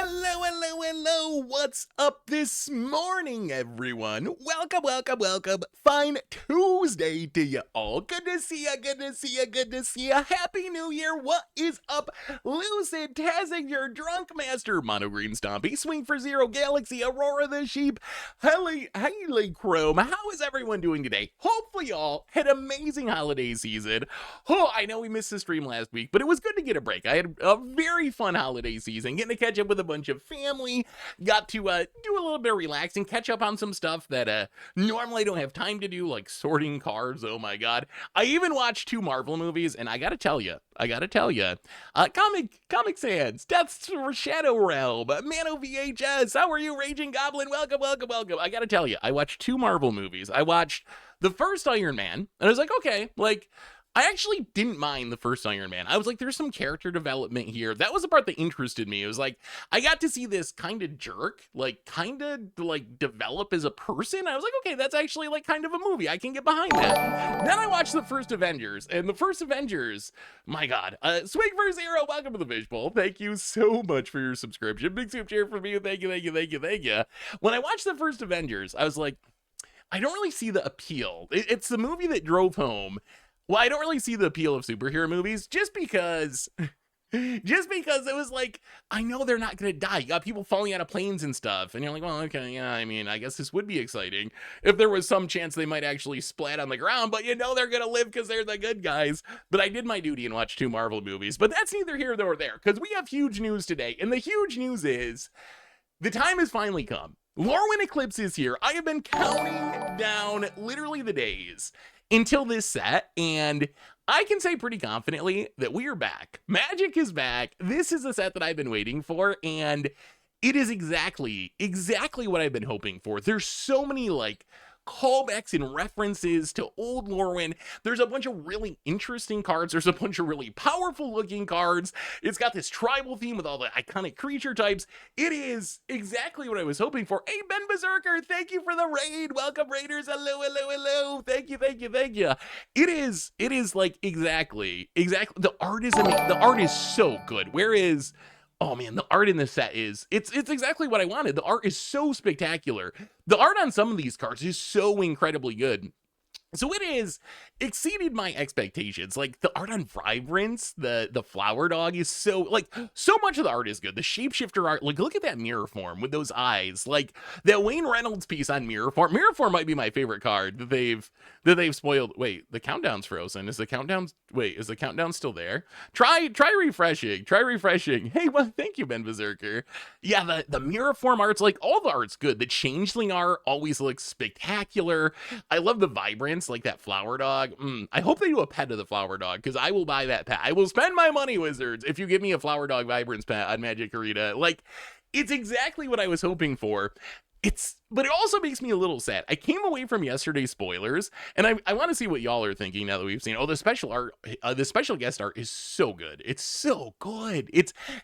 Hello, hello, hello. What's up this morning, everyone? Welcome, welcome, welcome. Fine Tuesday to you all. Good to see ya, good to see ya, good to see ya. Happy New Year. What is up? Lucid, Tazzing, your drunk master, Mono Green Stompy, Swing for Zero, Galaxy, Aurora the Sheep, Haley Chrome. How is everyone doing today? Hopefully y'all had an amazing holiday season. Oh, I know we missed the stream last week, but it was good to get a break. I had a very fun holiday season, getting to catch up with a bunch of family, got to do a little bit of relaxing, catch up on some stuff that normally I don't have time to do, like sorting cards. Oh my god. I even watched 2 Marvel movies, and I gotta tell you, Comic Sans, Death's Shadow Realm, Mano VHS, how are you, Raging Goblin? Welcome, welcome, welcome. I gotta tell you, I watched 2 Marvel movies. I watched the first Iron Man, and I was like, okay, like, I actually didn't mind the first Iron Man. I was like, there's some character development here. That was the part that interested me. It was like, I got to see this kind of jerk, like, kind of, like, develop as a person. I was like, okay, that's actually, like, kind of a movie. I can get behind that. Then I watched the first Avengers, and the first Avengers, my god. Swing for Zero, welcome to the Fishbowl. Thank you so much for your subscription. Big soup cheer for me. Thank you, thank you, thank you, thank you. When I watched the first Avengers, I was like, I don't really see the appeal. It's the movie that drove home. Well, I don't really see the appeal of superhero movies just because it was like, I know they're not going to die. You got people falling out of planes and stuff. And you're like, well, okay, yeah, I mean, I guess this would be exciting if there was some chance they might actually splat on the ground, but you know they're going to live because they're the good guys. But I did my duty and watched 2 Marvel movies. But that's neither here nor there, because we have huge news today. And the huge news is the time has finally come. Lorwyn Eclipsed is here. I have been counting down literally the days until this set, and I can say pretty confidently that we are back. Magic is back. This is the set that I've been waiting for, and it is exactly what I've been hoping for. There's so many, like, callbacks and references to old Lorwyn. There's a bunch of really interesting cards. There's a bunch of really powerful looking cards. It's got this tribal theme with all the iconic creature types. It is exactly what I was hoping for. Hey, Ben Berserker, thank you for the raid. Welcome, Raiders. Hello, hello, hello. Thank you, thank you, thank you. It is like exactly. The art is amazing. The art is so good. Oh man, the art in this set it's exactly what I wanted. The art is so spectacular. The art on some of these cards is so incredibly good. So it is exceeded my expectations. Like the art on Vibrance, the flower dog is so much of the art is good. The shapeshifter art, like look at that mirror form with those eyes. Like that Wayne Reynolds piece on mirror form. Mirror form might be my favorite card that they've spoiled. Wait, the countdown's frozen. Is the countdown still there? Try refreshing. Try refreshing. Hey, well, thank you, Ben Berserker. Yeah, the mirror form art's like all the art's good. The changeling art always looks spectacular. I love the Vibrance. Like that flower dog. I hope they do a pet of the flower dog, because I will buy that pet. I will spend my money, Wizards, if you give me a flower dog Vibrance pet on Magic Arena. Like, it's exactly what I was hoping for. But it also makes me a little sad. I came away from yesterday's spoilers, and I want to see what y'all are thinking now that we've seen. Oh, the special art, the special guest art is so good. It's so good.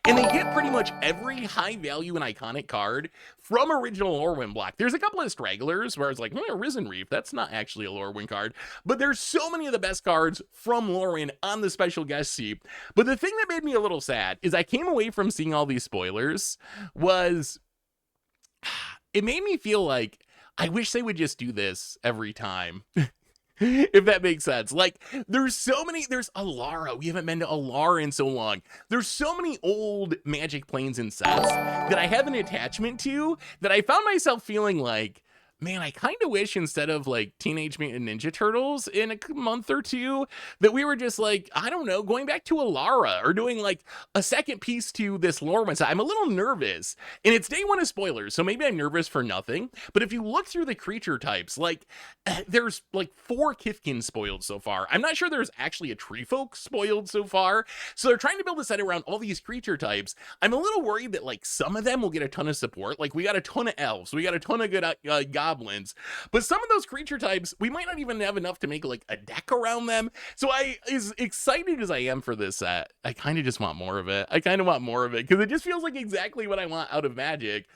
And they get pretty much every high value and iconic card from original Lorwyn block. There's a couple of stragglers where it's like, Risen Reef, that's not actually a Lorwyn card. But there's so many of the best cards from Lorwyn on the special guest seat. But the thing that made me a little sad is I came away from seeing all these spoilers was it made me feel like I wish they would just do this every time. If that makes sense. Like, there's Alara. We haven't been to Alara in so long. There's so many old Magic planes and sets that I have an attachment to that I found myself feeling like, man, I kind of wish instead of like Teenage Mutant Ninja Turtles in a month or two that we were just like, I don't know, going back to Alara or doing like a second piece to this Lorwyn. So I'm a little nervous, and it's day 1 of spoilers, so maybe I'm nervous for nothing. But if you look through the creature types, like there's like 4 Kithkin spoiled so far. I'm not sure there's actually a Tree Folk spoiled so far. So they're trying to build a set around all these creature types. I'm a little worried that like some of them will get a ton of support. Like we got a ton of elves, we got a ton of good goblins, but some of those creature types we might not even have enough to make like a deck around them. So as excited as I am for this set, I kind of just want more of it. I kind of want more of it because it just feels like exactly what I want out of Magic.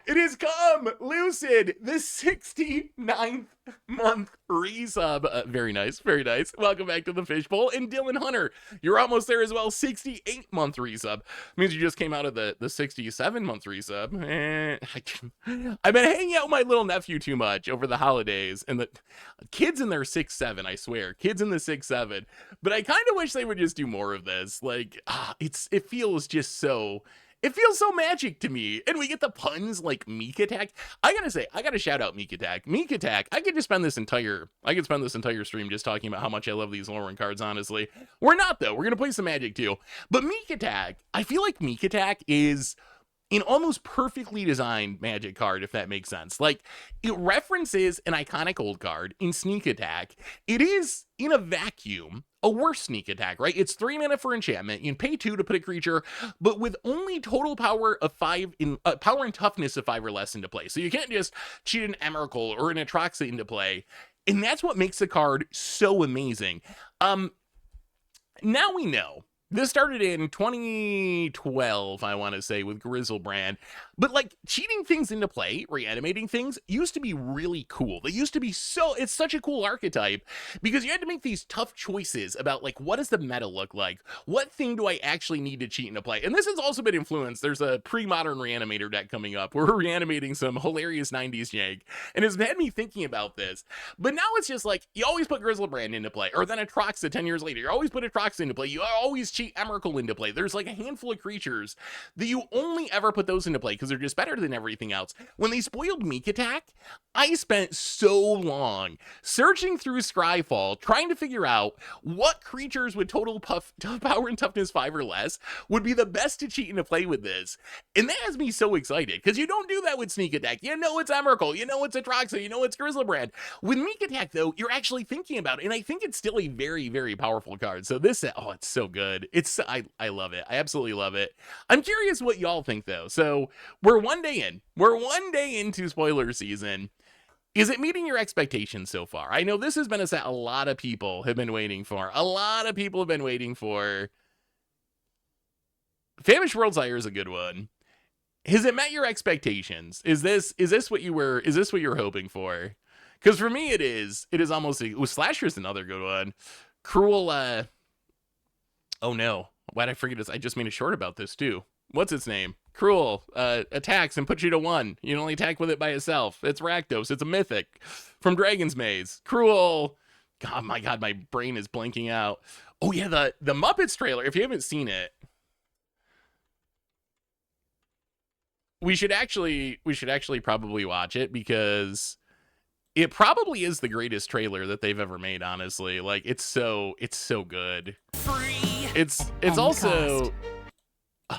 It has come, Lucid, the 69th month resub. Very nice, very nice. Welcome back to the Fishbowl. And Dylan Hunter, you're almost there as well. 68 month resub. Means you just came out of the 67 month resub. I've been hanging out with my little nephew too much over the holidays, and the kids in their 6-7, I swear, kids in the 6-7. But I kind of wish they would just do more of this. Like, it feels just so. It feels so magic to me. And we get the puns like Meek Attack. I gotta say, I gotta shout out Meek Attack. Meek Attack, I could spend this entire stream just talking about how much I love these Lorwyn cards, honestly. We're not, though. We're gonna play some Magic, too. But Meek Attack, I feel like Meek Attack is an almost perfectly designed Magic card, if that makes sense. Like, it references an iconic old card in Sneak Attack. It is, in a vacuum, a worse Sneak Attack, right? It's 3 mana for enchantment. You can pay 2 to put a creature, but with only total power of 5 in power and toughness of 5 or less into play. So you can't just cheat an Emrakul or an Atraxa into play. And that's what makes the card so amazing. Now we know. This started in 2012, I want to say, with Grizzlebrand. But, like, cheating things into play, reanimating things, used to be really cool. They used to be it's such a cool archetype, because you had to make these tough choices about, like, what does the meta look like? What thing do I actually need to cheat into play? And this has also been influenced. There's a pre-modern reanimator deck coming up. We're reanimating some hilarious 90s yank, and it's had me thinking about this. But now it's just like, you always put Grizzlebrand into play, or then Atraxa 10 years later. You always put Atraxa into play. You always cheat Emrakul into play. There's like a handful of creatures that you only ever put those into play because they're just better than everything else. When they spoiled Meek Attack, I spent so long searching through Scryfall trying to figure out what creatures with total power and toughness 5 or less would be the best to cheat into play with this. And that has me so excited, because you don't do that with Sneak Attack. You know it's Emrakul, you know it's Atraxa, you know it's Grizzlebrand. With Meek Attack, though, you're actually thinking about it, and I think it's still a very, very powerful card. So this, it's so good. I love it. I absolutely love it. I'm curious what y'all think, though. So we're one day in. We're one day into spoiler season. Is it meeting your expectations so far? I know this has been a set a lot of people have been waiting for. A lot of people have been waiting for. Famished Worldsire is a good one. Has it met your expectations? Is this what you were hoping for? Because for me, it is. It is almost. Slasher's another good one. Cruel. Oh no. Why'd I forget this? I just made a short about this too. What's its name? Cruel attacks and puts you to 1. You can only attack with it by itself. It's Rakdos. It's a mythic from Dragon's Maze. Cruel. God, my brain is blanking out. Oh yeah, the Muppets trailer. If you haven't seen it, we should actually probably watch it, because it probably is the greatest trailer that they've ever made, honestly. Like, it's so good. It's also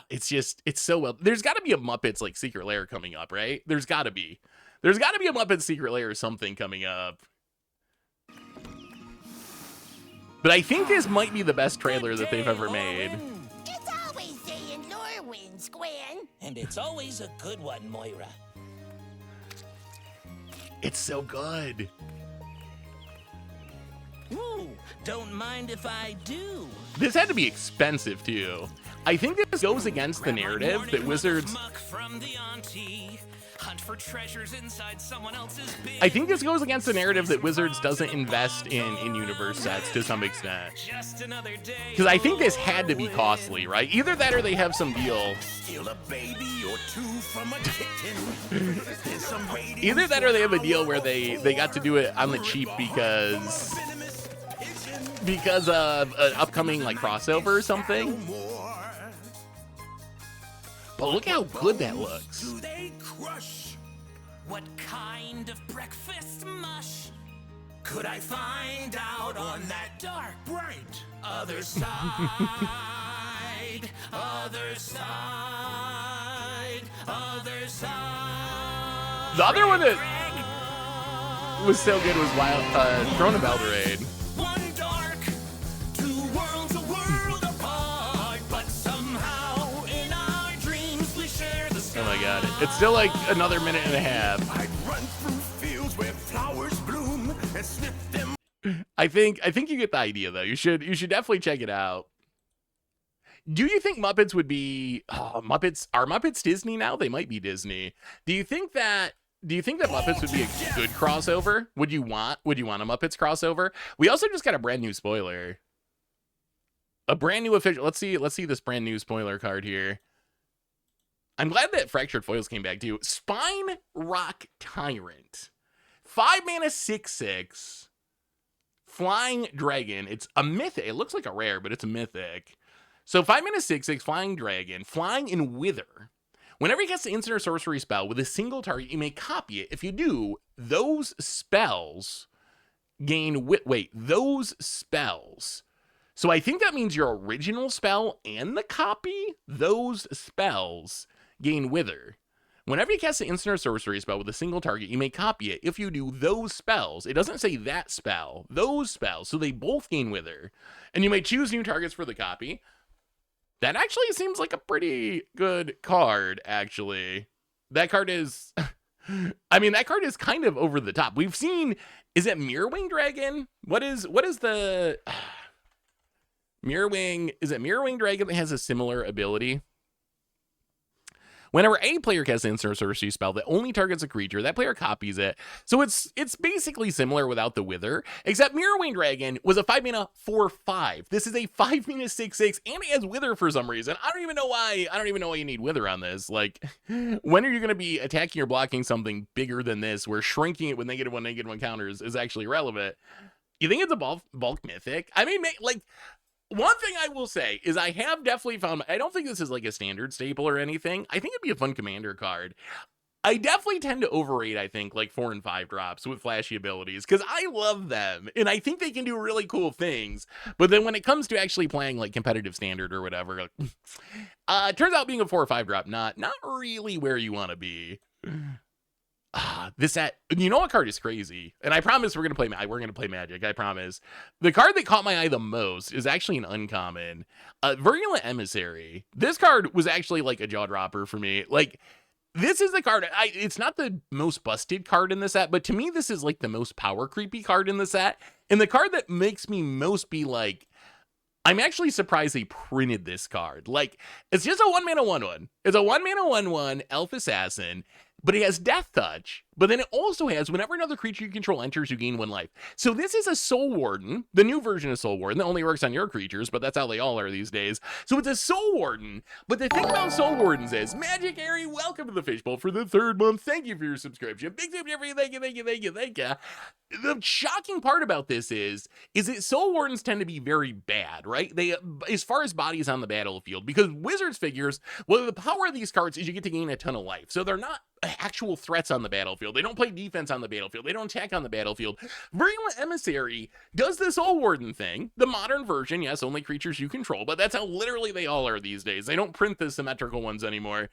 it's so well. There's got to be a Muppets like Secret Lair coming up, right? There's got to be a Muppets Secret Lair or something coming up. But I think this might be the best trailer that they've ever made. It's always day in Lorwyn, Gwen. And it's always a good one, Moira. It's so good. Ooh, don't mind if I do. This had to be expensive too. I think this goes against the narrative that Wizards. Hunt for treasures inside someone else's bin. I think this goes against the narrative that Wizards doesn't invest in in-universe sets to some extent. Because I think this had to be costly, right? Either that or they have some deal. Steal a baby or 2 from a kitten. Either that or they have a deal where they got to do it on the cheap because of an upcoming like crossover or something. But look how good that looks. Do they crush? What kind of breakfast mush could I find out on that dark, bright other side? Other side, other side. The other one that was so good was Throne of Eldraine. One dark, 2 worlds, a world apart, but somehow in our dreams we share the sky. Oh my god, it's still like another minute and a half. I'd run through fields where flowers bloom and sniff them. I think you get the idea though. You should definitely check it out. Do you think Muppets would be Muppets? Are Muppets Disney now? They might be Disney. Do you think that Muppets would be a good crossover? Would you want a Muppets crossover? We also just got a brand new spoiler. A brand new official. Let's see this brand new spoiler card here. I'm glad that Fractured Foils came back too. Spine Rock Tyrant. 5 mana 6/6. Flying Dragon. It's a mythic. It looks like a rare, but it's a mythic. So 5 mana 6/6 Flying Dragon. Flying in Wither. Whenever you cast an instant or sorcery spell with a single target, you may copy it. If you do, those spells gain those spells. So I think that means your original spell and the copy, those spells gain Wither. Whenever you cast an instant or sorcery spell with a single target, you may copy it. If you do, those spells. It doesn't say that spell. Those spells. So they both gain Wither. And you may choose new targets for the copy. That actually seems like a pretty good card, actually. That card is... I mean, that card is kind of over the top. We've seen... Is it Mirrorwing Dragon? What is the... Mirrorwing... Is it Mirrorwing Dragon that has a similar ability? Whenever a player casts an instant or sorcery spell that only targets a creature, that player copies it. So it's basically similar without the Wither, except Mirrorwing Dragon was a 5 mana 4/5. This is a 5 mana 6/6, and it has Wither for some reason. I don't even know why you need Wither on this. Like, when are you going to be attacking or blocking something bigger than this, where shrinking it with -1/-1 counters is actually relevant? You think it's a bulk mythic? I mean, like... One thing I will say is I have definitely found, I don't think this is like a standard staple or anything. I think it'd be a fun commander card. I definitely tend to overrate, I think, like 4 and 5 drops with flashy abilities, because I love them, and I think they can do really cool things. But then when it comes to actually playing like competitive standard or whatever, it turns out being a 4 or 5 drop, not really where you want to be. This set, you know what card is crazy? And I promise we're gonna play Magic. I promise. The card that caught my eye the most is actually an uncommon, Virulent Emissary. This card was actually like a jaw dropper for me. Like, this is the card. It's not the most busted card in the set, but to me, this is like the most power creepy card in the set, and the card that makes me most be like, I'm actually surprised they printed this card. Like, it's just a 1 mana 1/1. It's a 1 mana 1/1 Elf Assassin. But it has Death Touch. But then it also has, whenever another creature you control enters, you gain 1 life. So this is a Soul Warden, the new version of Soul Warden that only works on your creatures, but that's how they all are these days. So it's a Soul Warden. But the thing about Soul Wardens is, Magic Harry, welcome to the Fishbowl for the 3rd month. Thank you for your subscription. Big tip, Jeffrey. Thank you. The shocking part about this is that Soul Wardens tend to be very bad, right? They, as far as bodies on the battlefield, because Wizards figures, well, the power of these cards is you get to gain a ton of life. So they're not actual threats on the battlefield. They don't play defense on the battlefield. They don't attack on the battlefield. Virulent Emissary does this Soul Warden thing. The modern version, yes, only creatures you control, but that's how literally they all are these days. They don't print the symmetrical ones anymore.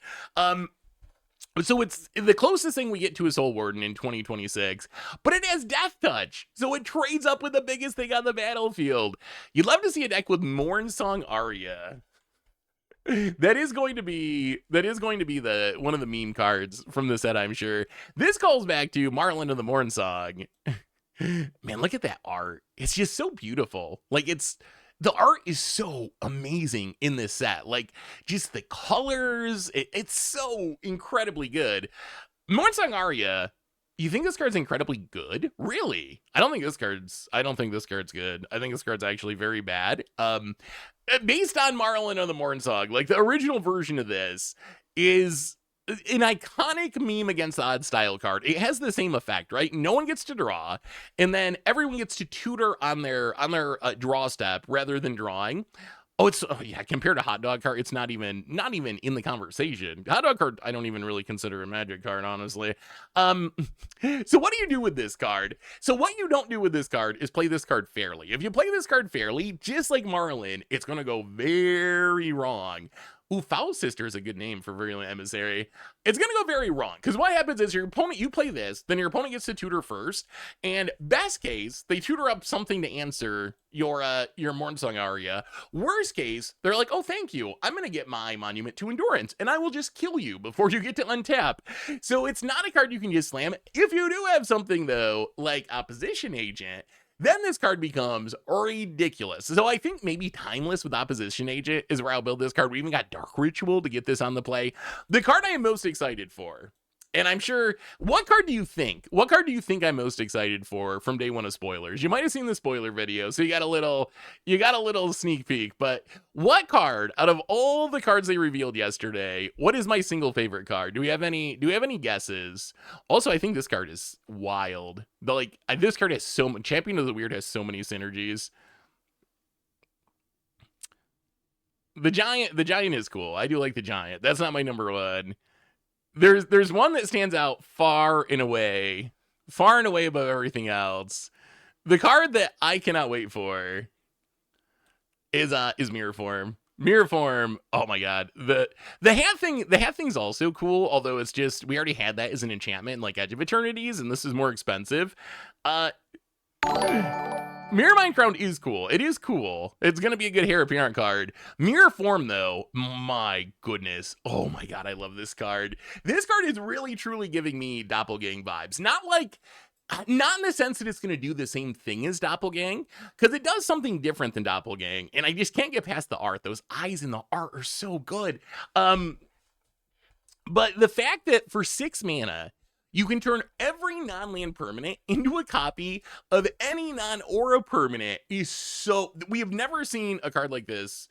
So it's the closest thing we get to a Soul Warden in 2026, but it has Death Touch, so it trades up with the biggest thing on the battlefield. You'd love to see a deck with Morn Song Aria. That is going to be the one of the meme cards from the set, I'm sure. This calls back to Marlin of the Morn Song. Man, look at that art. It's just so beautiful. Like, the art is so amazing in this set. Like, just the colors, it's so incredibly good. Morn Song Aria, you think this card's incredibly good? Really? I don't think this card's good. I think this card's actually very bad. Based on Marlin of the Morn Song, like, the original version of this is an iconic meme against the odd style card. It has the same effect, right? No one gets to draw, and then everyone gets to tutor on their draw step rather than drawing. Oh, yeah, compared to Hot Dog card, it's not even in the conversation. Hot Dog card, I don't even really consider a Magic card, honestly. So what do you do with this card? So what you don't do with this card is play this card fairly. If you play this card fairly, just like Marlin, it's gonna go very wrong. Ooh, Foul Sister is a good name for Virulent Emissary. It's going to go very wrong, because what happens is your opponent, you play this, then your opponent gets to tutor first, and best case, they tutor up something to answer your Morn Song Aria. Worst case, they're like, oh, thank you, I'm going to get my Monument to Endurance, and I will just kill you before you get to untap. So it's not a card you can just slam. If you do have something, though, like Opposition Agent, then this card becomes ridiculous. So I think maybe Timeless with Opposition Agent is where I'll build this card. We even got Dark Ritual to get this on the play. The card I am most excited for, and I'm sure, what card do you think I'm most excited for from day one of spoilers? You might have seen the spoiler video, so you got a little sneak peek, but what card out of all the cards they revealed yesterday, what is my single favorite card? Do we have any guesses? Also, I think this card is wild. This card has so much, Champion of the Weird has so many synergies. The giant is cool. I do like the giant. That's not my number one. There's one that stands out far and away above everything else. The card that I cannot wait for is Mirror Form. Mirror Form, oh my god. The hat thing's also cool, although it's just, we already had that as an enchantment in like Edge of Eternities, and this is more expensive. Mirror Mind Crown is cool. It is cool. It's going to be a good Heir Apparent card. Mirror Form, though, my goodness. Oh my god, I love this card. This card is really, truly giving me Doppelgang vibes. Not in the sense that it's going to do the same thing as Doppelgang, because it does something different than Doppelgang, and I just can't get past the art. Those eyes in the art are so good. But the fact that for 6 mana, you can turn every non-land permanent into a copy of any non-aura permanent is so... We have never seen a card like this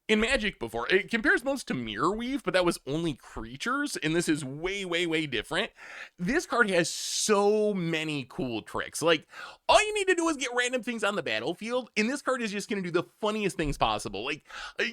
in Magic before. It compares most to Mirror Weave, but that was only creatures, and this is way, way, way different. This card has so many cool tricks. Like, all you need to do is get random things on the battlefield, and this card is just going to do the funniest things possible. Like,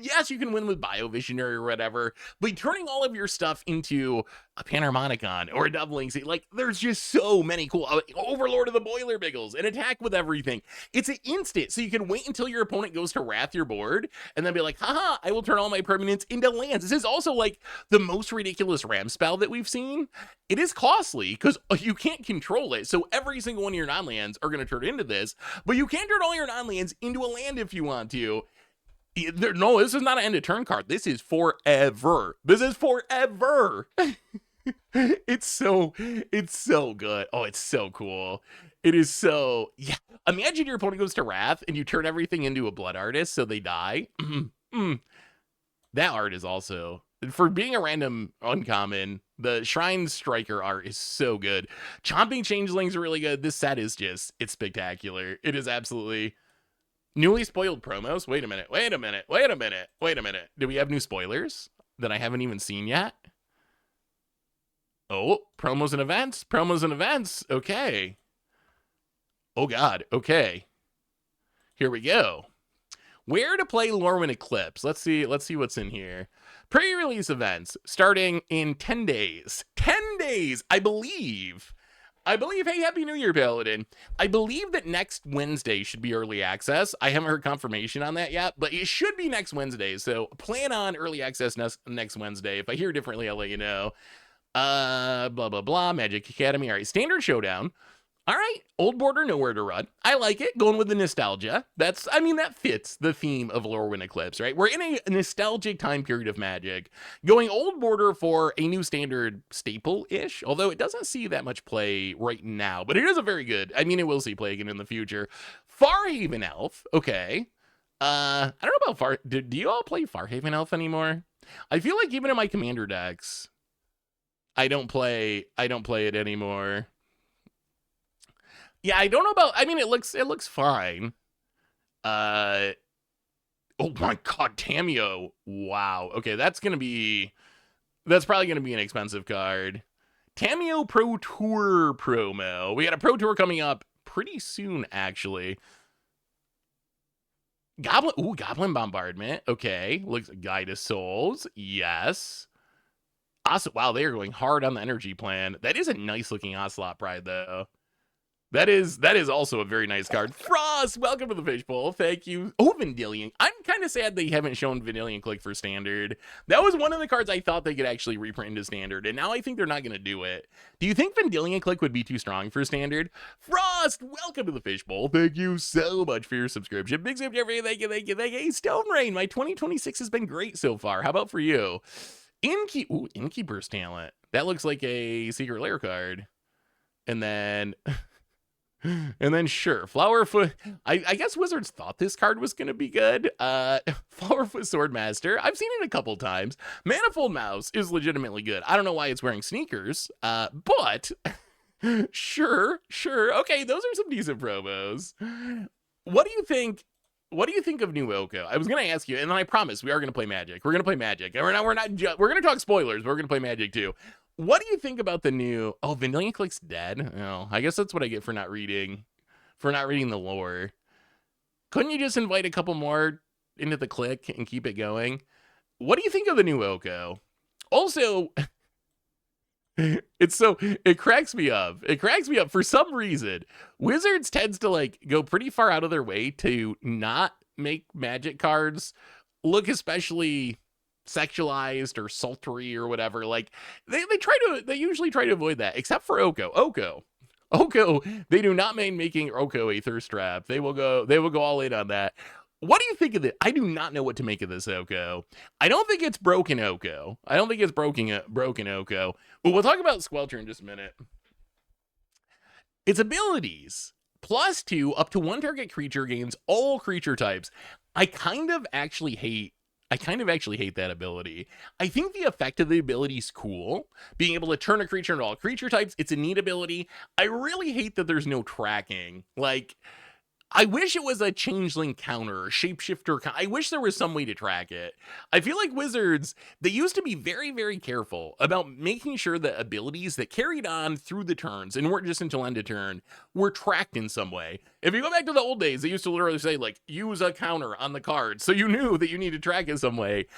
yes, you can win with Biovisionary or whatever, but turning all of your stuff into a Panharmonicon or a Doubling Sea, like, there's just so many cool... Overlord of the Boiler Biggles, and attack with everything. It's an instant, so you can wait until your opponent goes to Wrath your board, and then be like, haha, I will turn all my permanents into lands. This is also like the most ridiculous Ram spell that we've seen. It is costly because you can't control it, so every single one of your non-lands are going to turn into this, but you can turn all your non-lands into a land if you want to. No, this is not an end of turn card. This is forever. This is forever. It's so good. Oh, it's so cool. It is so, yeah. Imagine your opponent goes to Wrath and you turn everything into a Blood Artist so they die. That art is also, for being a random uncommon, the Shrine Striker art is so good. Chomping Changeling's really good. This set is just, it's spectacular. It is absolutely... Newly spoiled promos? Wait a minute. Do we have new spoilers that I haven't even seen yet? Oh, promos and events. Okay. Oh god, okay. Here we go. Where to play Lorwyn Eclipsed? Let's see what's in here. Pre-release events starting in 10 days. 10 days, I believe. Hey, Happy New Year, Paladin. I believe that next Wednesday should be early access. I haven't heard confirmation on that yet, but it should be next Wednesday. So plan on early access next Wednesday. If I hear differently, I'll let you know. Blah, blah, blah. Magic Academy. All right, Standard Showdown. All right, Old Border, Nowhere to Run. I like it, going with the nostalgia. That fits the theme of Lorwyn Eclipsed, right? We're in a nostalgic time period of Magic. Going Old Border for a new Standard staple-ish, although it doesn't see that much play right now, but it is a very good, it will see play again in the future. Farhaven Elf, okay. I don't know about do you all play Farhaven Elf anymore? I feel like even in my Commander decks, I don't play it anymore. Yeah, I don't know about, it looks fine. Oh my god, Tameo. Wow. Okay, that's probably gonna be an expensive card. Tameo Pro Tour promo. We got a Pro Tour coming up pretty soon, actually. Goblin Bombardment. Okay, looks Guide of Souls. Yes. Awesome. Wow, they are going hard on the energy plan. That is a nice looking Ocelot Pride, though. That is also a very nice card. Frost, welcome to the fishbowl. Thank you. Oh, Vendilion. I'm kind of sad they haven't shown Vendilion Click for Standard. That was one of the cards I thought they could actually reprint into Standard, and now I think they're not going to do it. Do you think Vendilion Click would be too strong for Standard? Frost, welcome to the fishbowl. Thank you so much for your subscription. Big Zip Jeffrey, thank you. Hey, Stone Rain, my 2026 has been great so far. How about for you? Innkeeper's Talent. That looks like a Secret Lair card. And then... And then sure, Flowerfoot. I guess Wizards thought this card was gonna be good. Flowerfoot Swordmaster. I've seen it a couple times. Manifold Mouse is legitimately good. I don't know why it's wearing sneakers. But sure. Okay, those are some decent promos. What do you think? What do you think of New Oko? I was gonna ask you, and then I promise we are gonna play Magic. We're gonna play Magic. And we're gonna talk spoilers, but we're gonna play Magic too. What do you think about the new? Oh, Vanilla Click's dead. Oh, I guess that's what I get for not reading the lore. Couldn't you just invite a couple more into the click and keep it going? What do you think of the new Oko? Also, it cracks me up. It cracks me up for some reason. Wizards tends to like go pretty far out of their way to not make Magic cards look especially sexualized or sultry or whatever. Like they usually try to avoid that, except for Oko, they do not mind making Oko a thirst trap. They will go all in on that. What do you think of it? I do not know what to make of this Oko. I don't think it's broken Oko. Broken Oko. But we'll talk about Squelcher in just a minute. Its abilities. +2, up to 1 target creature gains all creature types. I kind of actually hate that ability. I think the effect of the ability is cool. Being able to turn a creature into all creature types, it's a neat ability. I really hate that there's no tracking. Like, I wish it was a changeling counter or shapeshifter. I wish there was some way to track it. I feel like Wizards, they used to be very, very careful about making sure that abilities that carried on through the turns and weren't just until end of turn were tracked in some way. If you go back to the old days, they used to literally say, like, use a counter on the card. So you knew that you need to track it some way.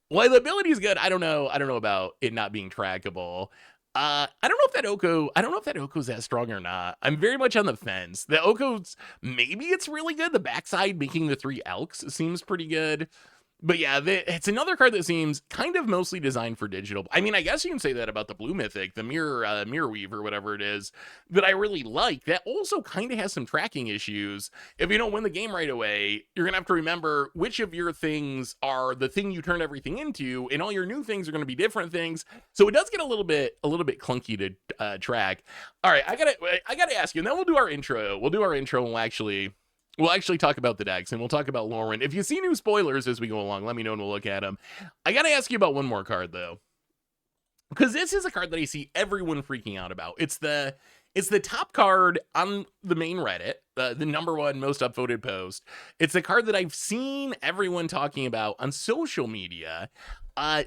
While the ability is good, I don't know about it not being trackable. I don't know if that Oko's that strong or not. I'm very much on the fence. The Oko's, maybe it's really good. The backside making the 3 Elks seems pretty good. But yeah, it's another card that seems kind of mostly designed for digital. I mean, I guess you can say that about the Blue Mythic, the Mirror Weave or whatever it is, that I really like. That also kind of has some tracking issues. If you don't win the game right away, you're going to have to remember which of your things are the thing you turn everything into, and all your new things are going to be different things. So it does get a little bit clunky to track. All right, I gotta ask you, and then we'll do our intro. And we'll actually talk about the decks, and we'll talk about Lorwyn. If you see new spoilers as we go along, let me know and we'll look at them. I gotta ask you about one more card, though. Because this is a card that I see everyone freaking out about. It's the top card on the main Reddit, the #1 most upvoted post. It's a card that I've seen everyone talking about on social media,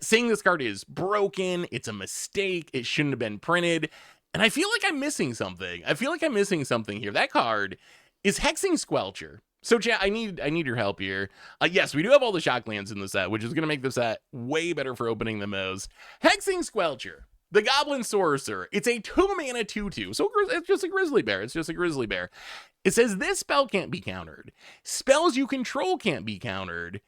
saying this card is broken, it's a mistake, it shouldn't have been printed. And I feel like I'm missing something. Here. That card is Hexing Squelcher. So chat, I need your help here. Yes, we do have all the Shocklands in the set, which is going to make the set way better for opening the most. Hexing Squelcher, the Goblin Sorcerer. It's a 2-mana 2/2. So it's just a Grizzly Bear. It says this spell can't be countered. Spells you control can't be countered.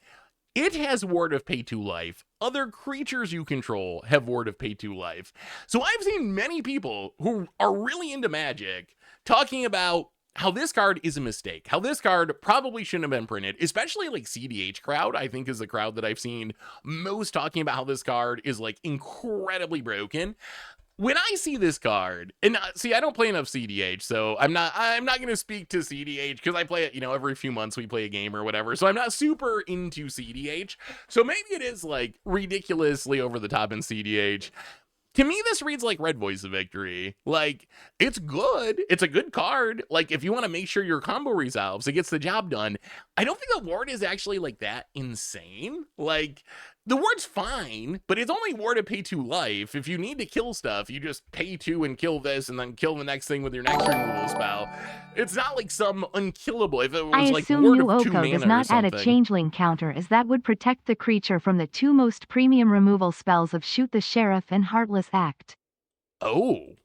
It has Ward of Pay 2 life. Other creatures you control have Ward of Pay 2 life. So I've seen many people who are really into Magic talking about how this card is a mistake, how this card probably shouldn't have been printed, especially like CDH crowd, I think is the crowd that I've seen most talking about how this card is like incredibly broken. When I see this card, and see, I don't play enough CDH, so I'm not going to speak to CDH because I play it, every few months we play a game or whatever. So I'm not super into CDH. So maybe it is like ridiculously over the top in CDH. To me, this reads like Red Voice of Victory. Like, it's good. It's a good card. Like, if you want to make sure your combo resolves, it gets the job done. I don't think the ward is actually, like, that insane. Like, the ward's fine, but it's only Ward of Pay 2 life. If you need to kill stuff, you just pay 2 and kill this, and then kill the next thing with your next removal spell. It's not like some unkillable. If it was I like assume Ward New of 2 Oko mana does not or add a something. changeling counter, as that would protect the creature from the 2 most premium removal spells of Shoot the Sheriff and Heartless Act. Oh,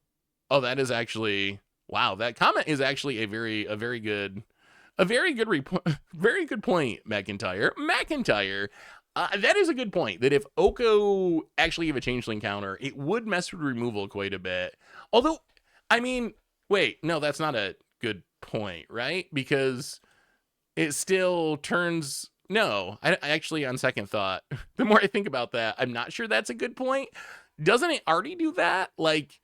that is actually, wow. That comment is actually a very good very good point, McIntyre. That is a good point, that if Oko actually gave a changeling counter, it would mess with removal quite a bit. Although, I mean, wait, no, that's not a good point, right? Because it still turns, no, I actually, on second thought, the more I think about that, I'm not sure that's a good point. Doesn't it already do that? Like,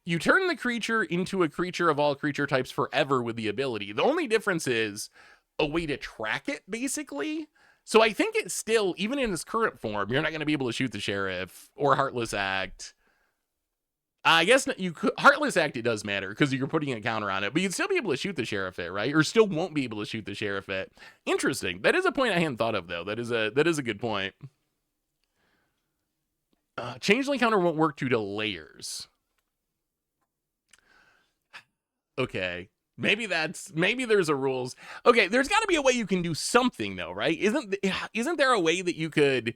you turn the creature into a creature of all creature types forever with the ability. The only difference is a way to track it, basically. So I think it's still, even in its current form, you're not going to be able to shoot the Sheriff or Heartless Act. I guess you could, Heartless Act, it does matter because you're putting a counter on it, but you'd still be able to shoot the Sheriff it, right? Or still won't be able to shoot the Sheriff it. Interesting. That is a point I hadn't thought of, though. That is a good point. Changeling counter won't work due to layers. Okay. Maybe there's a rules. Okay, there's got to be a way you can do something, though, right? Isn't there a way that you could...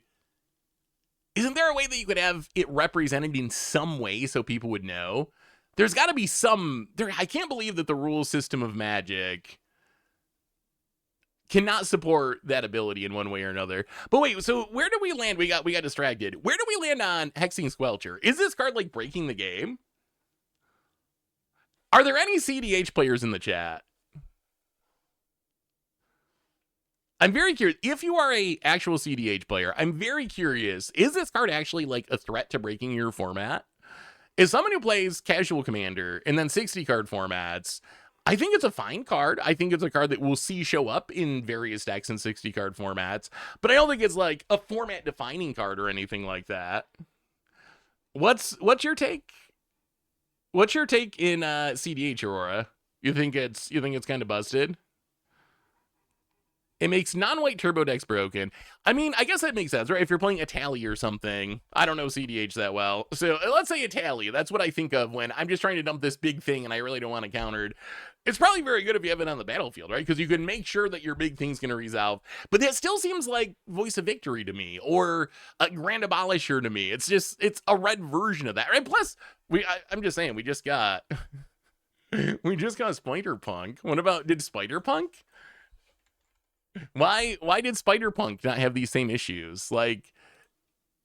Isn't there a way that you could have it represented in some way so people would know? There's got to be some... I can't believe that the rules system of Magic cannot support that ability in one way or another. But wait, so where do we land? We got distracted. Where do we land on Hexing Squelcher? Is this card like breaking the game? Are there any CDH players in the chat? I'm very curious. If you are a actual CDH player, I'm very curious. Is this card actually like a threat to breaking your format? As someone who plays casual Commander and then 60 card formats, I think it's a fine card. I think it's a card that we'll see show up in various decks in 60 card formats, but I don't think it's like a format defining card or anything like that. What's your take? What's your take in CDH, Aurora? You think it's kind of busted? It makes non-white turbo decks broken. I mean, I guess that makes sense, right? If you're playing Italy or something. I don't know CDH that well. So let's say Italy. That's what I think of when I'm just trying to dump this big thing and I really don't want it countered. It's probably very good if you have it on the battlefield, right? Because you can make sure that your big thing's going to resolve. But that still seems like Voice of Victory to me, or a Grand Abolisher to me. It's a red version of that, right? Plus, I'm just saying, we just got Spider-Punk. What about, did Spider-Punk? Why did Spider-Punk not have these same issues? Like,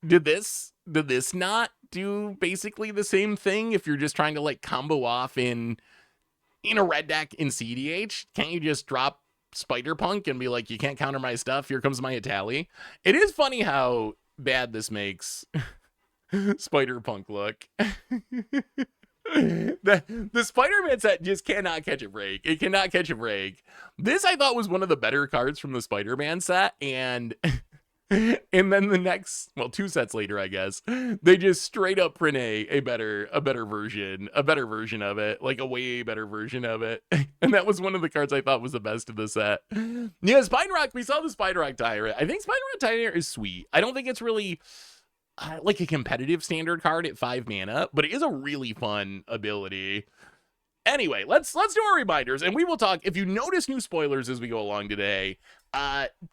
did this not do basically the same thing if you're just trying to like combo off in a red deck in CDH? Can't you just drop Spider-Punk and be like, you can't counter my stuff, here comes my Italy? It is funny how bad this makes Spider-Punk look. The Spider-Man set just cannot catch a break. It cannot catch a break. This I thought was one of the better cards from the Spider-Man set, and then the next, well, 2 sets later, I guess, they just straight up print a better version of it, like a way better version of it. And that was one of the cards I thought was the best of the set. Yeah, Spine Rock, we saw the Spine Rock Tyrant. I think Spine Rock Tyrant is sweet. I don't think it's really like a competitive standard card at 5 mana, but it is a really fun ability. Anyway, let's do our reminders, and we will talk. If you notice new spoilers as we go along today,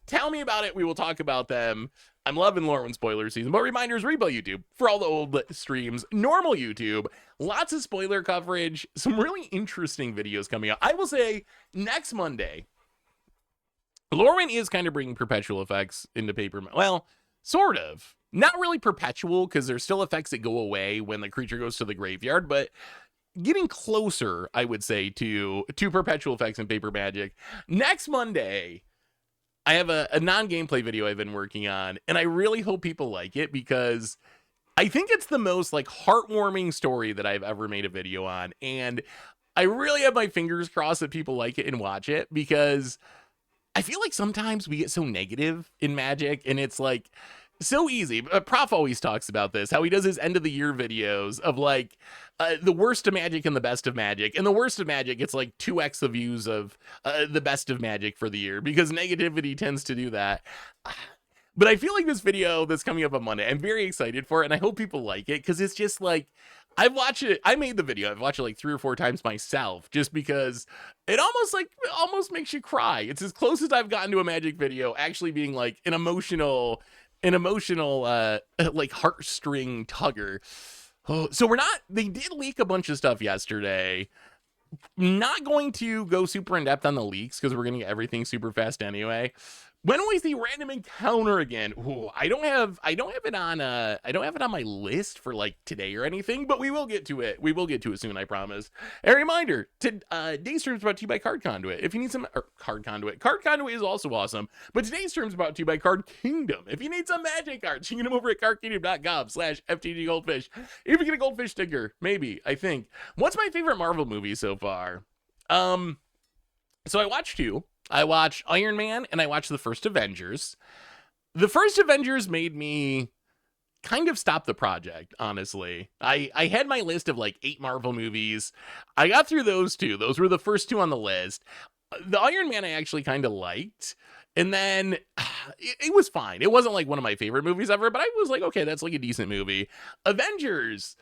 tell me about it. We will talk about them. I'm loving Lorwyn spoiler season, but reminders, replay YouTube for all the old streams, normal YouTube, lots of spoiler coverage, some really interesting videos coming out. I will say next Monday, Lorwyn is kind of bringing perpetual effects into paper. Well, sort of. Not really perpetual, because there's still effects that go away when the creature goes to the graveyard, but getting closer, I would say, to perpetual effects in Paper Magic. Next Monday, I have a non-gameplay video I've been working on, and I really hope people like it, because I think it's the most like heartwarming story that I've ever made a video on, and I really have my fingers crossed that people like it and watch it, because I feel like sometimes we get so negative in Magic, and it's like so easy. Prof always talks about this, how he does his end of the year videos of like the worst of Magic and the best of Magic, and the worst of Magic, it's like 2x the views of the best of Magic for the year, because negativity tends to do that. But I feel like this video that's coming up on Monday, I'm very excited for it, and I hope people like it, because it's just like, I've watched it, I made the video, I've watched it like 3 or 4 times myself, just because it almost makes you cry. It's as close as I've gotten to a Magic video actually being like an emotional like heartstring tugger. Oh, so they did leak a bunch of stuff yesterday. Not going to go super in depth on the leaks, because we're gonna get everything super fast anyway, When we see random encounter again, ooh, I don't have it on my list for like today or anything, but we will get to it. We will get to it soon, I promise. A reminder, today's stream is brought to you by Card Conduit. If you need some Card Conduit is also awesome. But today's stream is brought to you by Card Kingdom. If you need some magic cards, you can get them over at cardkingdom.com/FTG If you get a goldfish sticker, maybe, I think. What's my favorite Marvel movie so far? So I watched two. I watched Iron Man and I watched the first Avengers. The first Avengers made me kind of stop the project, honestly. I had my list of like 8 Marvel movies. I got through those two. Those were the first 2 on the list. The Iron Man I actually kind of liked. And then it was fine. It wasn't like one of my favorite movies ever, but I was like, okay, that's like a decent movie. Avengers.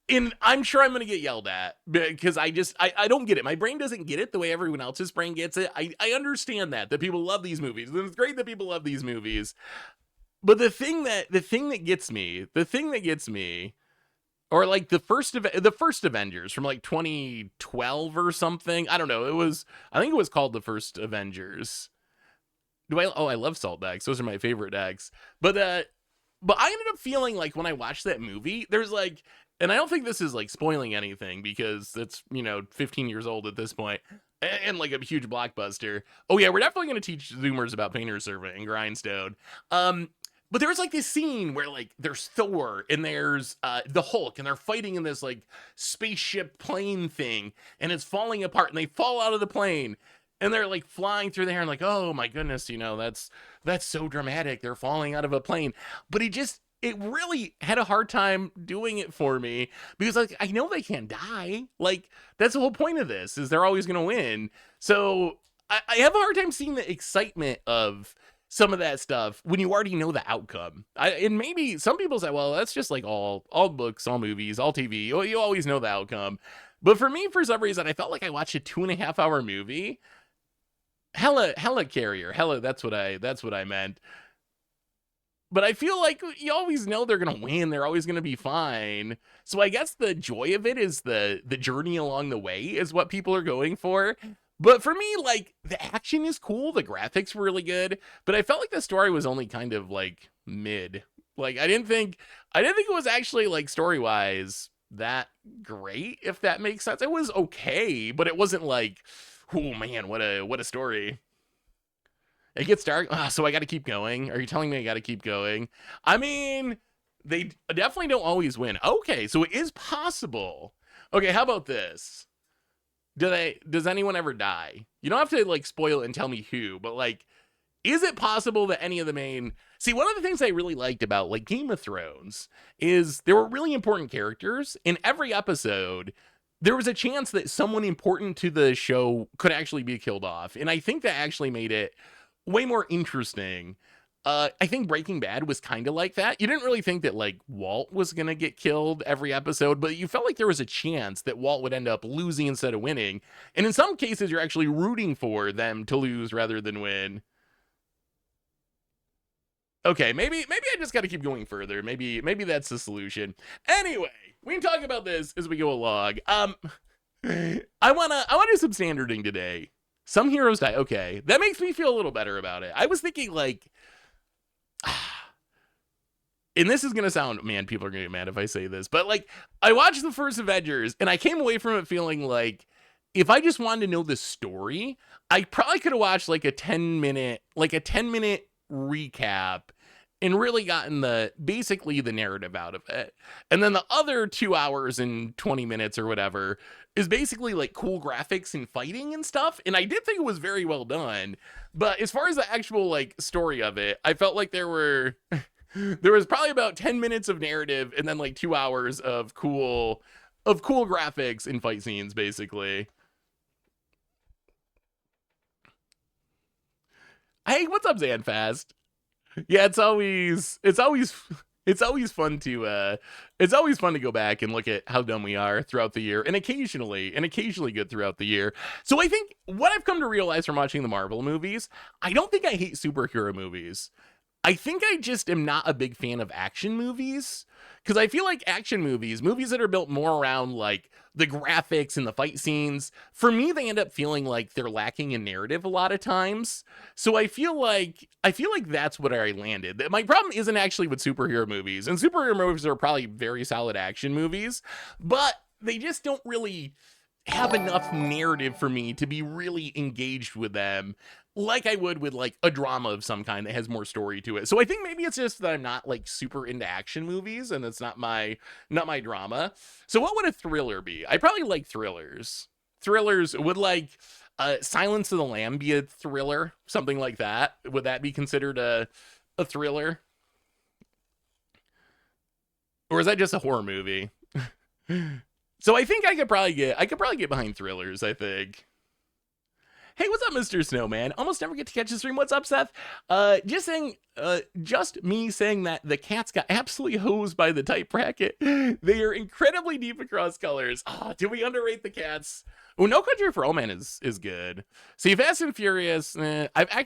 And I'm sure I'm going to get yelled at because I don't get it. My brain doesn't get it the way everyone else's brain gets it. I understand that people love these movies. And it's great that people love these movies. But the thing that gets me, or like the first Avengers from like 2012 or something. I don't know. I think it was called the first Avengers. I love salt decks. Those are my favorite decks. But I ended up feeling like when I watched that movie, there's like, and I don't think this is like spoiling anything because it's, 15 years old at this point and like a huge blockbuster. Oh yeah, we're definitely going to teach Zoomers about Painter's Servant and Grindstone. But there's like this scene where like there's Thor and there's the Hulk and they're fighting in this like spaceship plane thing and it's falling apart and they fall out of the plane and they're like flying through the air and like, oh my goodness, that's so dramatic. They're falling out of a plane. But it really had a hard time doing it for me because like I know they can't die. Like that's the whole point of this is they're always going to win. So I have a hard time seeing the excitement of some of that stuff when you already know the outcome. And maybe some people say, well, that's just like all books, all movies, all TV. You always know the outcome. But for me, for some reason, I felt like I watched a 2.5-hour movie. Hella carrier. Hella, that's what I meant. But I feel like you always know they're going to win. They're always going to be fine. So I guess the joy of it is the journey along the way is what people are going for. But for me, like, the action is cool. The graphics were really good. But I felt like the story was only kind of, like, mid. Like, I didn't think it was actually, like, story-wise that great, if that makes sense. It was okay, but it wasn't like, oh, man, what a story. It gets dark, so I got to keep going. Are you telling me I got to keep going? I mean, they definitely don't always win. Okay, so it is possible. Okay, how about this? Does anyone ever die? You don't have to like spoil it and tell me who, but like, is it possible that any of the main... See, one of the things I really liked about like Game of Thrones is there were really important characters. In every episode, there was a chance that someone important to the show could actually be killed off. And I think that actually made it way more interesting. I think Breaking Bad was kind of like that. You didn't really think that like Walt was going to get killed every episode, but you felt like there was a chance that Walt would end up losing instead of winning. And in some cases, you're actually rooting for them to lose rather than win. Okay, maybe I just got to keep going further. Maybe that's the solution. Anyway, we can talk about this as we go along. I want to do some standarding today. Some heroes die. Okay, that makes me feel a little better about it. I was thinking like, and this is going to sound, man, people are going to get mad if I say this, but like I watched the first Avengers and I came away from it feeling like if I just wanted to know the story, I probably could have watched like a 10-minute recap and really gotten basically the narrative out of it. And then the other 2 hours and 20 minutes or whatever is basically like cool graphics and fighting and stuff. And I did think it was very well done. But as far as the actual like story of it, I felt like there was probably about 10 minutes of narrative and then like 2 hours of cool graphics and fight scenes, basically. Hey, what's up, Zanfast? Yeah, it's always fun to go back and look at how dumb we are throughout the year, and occasionally good throughout the year. So I think what I've come to realize from watching the Marvel movies, I don't think I hate superhero movies. I think I just am not a big fan of action movies, because I feel like action movies that are built more around like the graphics and the fight scenes, for me, they end up feeling like they're lacking in narrative a lot of times. So I feel like that's what I landed. My problem isn't actually with superhero movies, and superhero movies are probably very solid action movies, but they just don't really have enough narrative for me to be really engaged with them like I would with like a drama of some kind that has more story to it. So I think maybe it's just that I'm not like super into action movies, and it's not my drama. So what would a thriller be? I probably like thrillers. Thrillers would like Silence of the Lamb be a thriller, something like that. Would that be considered a thriller? Or is that just a horror movie? So I think I could probably get behind thrillers, I think. Hey, what's up, Mr. Snowman? Almost never get to catch the stream. What's up, Seth? Just me saying that the cats got absolutely hosed by the type bracket. They are incredibly deep across colors. Oh, do we underrate the cats? Oh, No Country for Old Men is good. See, Fast and Furious, I've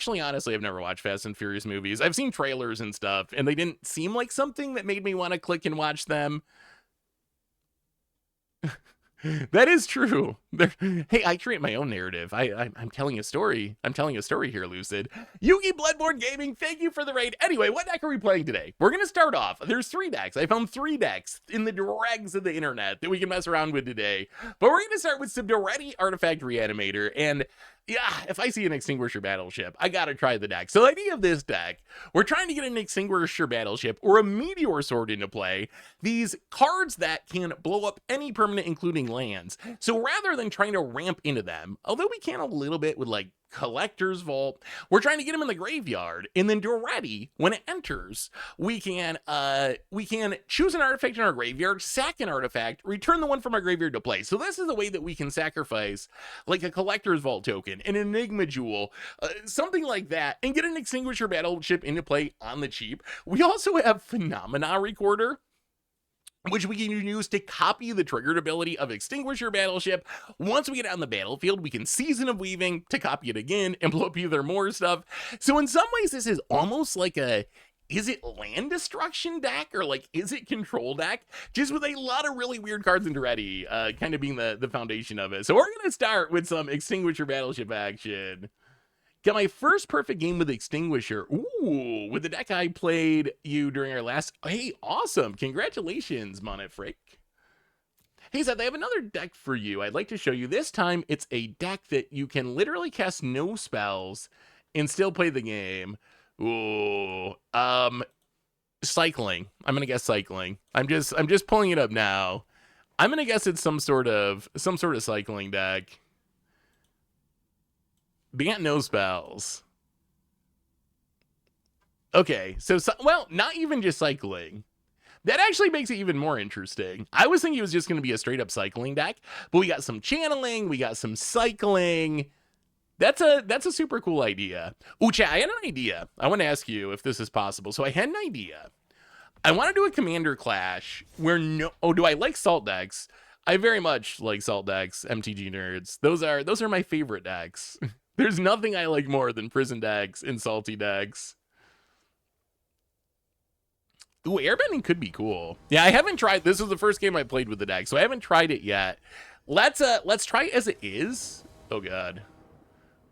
never watched Fast and Furious movies. I've seen trailers and stuff, and they didn't seem like something that made me want to click and watch them. That is true. Hey, I create my own narrative. I'm telling a story. I'm telling a story here, Lucid. Yugi Bloodborne Gaming, thank you for the raid. Anyway, what deck are we playing today? We're going to start off. There's 3 decks. I found 3 decks in the dregs of the internet that we can mess around with today. But we're going to start with some Doretti Artifact Reanimator. And yeah, if I see an Extinguisher Battleship, I got to try the deck. So the idea of this deck, we're trying to get an Extinguisher Battleship or a Meteor Sword into play. These cards that can blow up any permanent, including lands. So rather than trying to ramp into them, although we can a little bit with like Collector's Vault, we're trying to get them in the graveyard, and then Doretti, when it enters, we can choose an artifact in our graveyard, sack an artifact, return the one from our graveyard to play. So this is a way that we can sacrifice like a Collector's Vault token, an Enigma Jewel, something like that, and get an Extinguisher Battleship into play on the cheap. We also have Phenomena Recorder, which we can use to copy the triggered ability of Extinguisher Battleship. Once we get out on the battlefield, we can Season of Weaving to copy it again and blow up either more stuff. So in some ways, this is almost like is it land destruction deck or like is it control deck? Just with a lot of really weird cards in Doretti, kind of being the foundation of it. So we're going to start with some Extinguisher Battleship action. Got my first perfect game with Extinguisher. Ooh, with the deck I played you during our last. Hey, awesome. Congratulations, Monet Frick. Hey, Seth, I have another deck for you. I'd like to show you. This time, it's a deck that you can literally cast no spells and still play the game. Ooh, cycling. I'm going to guess cycling. I'm just pulling it up now. I'm going to guess it's some sort of cycling deck. Bant no spells. Okay, so well, not even just cycling. That actually makes it even more interesting. I was thinking it was just going to be a straight up cycling deck, but we got some channeling, we got some cycling. That's a super cool idea. Ooh, chat, I had an idea. I want to ask you if this is possible. So I had an idea. I want to do a Commander Clash where do I like salt decks? I very much like salt decks, MTG nerds. Those are my favorite decks. There's nothing I like more than prison decks and salty decks. Ooh, airbending could be cool. Yeah, I haven't tried. This is the first game I played with the deck, so I haven't tried it yet. Let's try it as it is. Oh god.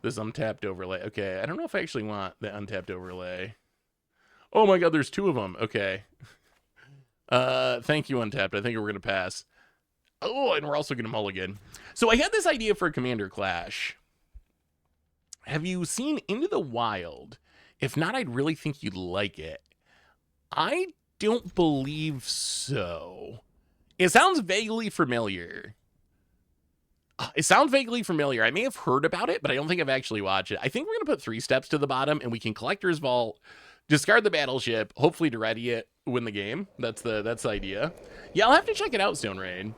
This untapped overlay. Okay, I don't know if I actually want the untapped overlay. Oh my god, there's 2 of them. Okay. Thank you, Untapped. I think we're gonna pass. Oh, and we're also gonna mulligan. So I had this idea for a Commander Clash. Have you seen Into the Wild? If not, I'd really think you'd like it. I don't believe so. It sounds vaguely familiar. I may have heard about it, but I don't think I've actually watched it. I think we're going to put 3 steps to the bottom, and we can Collector's Vault, discard the battleship, hopefully to ready it, win the game. That's the idea. Yeah, I'll have to check it out, Stone Rain.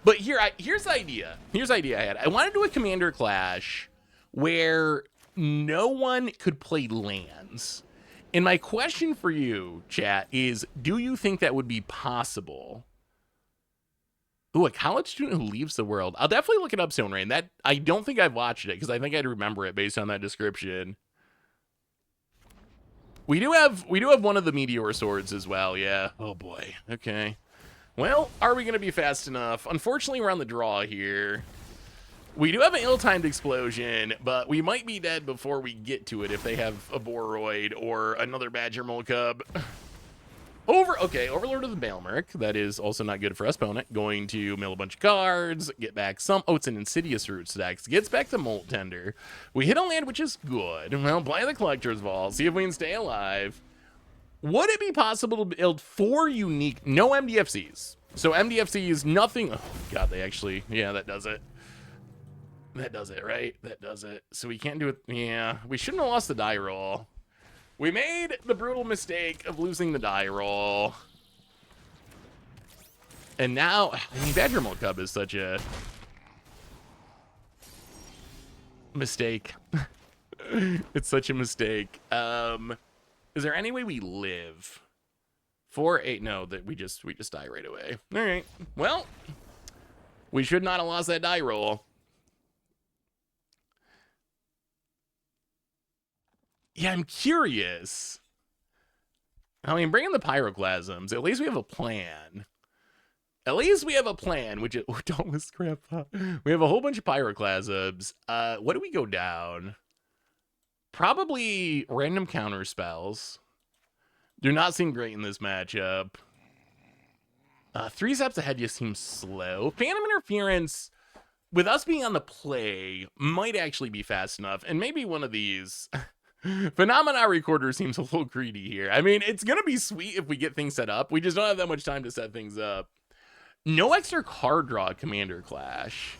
But here's the idea. Here's the idea I had. I want to do a Commander Clash where no one could play lands. And my question for you, chat, is do you think that would be possible? Ooh, a college student who leaves the world. I'll definitely look it up, Stone Rain. That I don't think I've watched it because I think I'd remember it based on that description. We do have one of the meteor swords as well, yeah. Oh boy. Okay. Well, are we gonna be fast enough? Unfortunately, we're on the draw here. We do have an ill-timed explosion, but we might be dead before we get to it if they have a Boroid or another Badger Mole Cub. Okay, Overlord of the Bailmerk. That is also not good for us, opponent. Going to mill a bunch of cards, get back some. Oh, it's an Insidious Roots deck. Gets back to Molt Tender. We hit a land, which is good. Well, play the Collector's Vault. See if we can stay alive. Would it be possible to build 4 unique, no MDFCs? So MDFCs, nothing. Oh, God, they actually, yeah, that does it. That does it, right? That does it. So we can't do it. Yeah, we shouldn't have lost the die roll. We made the brutal mistake of losing the die roll. And now, I mean, Badger Mole Cub is such a mistake. It's such a mistake. Is there any way we live? 4-8, no, that we just die right away. All right, well, we should not have lost that die roll. Yeah, I'm curious. I mean, bring in the Pyroclasms. At least we have a plan. At least we have a plan, which is... Oh, Dauntless Scrap. We have a whole bunch of Pyroclasms. What do we go down? Probably random counter spells. Do not seem great in this matchup. 3 steps ahead just seems slow. Phantom Interference, with us being on the play, might actually be fast enough. And maybe one of these... Phenomena Recorder seems a little greedy here. I mean, it's going to be sweet if we get things set up. We just don't have that much time to set things up. No extra card draw Commander Clash.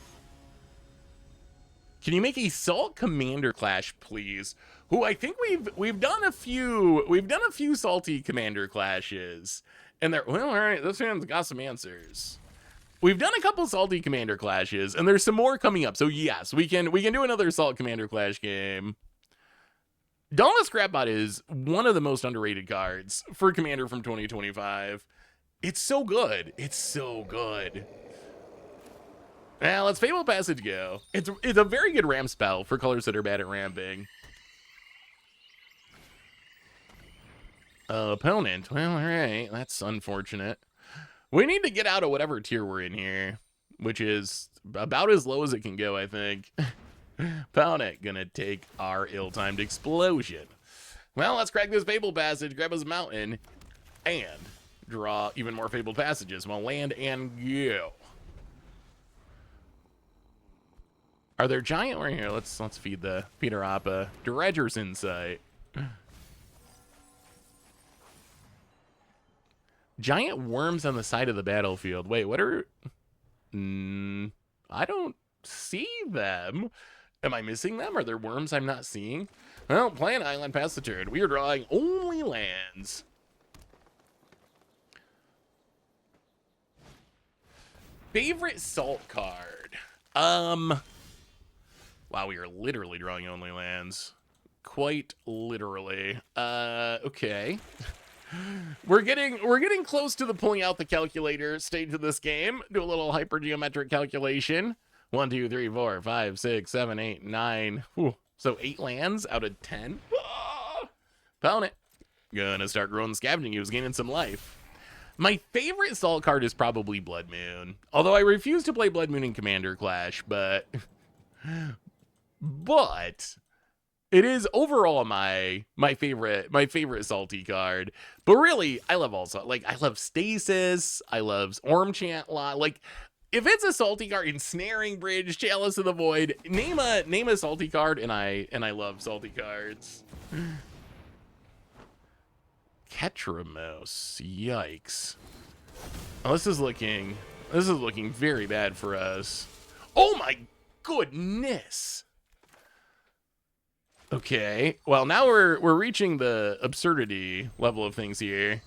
Can you make a Salt Commander Clash, please? Who I think we've done a few salty Commander Clashes. And they're, well, all right, this man's got some answers. We've done a couple salty Commander Clashes, and there's some more coming up. So yes, we can do another Salt Commander Clash game. Dauntless Scrapbot is one of the most underrated cards for Commander from 2025. It's so good. It's so good. Now, let's Fable Passage go. It's a very good ramp spell for colors that are bad at ramping. Opponent. Well, all right. That's unfortunate. We need to get out of whatever tier we're in here, which is about as low as it can go, I think. Opponent gonna take our ill-timed explosion. Well, let's crack this Fable Passage, grab us a mountain, and draw even more Fabled Passages. Well, land and go. Are there giant? Right here. Let's feed our Appa. Dredger's Insight. Giant worms on the side of the battlefield. Wait, what are... I don't see them. Am I missing them? Are there worms I'm not seeing? Well, play an island, pass the turn. We are drawing only lands. Favorite salt card. Wow, we are literally drawing only lands. Quite literally. Okay. We're getting close to the pulling out the calculator stage of this game. Do a little hypergeometric calculation. 1, 2, 3, 4, 5, 6, 7, 8, 9. Whew. So 8 lands out of 10. Opponent. Gonna start growing Scavenging. He was gaining some life. My favorite salt card is probably Blood Moon. Although I refuse to play Blood Moon in Commander Clash, but it is overall my favorite salty card. But really, I love also, like, I love Stasis, I love Ormchant lot. Like, if it's a salty card, Ensnaring Bridge, Chalice of the Void, name a salty card, and I love salty cards. Ketramos, yikes. Oh, this is looking very bad for us. Oh my goodness. Okay, well, now we're reaching the absurdity level of things here.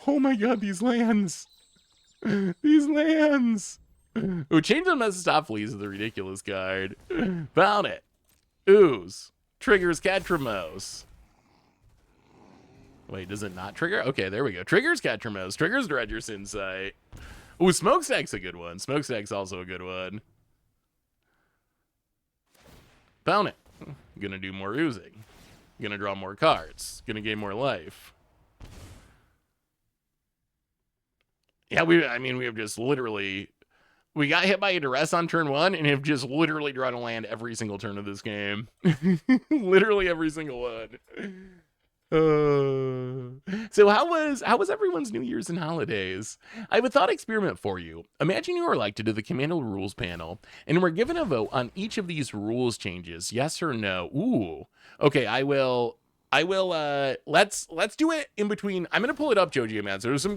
Oh my god, these lands. These lands. Ooh, Change on Mephistopheles is the ridiculous card. Found it. Ooze. Triggers Ketramos. Wait, does it not trigger? Okay, there we go. Triggers Ketramos. Triggers Dredger's Insight. Ooh, Smokestack's a good one. Smokestack's also a good one. Found it. Gonna do more oozing. Gonna draw more cards. Gonna gain more life. Yeah, we have just literally... We got hit by a duress on turn 1 and have just literally drawn a land every single turn of this game. Literally every single one. So how was everyone's New Year's and holidays? I have a thought experiment for you. Imagine you are elected to the Commando Rules panel and we're given a vote on each of these rules changes, yes or no. Ooh. Okay, I will let's do it in between. I'm gonna pull it up, Joji Amaz. There's some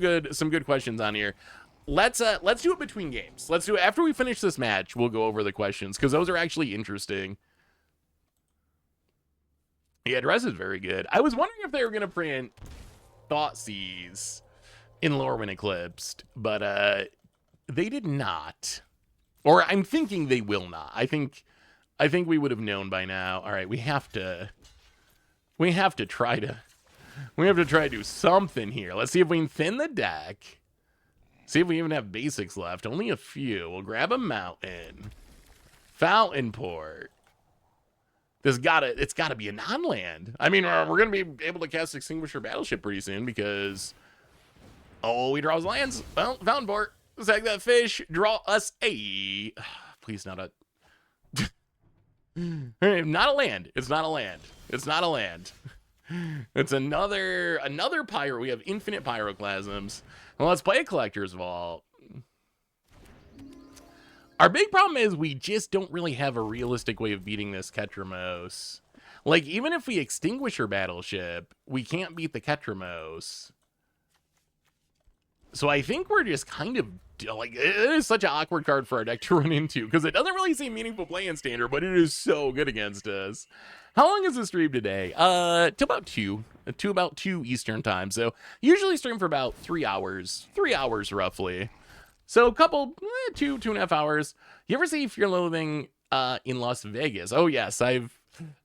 good questions on here. Let's do it between games. Let's do it after we finish this match. We'll go over the questions because those are actually interesting. Yeah, dress is very good. I was wondering if they were gonna print Thoughtseize in Lorwyn Eclipsed, but they did not. Or I'm thinking they will not. I think we would have known by now. All right, we have to try to do something here. Let's see if we can thin the deck. See if we even have basics left. Only a few. We'll grab a mountain. Fountain Port. It's gotta be a non-land. I mean, we're gonna be able to cast Extinguisher Battleship pretty soon because we draw his lands. Well, Fountain Port. Sack that fish. Draw us a please not a not a land. It's not a land. It's not a land. It's another pyro. We have infinite pyroclasms. Well, let's play a Collector's Vault. Our big problem is we just don't really have a realistic way of beating this Ketramos. Like, even if we extinguish her battleship, we can't beat the Ketramos. So I think we're just kind of, like, it is such an awkward card for our deck to run into, because it doesn't really seem meaningful play in Standard, but it is so good against us. How long is the stream today? To about 2 Eastern time. So usually stream for about 3 hours roughly. So a couple, 2.5 hours. You ever see Fear and Loathing in Las Vegas? Oh yes, I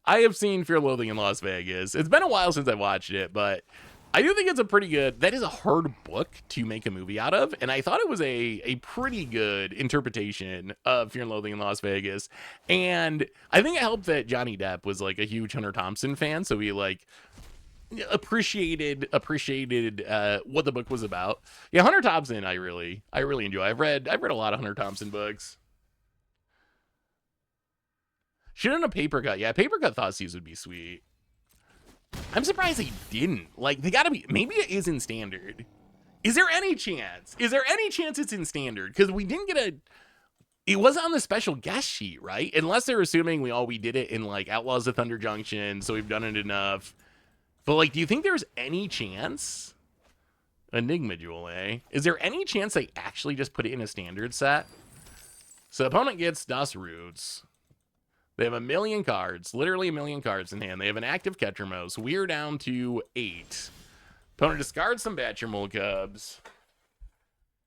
have seen Fear and Loathing in Las Vegas. It's been a while since I watched it, but I do think it's a pretty good, that is a hard book to make a movie out of, and I thought it was a pretty good interpretation of Fear and Loathing in Las Vegas. And I think it helped that Johnny Depp was like a huge Hunter Thompson fan, so he like appreciated what the book was about. Yeah, Hunter Thompson I really enjoy. I've read a lot of Hunter Thompson books. Shouldn't a paper cut? Yeah, paper cut Thoughtseize would be sweet. I'm surprised they didn't. Like, they gotta be, maybe it is in Standard. Is there any chance it's in Standard? Because we didn't get it wasn't on the special guest sheet, right? Unless they're assuming we did it in like Outlaws of Thunder Junction, so we've done it enough. But like, do you think there's any chance? Enigma Jewel, eh? Is there any chance they actually just put it in a Standard set? So opponent gets Das Roots. They have 1 million cards, literally 1 million cards in hand. They have an active Ketramos. We're down to 8. Opponent discards some Batcher Mold Cubs.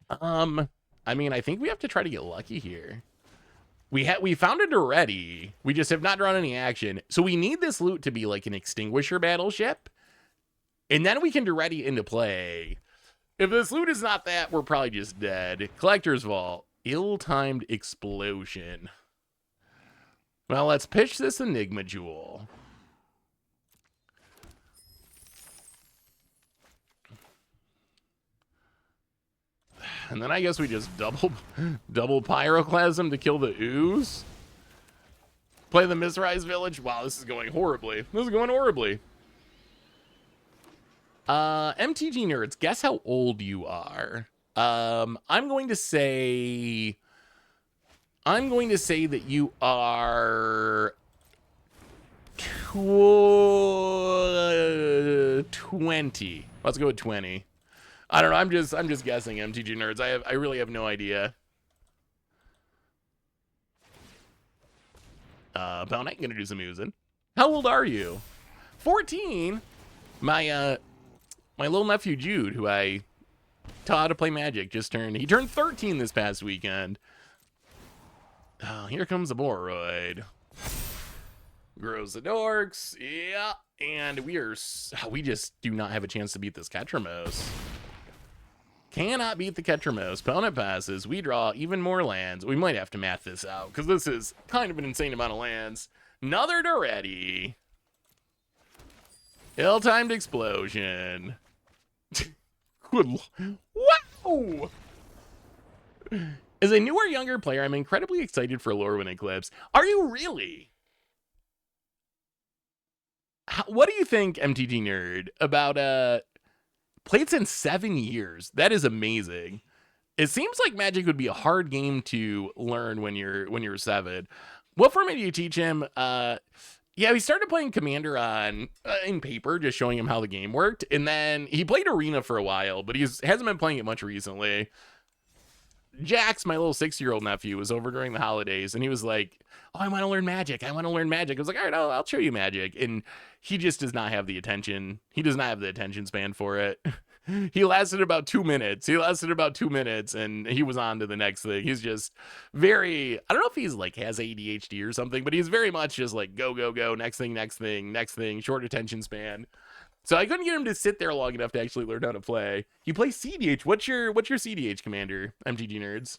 I mean, I think we have to try to get lucky here. We found it already. We just have not drawn any action. So we need this loot to be like an Extinguisher battleship. And then we can Duretti into play. If this loot is not that, we're probably just dead. Collector's Vault. Ill-timed explosion. Well, let's pitch this Enigma Jewel. And then I guess we just double Pyroclasm to kill the ooze. Play the Misrise Village. Wow, this is going horribly. MTG nerds, guess how old you are. I'm going to say that you are 20. Let's go with 20. I don't know. I'm just guessing, MTG nerds. I really have no idea. Bound Knight, gonna do some oozing. How old are you? 14. My little nephew Jude, who I taught how to play Magic, he turned 13 this past weekend. Oh, here comes the Boroid. Grows the Dorks. Yeah. And we just do not have a chance to beat this Ketramos. Cannot beat the Ketramos. Opponent passes. We draw even more lands. We might have to math this out because this is kind of an insane amount of lands. Another Duretti. Ill-timed explosion. Good. Wow. As a newer, younger player, I'm incredibly excited for Lorwyn Eclipsed. Are you really? What do you think, MTG Nerd, about played since 7 years? That is amazing. It seems like Magic would be a hard game to learn when you're 7. What format do you teach him? Yeah, he started playing Commander on in paper, just showing him how the game worked, and then he played Arena for a while, but he hasn't been playing it much recently. Jax, my little 6-year-old nephew, was over during the holidays, and he was like, "Oh, I want to learn Magic. I want to learn Magic." I was like, "All right, I'll show you Magic," and he just does not have the attention. He does not have the attention span for it. He lasted about 2 minutes. And he was on to the next thing. He's just very, I don't know if he's like has ADHD or something, but he's very much just like go, go, go, next thing, short attention span. So I couldn't get him to sit there long enough to actually learn how to play. You play CDH. What's your CDH commander, MTG Nerds?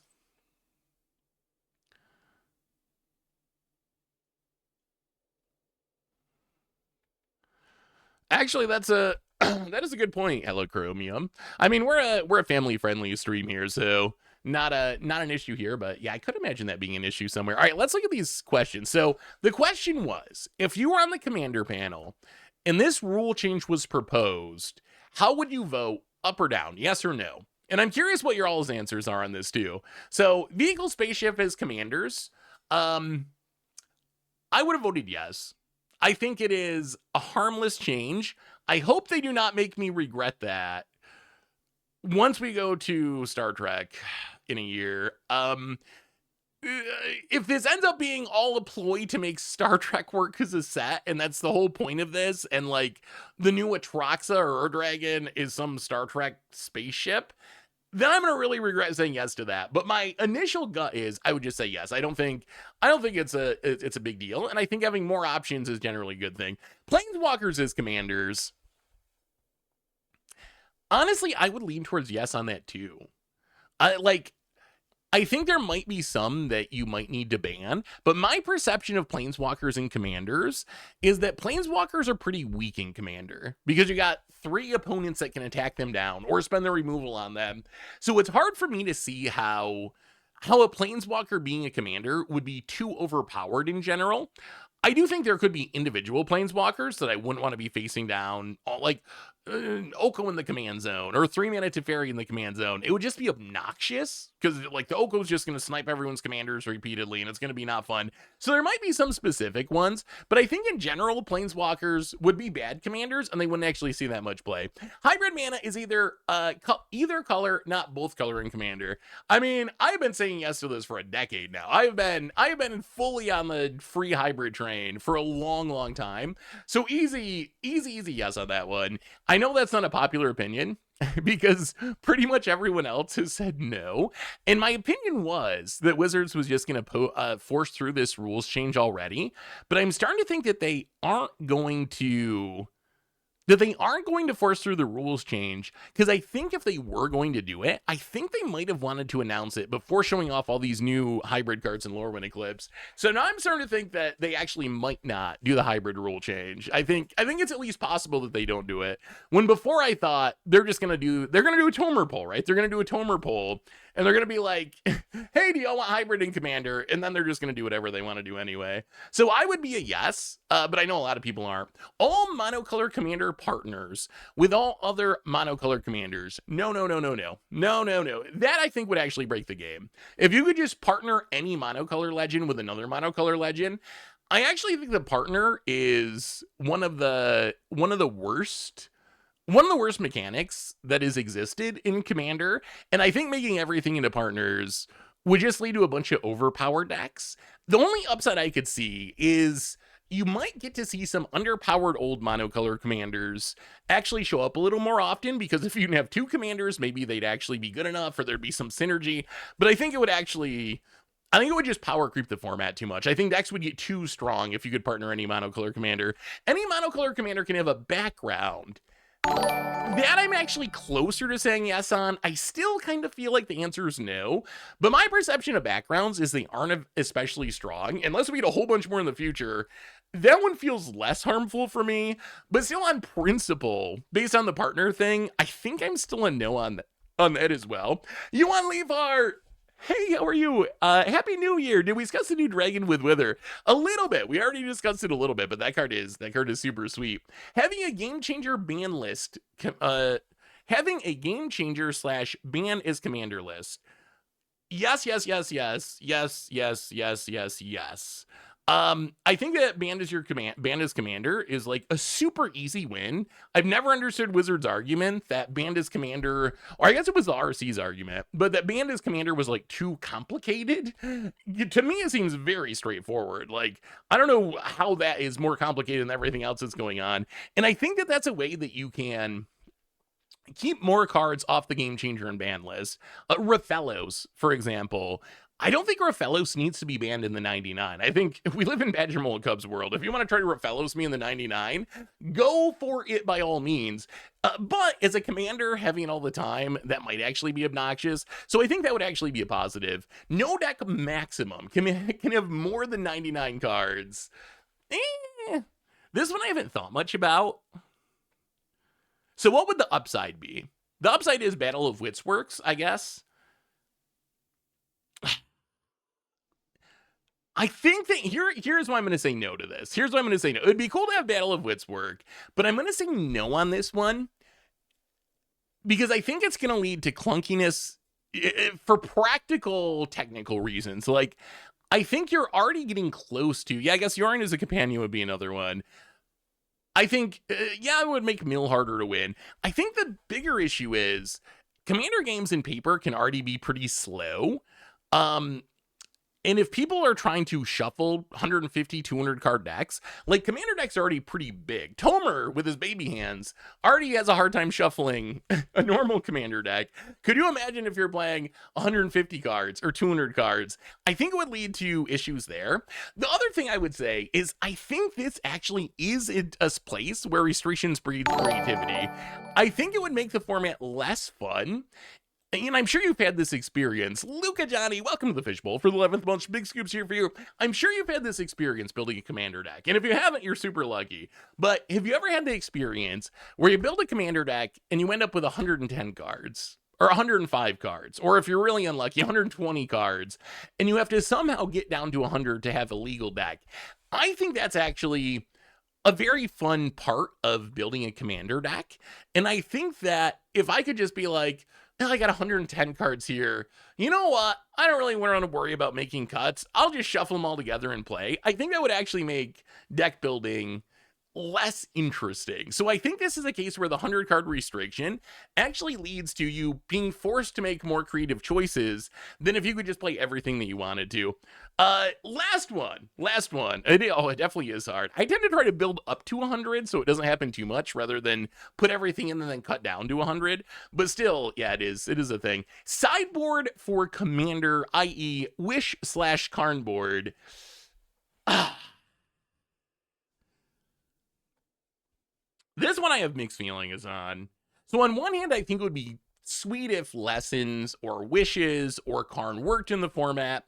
Actually, that's a that is a good point, Hello Chromium. I mean, we're a family friendly stream here, so not an issue here, but yeah, I could imagine that being an issue somewhere. All right, let's look at these questions. So the question was, if you were on the commander panel and this rule change was proposed, how would you vote, up or down, yes or no? And I'm curious what your all's answers are on this too. So vehicle spaceship as commanders, I would have voted yes. I think it is a harmless change. I hope they do not make me regret that once we go to Star Trek in a year. If this ends up being all a ploy to make Star Trek work as a set, and that's the whole point of this, and like the new Atraxa or Ur-Dragon is some Star Trek spaceship, then I'm gonna really regret saying yes to that. But my initial gut is I would just say yes. I don't think it's a big deal, and I think having more options is generally a good thing. Planeswalkers as commanders, honestly, I would lean towards yes on that too. I think there might be some that you might need to ban, but my perception of Planeswalkers and Commanders is that Planeswalkers are pretty weak in Commander because you got 3 opponents that can attack them down or spend their removal on them. So it's hard for me to see how a Planeswalker being a Commander would be too overpowered in general. I do think there could be individual Planeswalkers that I wouldn't want to be facing down, like Oko in the command zone or 3-mana Teferi in the command zone. It would just be obnoxious because like the Oko's just going to snipe everyone's commanders repeatedly and it's going to be not fun. So there might be some specific ones, but I think in general Planeswalkers would be bad commanders and they wouldn't actually see that much play. Hybrid mana is either color, not both color in Commander. I mean, I've been saying yes to this for a decade now. I have been fully on the free hybrid train for a long time. So easy yes on that one. I know that's not a popular opinion because pretty much everyone else has said no. And my opinion was that Wizards was just going to force through this rules change already. But I'm starting to think that they aren't going to force through the rules change, because I think if they were going to do it, I think they might have wanted to announce it before showing off all these new hybrid cards in Lorwyn Eclipsed. So now I'm starting to think that they actually might not do the hybrid rule change. I think it's at least possible that they don't do it. When before I thought they're gonna do a Tomer poll, right? They're gonna do a Tomer poll and they're gonna be like, hey, do y'all want hybrid in Commander? And then they're just gonna do whatever they want to do anyway. So I would be a yes, but I know a lot of people aren't. All monocolor Commander partners with all other monocolor commanders. No. That I think would actually break the game. If you could just partner any monocolor legend with another monocolor legend, I actually think the partner is one of the worst mechanics that has existed in Commander, and I think making everything into partners would just lead to a bunch of overpowered decks. The only upside I could see is you might get to see some underpowered old monocolor commanders actually show up a little more often, because if you have 2 commanders, maybe they'd actually be good enough or there'd be some synergy. But I think it would just power creep the format too much. I think decks would get too strong if you could partner any monocolor commander. Any monocolor commander can have a background That I'm actually closer to saying yes on. I still kind of feel like the answer is no, but my perception of backgrounds is they aren't especially strong. Unless we get a whole bunch more in the future, that one feels less harmful for me, but still on principle, based on the partner thing, I think I'm still a no on that as well. Yuan Levar, hey, how are you? Happy New Year. Did we discuss the new dragon with Wither? A little bit. We already discussed it a little bit, but that card is super sweet. Having a game changer ban list, having a game changer / ban is commander list. Yes. I think that banned as commander is like a super easy win. I've never understood Wizard's argument that banned as commander, or I guess it was the RC's argument, but that banned as commander was like too complicated. To me, it seems very straightforward. Like, I don't know how that is more complicated than everything else that's going on. And I think that that's a way that you can keep more cards off the game changer and ban list. Rathalos, for example. I don't think Rathalos needs to be banned in the 99. I think if we live in Badger Mole Cubs world, if you want to try to Rathalos me in the 99, go for it by all means. But as a commander, having it all the time, that might actually be obnoxious. So I think that would actually be a positive. No deck maximum can have more than 99 cards. This one I haven't thought much about. So what would the upside be? The upside is Battle of Wits works, I guess. I think that here's why I'm going to say no to this. Here's why I'm going to say no. It'd be cool to have Battle of Wits work, but I'm going to say no on this one because I think it's going to lead to clunkiness for practical, technical reasons. Like, I think you're already getting close to, I guess Yorin as a companion would be another one. I think, it would make Mill harder to win. I think the bigger issue is commander games in paper can already be pretty slow. And if people are trying to shuffle 150, 200 card decks, like commander decks are already pretty big. Tomer, with his baby hands, already has a hard time shuffling a normal commander deck. Could you imagine if you're playing 150 cards or 200 cards? I think it would lead to issues there. The other thing I would say is I think this actually is a place where restrictions breed creativity. I think it would make the format less fun. And I'm sure you've had this experience. Luca Johnny, welcome to the Fishbowl for the 11th month. Big scoops here for you. I'm sure you've had this experience building a commander deck. And if you haven't, you're super lucky. But have you ever had the experience where you build a commander deck and you end up with 110 cards? Or 105 cards? Or if you're really unlucky, 120 cards. And you have to somehow get down to 100 to have a legal deck. I think that's actually a very fun part of building a commander deck. And I think that if I could just be like, I got 110 cards here. You know what? I don't really want to worry about making cuts. I'll just shuffle them all together and play. I think that would actually make deck building less interesting. So I think this is a case where the 100 card restriction actually leads to you being forced to make more creative choices than if you could just play everything that you wanted to. Last one. It definitely is hard. I tend to try to build up to 100 so it doesn't happen too much rather than put everything in and then cut down to 100. But still, it is a thing. Sideboard for commander, i.e. Wish / Karn board. This one I have mixed feelings on. So on one hand, I think it would be sweet if Lessons or Wishes or Karn worked in the format.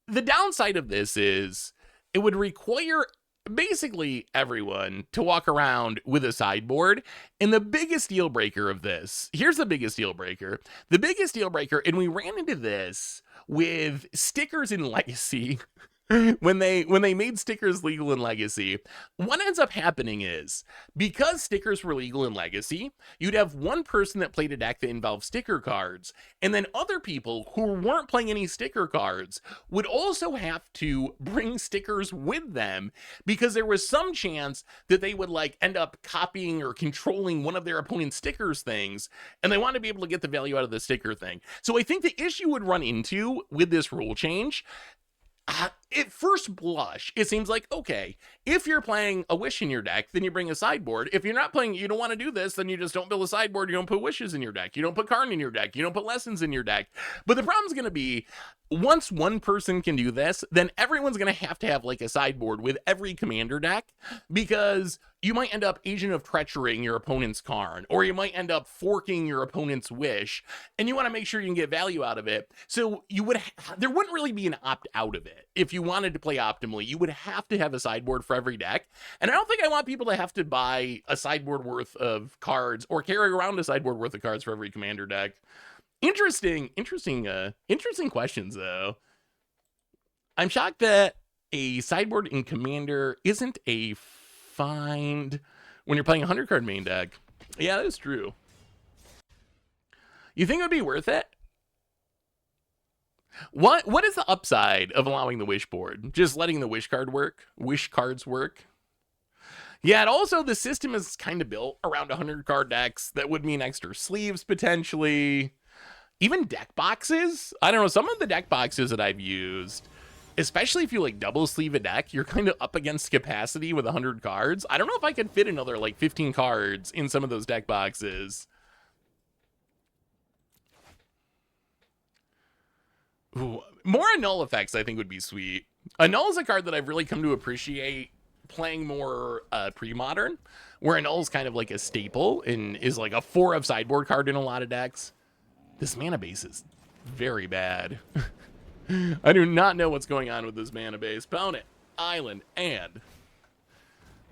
The downside of this is it would require basically everyone to walk around with a sideboard. And the biggest deal breaker of this, here's the biggest deal breaker. The biggest deal breaker, and we ran into this with stickers in Legacy. When they made stickers legal in Legacy, what ends up happening is because stickers were legal in Legacy, you'd have one person that played a deck that involved sticker cards, and then other people who weren't playing any sticker cards would also have to bring stickers with them because there was some chance that they would end up copying or controlling one of their opponent's stickers things, and they want to be able to get the value out of the sticker thing. So I think the issue would run into with this rule change. At first blush, it seems like, okay, if you're playing a Wish in your deck, then you bring a sideboard. If you're not playing, you don't want to do this, then you just don't build a sideboard. You don't put Wishes in your deck. You don't put Karn in your deck. You don't put Lessons in your deck. But the problem's going to be, once one person can do this, then everyone's going to have a sideboard with every commander deck because you might end up Agent of Treacherying your opponent's Karn, or you might end up forking your opponent's Wish, and you want to make sure you can get value out of it. So you would there wouldn't really be an opt out of it. If you wanted to play optimally, you would have to have a sideboard for every deck. And I don't think I want people to have to buy a sideboard worth of cards or carry around a sideboard worth of cards for every commander deck. Interesting questions though. I'm shocked that a sideboard in commander isn't a find when you're playing a 100 card main deck. Yeah, that is true. You think it would be worth it? What is the upside of allowing the wish board? Just letting the wish cards work? Yeah, and also the system is kind of built around 100 card decks. That would mean extra sleeves potentially. Even deck boxes. I don't know, some of the deck boxes that I've used, especially if you like double sleeve a deck, you're kind of up against capacity with 100 cards. I don't know if I could fit another like 15 cards in some of those deck boxes. Ooh, more annul effects I think would be sweet. Annul is a card that I've really come to appreciate playing more pre-modern, where annul is kind of like a staple and is like a 4 of sideboard card in a lot of decks. This mana base is very bad. I do not know what's going on with this mana base. Opponent, island, and...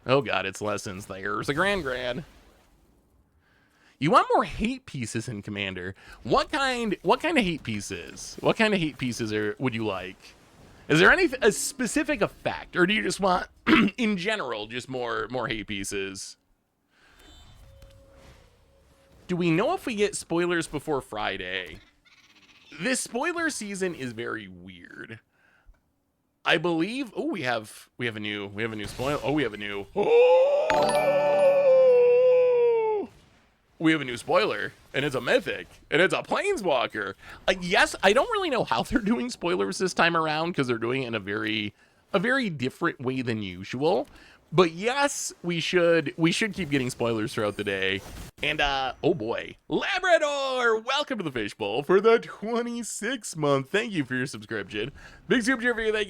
oh god, it's lessons. There's a grand. You want more hate pieces in Commander. What kind of hate pieces? What kind of hate pieces would you like? Is there a specific effect? Or do you just want, in general, just more hate pieces? Do we know if we get spoilers before Friday? This spoiler season is very weird. I believe. Oh, we have a new spoiler. Oh, we have a new. Oh! We have a new spoiler, and it's a mythic, and it's a planeswalker. Yes, I don't really know how they're doing spoilers this time around because they're doing it in a very different way than usual. But yes, we should keep getting spoilers throughout the day. And oh boy, Labrador, welcome to the Fishbowl for the 26th month. Thank you for your subscription. Big super cheer for you. Thank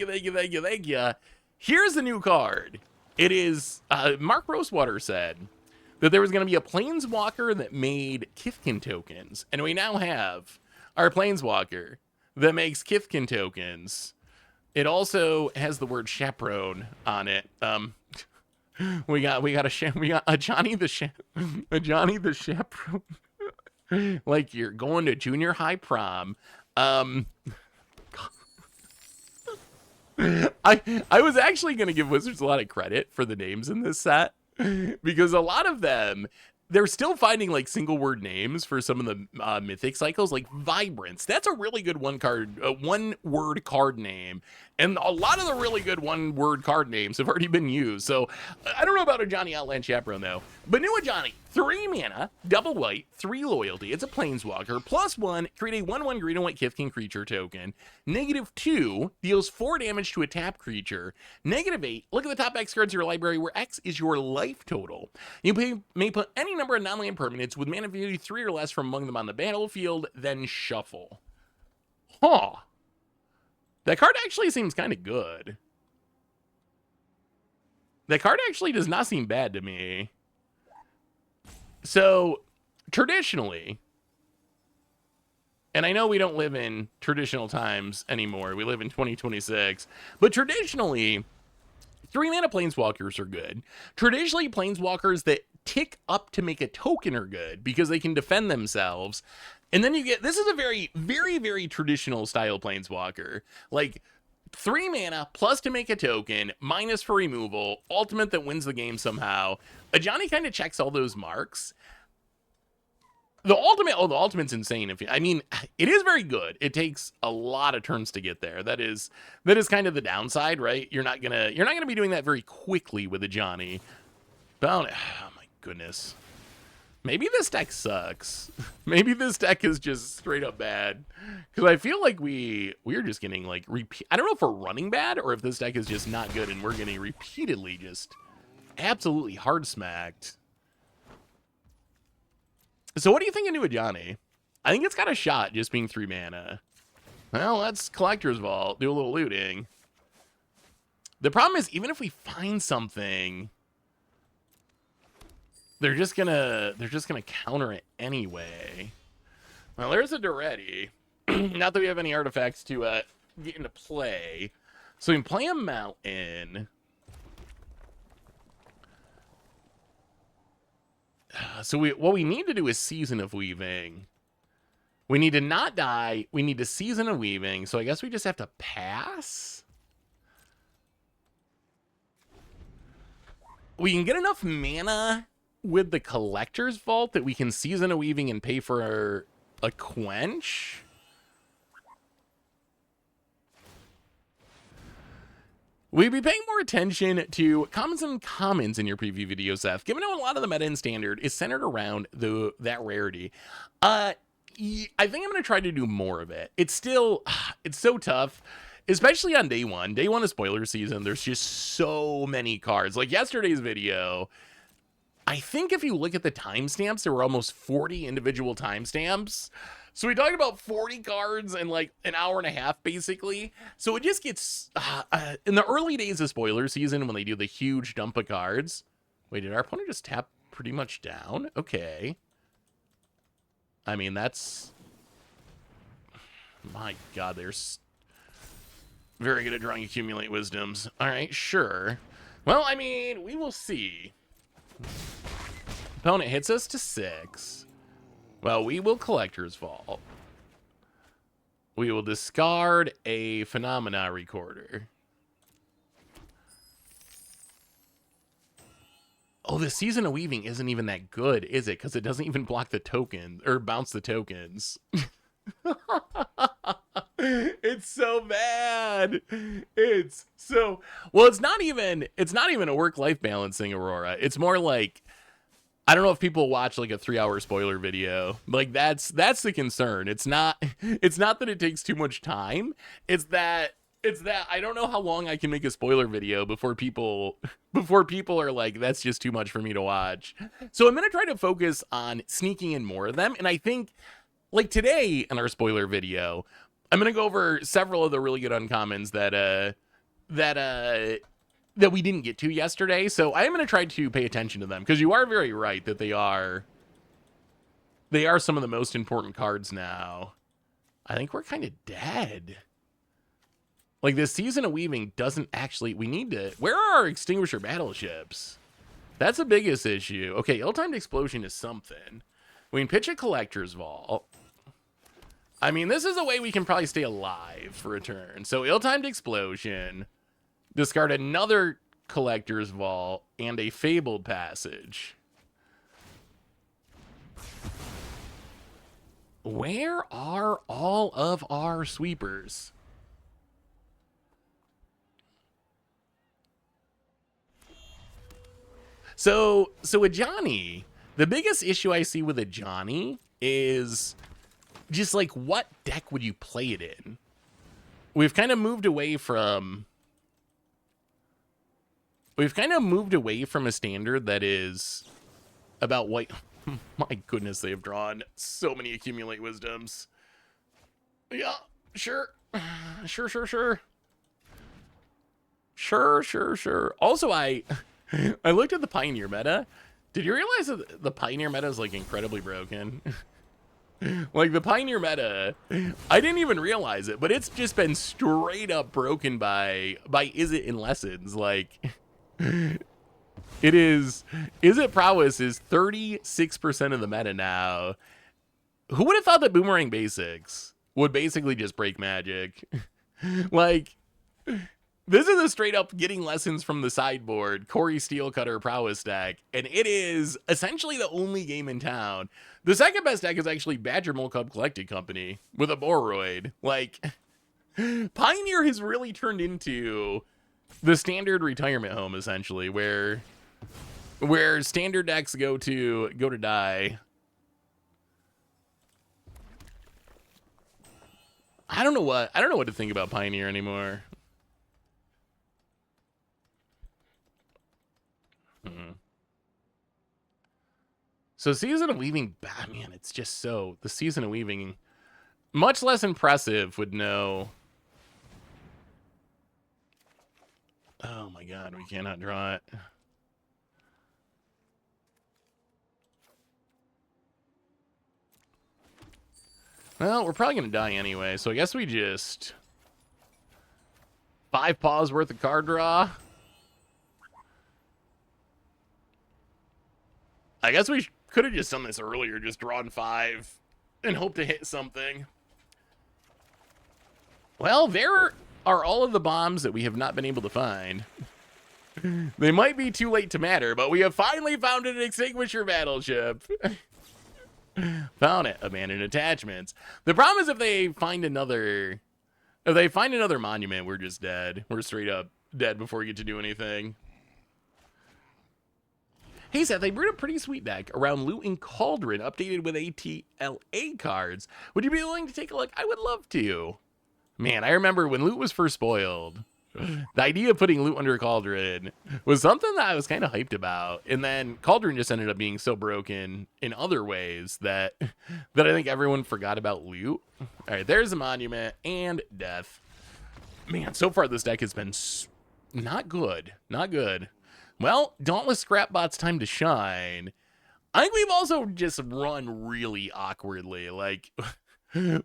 you. Here's the new card. It is Mark Rosewater said that there was going to be a planeswalker that made Kithkin tokens, and we now have our planeswalker that makes Kithkin tokens. It also has the word chaperone on it. We got a Johnny the chaperone. Like you're going to junior high prom. I was actually going to give Wizards a lot of credit for the names in this set because a lot of them, they're still finding like single word names for some of the mythic cycles, like Vibrance. That's a really good one word card name. And a lot of the really good one word card names have already been used. So I don't know about a Johnny Outland Chaperone though. But new Johnny, 3 mana, double white, 3 loyalty. It's a planeswalker. +1, create a 1/1 green and white Kithkin creature token. -2, deals 4 damage to a tap creature. -8, look at the top X cards of your library where X is your life total. You may put any number of non-land permanents with mana value 3 or less from among them on the battlefield, then shuffle. Huh. That card actually seems kind of good. That card actually does not seem bad to me. So, traditionally, and I know we don't live in traditional times anymore. We live in 2026. But traditionally, 3 mana planeswalkers are good. Traditionally, planeswalkers that tick up to make a token are good because they can defend themselves. And then you get, this is a very, very, very traditional style planeswalker. Like 3 mana plus to make a token, minus for removal, ultimate that wins the game somehow. Ajani kind of checks all those marks. The ultimate's insane. It is very good. It takes a lot of turns to get there. That is kind of the downside, right? You're not gonna be doing that very quickly with Ajani. Oh my goodness. Maybe this deck sucks. Maybe this deck is just straight up bad. Because I feel like we're just getting like I don't know if we're running bad or if this deck is just not good and we're getting repeatedly just absolutely hard smacked. So what do you think of New Ajani? I think it's got a shot just being 3 mana. Well, that's Collector's Vault. Do a little looting. The problem is, even if we find something, they're just gonna counter it anyway. Well, there's a Duretti. Not that we have any artifacts to get into play. So we can play a mountain. So what we need to do is Season of Weaving. We need to not die. We need to Season of Weaving. So I guess we just have to pass. We can get enough mana with the Collector's Vault that we can Season of Weaving and pay for a Quench. We'd be paying more attention to commons and commons in your preview video, Seth. Given how a lot of the meta and standard is centered around that rarity, I think I'm going to try to do more of it. It's still, it's so tough, especially on day one. Day one of spoiler season, there's just so many cards. Like yesterday's video, I think if you look at the timestamps, there were almost 40 individual timestamps. So we talked about 40 cards in like an hour and a half, basically. So it just gets, in the early days of spoiler season, when they do the huge dump of cards. Wait, did our opponent just tap pretty much down? Okay. I mean, that's, my God, they're very good at drawing Accumulate Wisdoms. All right, sure. Well, I mean, we will see. Opponent hits us to 6. Well, we will Collector's Vault. We will discard a Phenomena Recorder. Oh, the Season of Weaving isn't even that good, is it? Because it doesn't even block the token, or bounce the tokens. It's so bad. It's so, well, it's not even a work-life balancing, Aurora. It's more like, I don't know if people watch like a 3-hour spoiler video. Like that's the concern. It's not that it takes too much time. It's that I don't know how long I can make a spoiler video before people are like, that's just too much for me to watch. So I'm going to try to focus on sneaking in more of them. And I think like today in our spoiler video, I'm going to go over several of the really good uncommons that we didn't get to yesterday. So I am going to try to pay attention to them because you are very right that they are some of the most important cards now. I think we're kind of dead. Like this Season of Weaving doesn't actually, we need to, where are our Extinguisher battleships? That's the biggest issue. Okay, Ill-Timed Explosion is something. We can pitch a Collector's Vault. I mean, this is a way we can probably stay alive for a turn. So Ill-Timed Explosion. Discard another Collector's Vault and a Fabled Passage. Where are all of our sweepers? So with Johnny, the biggest issue I see with a Johnny is just like, what deck would you play it in? We've kind of moved away from a standard that is about white. My goodness, they have drawn so many Accumulate Wisdoms. Yeah, sure. Sure. Also, I looked at the Pioneer meta. Did you realize that the Pioneer meta is like incredibly broken? Like the Pioneer meta, I didn't even realize it, but it's just been straight up broken by Izzet in Lessons. Like, Izzet Prowess is 36% of the meta now. Who would have thought that Boomerang Basics would basically just break Magic? Like, this is a straight up getting lessons from the sideboard, Corey Steelcutter Prowess deck, and it is essentially the only game in town. The second best deck is actually Badger Mole Cub Collected Company with a Boroid. Like, Pioneer has really turned into the standard retirement home, essentially, where standard decks go to die. I don't know what to think about Pioneer anymore. So Season of Weaving, man, it's just so, the Season of Weaving, much less impressive with no, oh my God, we cannot draw it. Well, we're probably going to die anyway, so I guess we just... 5 paws worth of card draw. I guess we could have just done this earlier, just drawn 5 and hope to hit something. Well, there are all of the bombs that we have not been able to find. They might be too late to matter, but we have finally found an Extinguisher battleship. Found it. Abandoned attachments. The problem is if they find another monument, we're just dead. We're straight up dead before we get to do anything. Hey Seth, I brewed a pretty sweet deck around Loot and Cauldron, updated with ATLA cards. Would you be willing to take a look? I would love to. Man, I remember when Loot was first spoiled, the idea of putting Loot under Cauldron was something that I was kind of hyped about. And then Cauldron just ended up being so broken in other ways that I think everyone forgot about Loot. All right, there's a monument and death. Man, so far this deck has been not good. Not good. Well, Dauntless Scrapbot's time to shine. I think we've also just run really awkwardly. Like,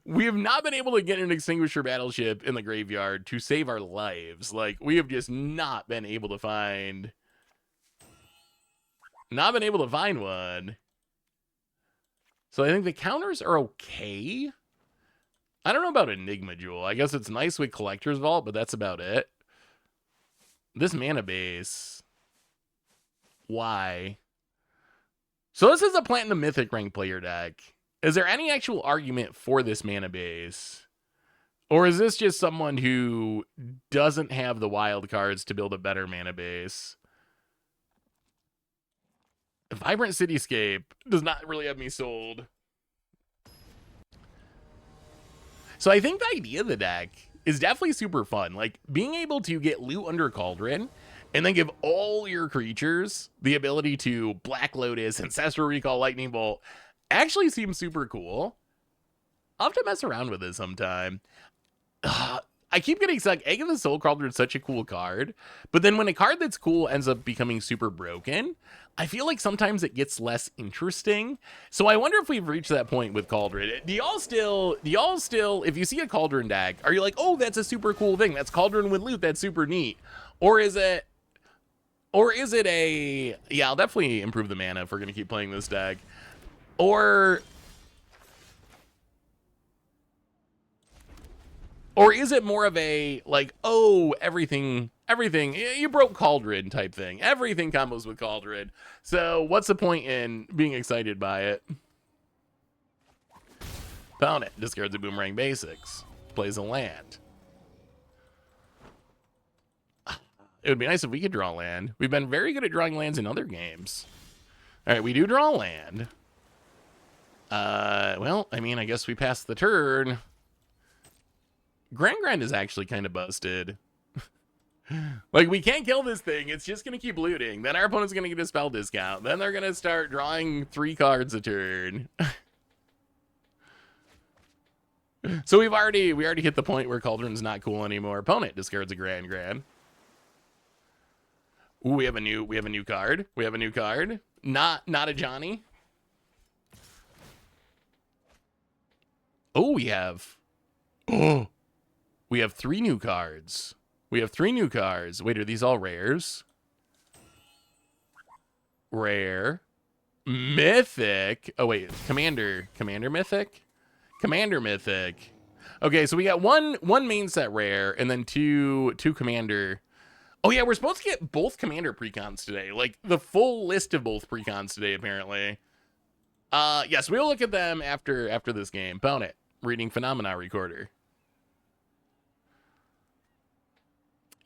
we have not been able to get an Extinguisher battleship in the graveyard to save our lives. Like, we have just not been able to find one. So I think the counters are okay. I don't know about Enigma Jewel. I guess it's nice with Collector's Vault, but that's about it. This mana base... Why? So this is a Platinum Mythic rank player deck. Is there any actual argument for this mana base? Or is this just someone who doesn't have the wild cards to build a better mana base? Vibrant Cityscape does not really have me sold. So I think the idea of the deck is definitely super fun. Like, being able to get Loot under Cauldron and then give all your creatures the ability to Black Lotus, Ancestral Recall, Lightning Bolt actually seems super cool. I'll have to mess around with this sometime. I keep getting stuck. Egg of the Soul Cauldron is such a cool card, but then when a card that's cool ends up becoming super broken, I feel like sometimes it gets less interesting. So I wonder if we've reached that point with Cauldron. Do y'all still, if you see a Cauldron deck, are you like, oh, that's a super cool thing. That's Cauldron with Loot. That's super neat. Or is it a, yeah, I'll definitely improve the mana if we're going to keep playing this deck. Or is it more of a, like, oh, everything, you broke Cauldron type thing. Everything combos with Cauldron. So what's the point in being excited by it? Found it. Discards a Boomerang Basics. Plays a land. It would be nice if we could draw land. We've been very good at drawing lands in other games. All right, we do draw land. Well, I mean, I guess we passed the turn. Grand is actually kind of busted. Like, we can't kill this thing. It's just going to keep looting. Then our opponent's going to get a spell discount. Then they're going to start drawing 3 cards a turn. So we already hit the point where Cauldron's not cool anymore. Opponent discards a Grand. Ooh, we have a new card. We have a new card. Not a Johnny. Oh, we have 3 new cards. We have 3 new cards. Wait, are these all rares? Rare. Mythic. Oh, wait. Commander Mythic? Commander Mythic. Okay, so we got one main set rare and then two Commander. Oh, yeah, we're supposed to get both Commander precons today. Like, the full list of both precons today, apparently. Yes, we'll look at them after this game. Opponent. Reading Phenomena Recorder.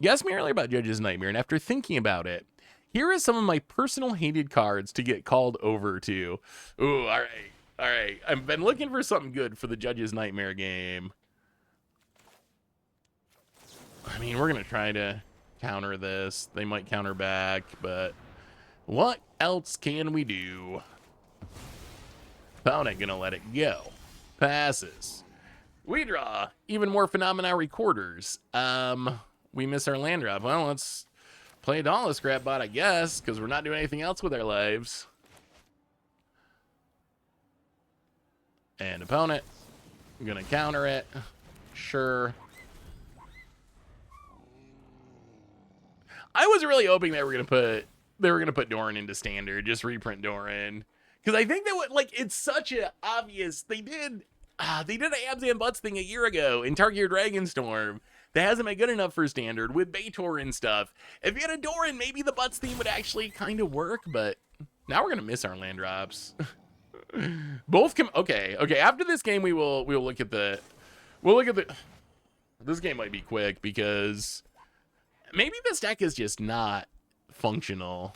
You asked me earlier about Judge's Nightmare, and after thinking about it, here are some of my personal hated cards to get called over to. Ooh, all right. I've been looking for something good for the Judge's Nightmare game. I mean, we're going to try to counter this. They might counter back, but what else can we do? Opponent gonna let it go. Passes. We draw even more Phenomena Recorders. We miss our land drop. Well, let's play a Dauntless Scrapbot, I guess, because we're not doing anything else with our lives. And opponent I'm gonna counter it. Sure. I was really hoping they were gonna put Doran into standard, just reprint Doran, because I think that would, like, it's such a obvious. They did an abs and butts thing a year ago in Targear Dragonstorm that hasn't been good enough for standard with Baitor and stuff. If you had a Doran, maybe the butts theme would actually kind of work, but now we're gonna miss our land drops. Both okay. After this game, we'll look at the. This game might be quick because maybe this deck is just not functional.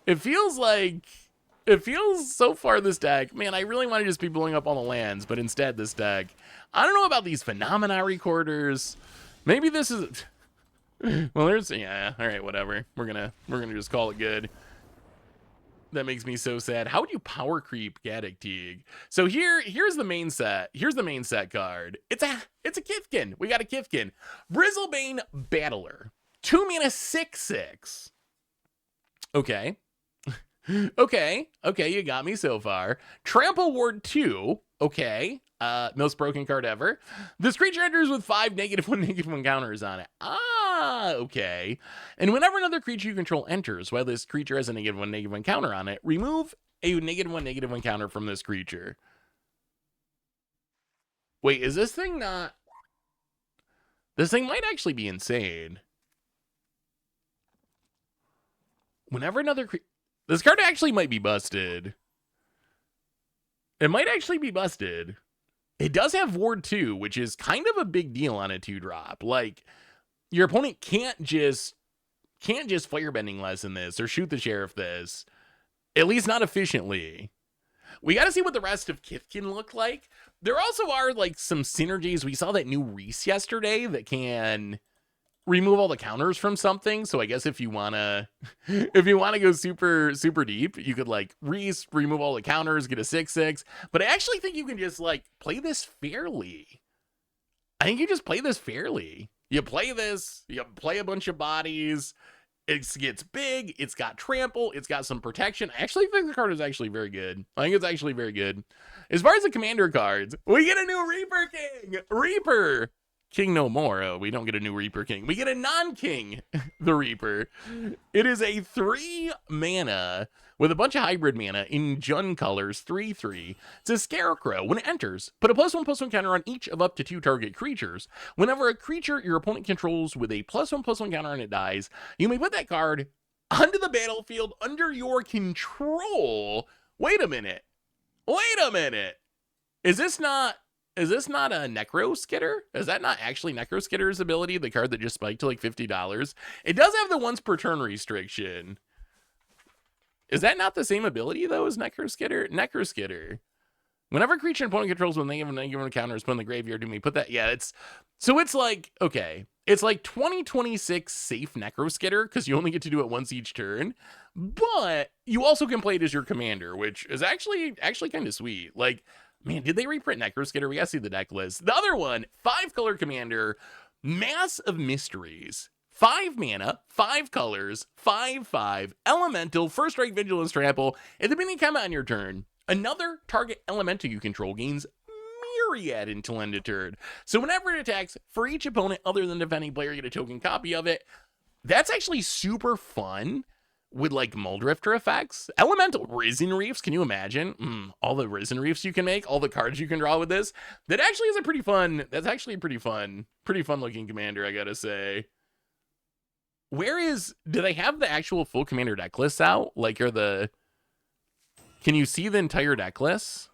It feels so far this deck, man, I really want to just be blowing up all the lands, but instead this deck, I don't know about these phenomena recorders. Maybe this is well, there's, yeah, all right, whatever. We're gonna just call it good. That makes me so sad. How would you power creep Gaddock Teague? So here's the main set. Here's the main set card. It's a Kithkin. We got a Kithkin. Bristlebane Battler. 2 mana 6/6. Okay. Okay, you got me so far. Trample Ward 2. Okay. Most broken card ever. This creature enters with 5 -1/-1 counters on it. Okay. And whenever another creature you control enters, while this creature has a -1/-1 counter on it, remove a -1/-1 counter from this creature. Wait, is this thing not... This thing might actually be insane. Whenever another this card actually might be busted. It might actually be busted. It does have Ward 2, which is kind of a big deal on a 2-drop. Like, your opponent can't just firebending lesson this or shoot the sheriff this. At least not efficiently. We got to see what the rest of Kithkin look like. There also are, like, some synergies. We saw that new Reese yesterday that can remove all the counters from something. So I guess if you wanna go super deep, you could, like, Reese, remove all the counters, get a 6/6. But I actually think you can just, like, play this fairly. I think you just play this fairly. You play this, you play a bunch of bodies. It gets big, it's got trample, it's got some protection. I actually think the card is actually very good. I think it's actually very good. As far as the commander cards, we get a new Reaper King. Reaper King no more. Oh, we don't get a new Reaper King. We get a non-king, the Reaper. It is a 3 mana with a bunch of hybrid mana in Jun colors, 3/3. It's a Scarecrow. When it enters, put a +1/+1 counter on each of up to 2 target creatures. Whenever a creature your opponent controls with a +1/+1 counter on it dies, you may put that card onto the battlefield under your control. Wait a minute. Is this not a Necro Skitter? Is that not actually Necro Skitter's ability, the card that just spiked to like $50? It does have the once per turn restriction. Is that not the same ability, though, as Necro Skitter? Necro Skitter. Whenever a creature an opponent controls with negative counter is put in the graveyard, do we put that? Yeah, it's like, okay. It's like 2026 safe Necro Skitter, because you only get to do it once each turn. But you also can play it as your commander, which is actually kind of sweet. Like, man, did they reprint Necro Skitter? We gotta see the deck list. The other one, 5-color commander, Mass of Mysteries. 5 mana, 5 colors, 5/5, elemental, first strike, vigilance, trample. At the beginning of combat on your turn, another target elemental you control gains Myriad until end of turn. So whenever it attacks, for each opponent other than the defending player, you get a token copy of it. That's actually super fun with, like, Muldrifter effects. Elemental Risen Reefs, can you imagine? All the Risen Reefs you can make, all the cards you can draw with this. That actually is that's actually a pretty fun looking commander, I gotta say. Do they have the actual full commander deck lists out? Like, can you see the entire deck list?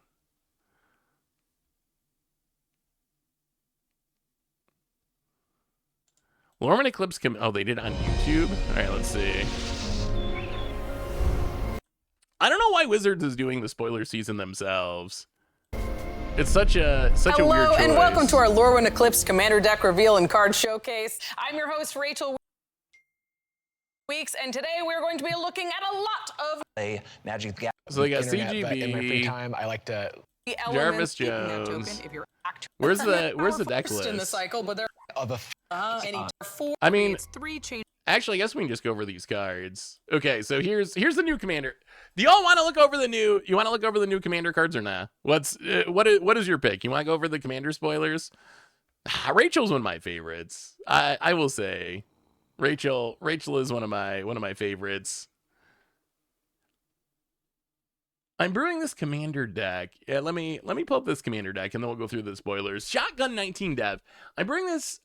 Lorwyn Eclipsed, oh, they did on YouTube? All right, let's see. I don't know why Wizards is doing the spoiler season themselves. It's such a weird choice. Hello, and welcome to our Lorwyn Eclipsed Commander Deck Reveal and Card Showcase. I'm your host, Rachel Weeks, and today we're going to be looking at a lot of Magic the So they got Internet, but in my free CGB, time, I like to the Jarvis elements in that Jones. token if you're Where's the deck first in the list? cycle, but they're of a And he four. I mean, it's 3 changes. actually, I guess we can just go over these cards. Okay, so here's the new commander. Do y'all want to look over the new? You want to look over the new commander cards or not? What is your pick? You want to go over the commander spoilers? Rachel's one of my favorites. I will say, Rachel is one of my favorites. I'm brewing this commander deck. Yeah, let me pull up this commander deck and then we'll go through the spoilers. Shotgun 19 dev. I'm brewing this